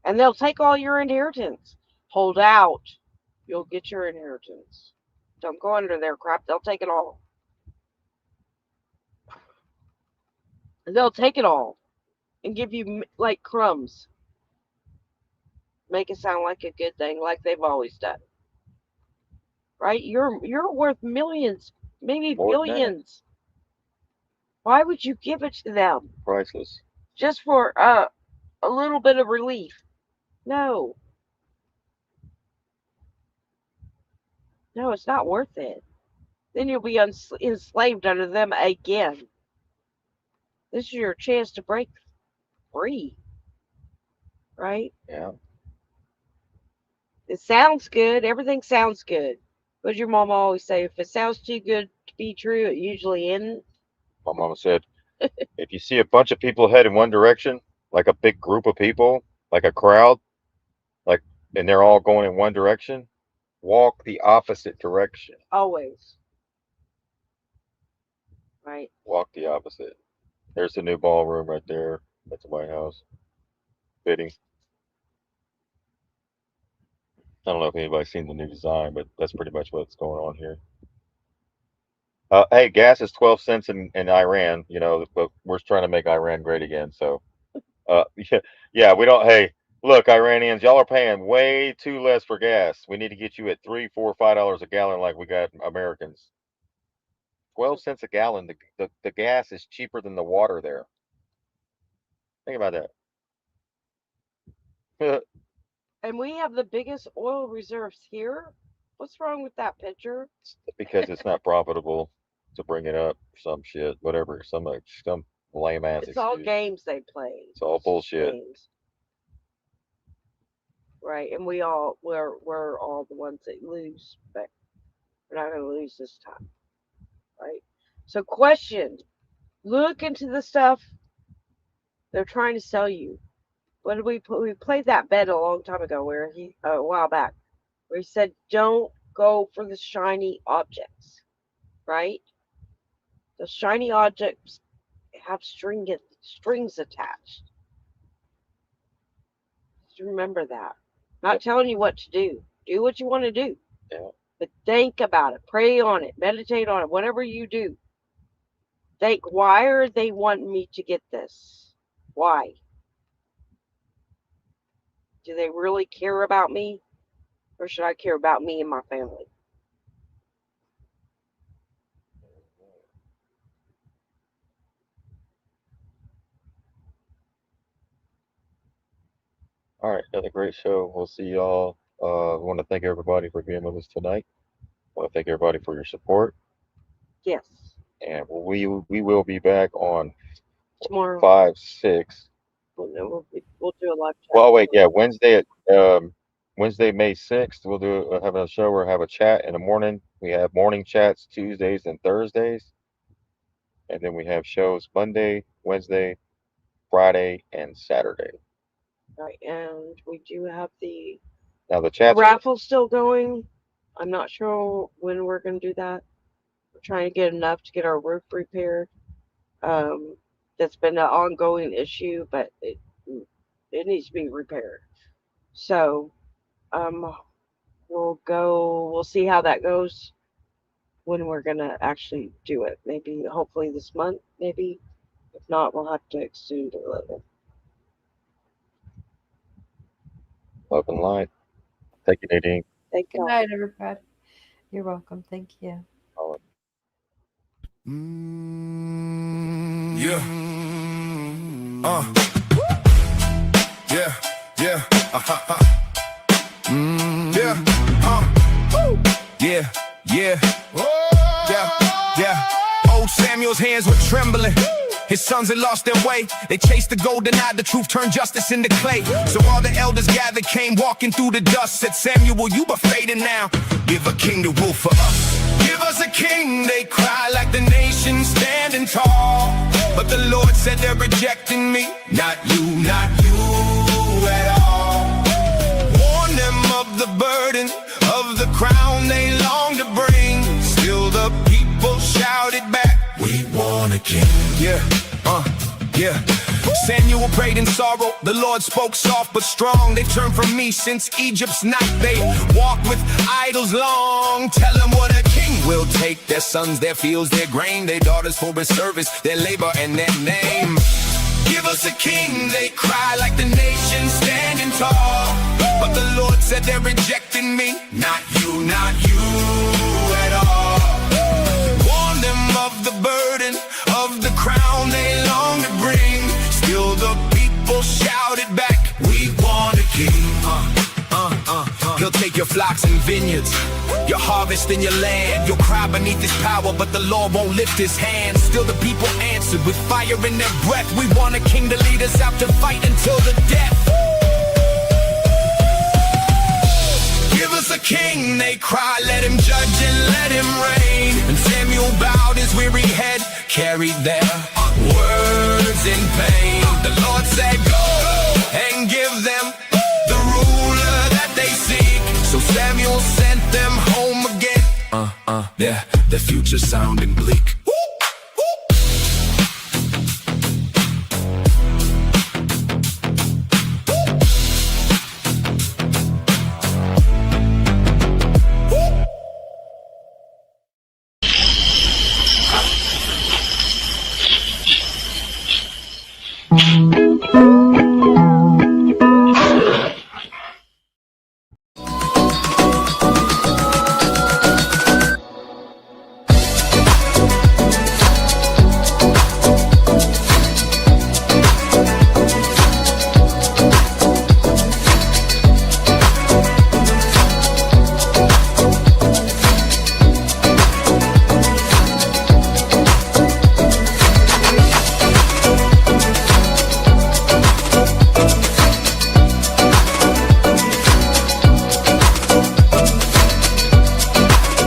And they'll take all your inheritance. Hold out. You'll get your inheritance. Don't go under their crap. They'll take it all. They'll take it all and give you like crumbs. Make it sound like a good thing, like they've always done. Right? You're worth millions, maybe billions. Why would you give it to them? Priceless. Just for a little bit of relief? No. No, it's not worth it. Then you'll be enslaved under them again. This is your chance to break free. Right? Yeah. It sounds good. Everything sounds good. What did your mama always say? If it sounds too good to be true, it usually isn't. My mama said, if you see a bunch of people head in one direction, like a big group of people, like a crowd, like, and they're all going in one direction, walk the opposite direction. Always. Right. Walk the opposite. There's the new ballroom right there at the White House. Fitting. I don't know if anybody's seen the new design, but that's pretty much what's going on here. Hey, gas is 12 cents in Iran, you know, but we're trying to make Iran great again. So, yeah, we don't. Hey, look, Iranians, y'all are paying way too less for gas. We need to get you at $3, $4, $5 a gallon like we got Americans. 12 cents a gallon. The gas is cheaper than the water there. Think about that. And we have the biggest oil reserves here. What's wrong with that picture? Because it's not profitable to bring it up or some shit, whatever, some lame ass It's excuse. all games they play. It's all bullshit. Games. Right, and we're all the ones that lose, but we're not going to lose this time. Right. So, question: look into the stuff they're trying to sell you. What did we played that bet a long time ago, where a while back, where he said, "Don't go for the shiny objects." Right. The shiny objects have strings attached. Just remember that. Not telling you what to do. Do what you want to do. Yeah. But think about it. Pray on it. Meditate on it. Whatever you do. Think, why are they wanting me to get this? Why? Do they really care about me? Or should I care about me and my family? All right, another great show. We'll see y'all. I want to thank everybody for being with us tonight. want to thank everybody for your support. Yes. And we will be back on Tomorrow. 5/6. We'll do a live chat. Well, wait, yeah, Wednesday at Wednesday, May 6th, we'll have a show or have a chat in the morning. We have morning chats Tuesdays and Thursdays. And then we have shows Monday, Wednesday, Friday, and Saturday. Right, and we do have the Now the chat raffle still going. I'm not sure when we're going to do that. We're trying to get enough to get our roof repaired. That's been an ongoing issue, but it needs to be repaired. So, we'll see how that goes when we're going to actually do it. Maybe, hopefully this month, maybe. If not, we'll have to extend it later. Love and light. Thank you, Nadine. Thank Good night, everybody. You're welcome. Thank you. Yeah. Yeah. Yeah. Yeah. Yeah. Yeah. Yeah. Yeah. Old Samuel's hands were trembling. His sons had lost their way. They chased the gold, denied the truth, turned justice into clay. So all the elders gathered, came walking through the dust. Said, Samuel, you are fading now. Give a king to rule for us. Give us a king, they cry like the nation standing tall. But the Lord said they're rejecting me. Not you at all. Warn them of the burden of the crown they long to bring. Still the people shouted back, we want a king. Yeah, yeah. Samuel prayed in sorrow, the Lord spoke soft but strong. They turned from me since Egypt's night. They walk with idols long. Tell them what a king will take. Their sons, their fields, their grain, their daughters for his service, their labor and their name. Give us a king, they cry like the nation standing tall. But the Lord said they're rejecting me. Not you at all. Warn them of the burden of the crown they long to bring. Still the people shouted back, we want a king. He'll take your flocks and vineyards, your harvest and your land. You'll cry beneath his power, but the Lord won't lift his hand. Still the people answered with fire in their breath. We want a king to lead us out to fight until the death. Give us a king, they cry, let him judge and let him reign. And Samuel bowed his weary head, carried their words in pain. The Lord said, go and give them the ruler that they seek. So Samuel sent them home again. Yeah, the future sounding bleak. Mm-hmm.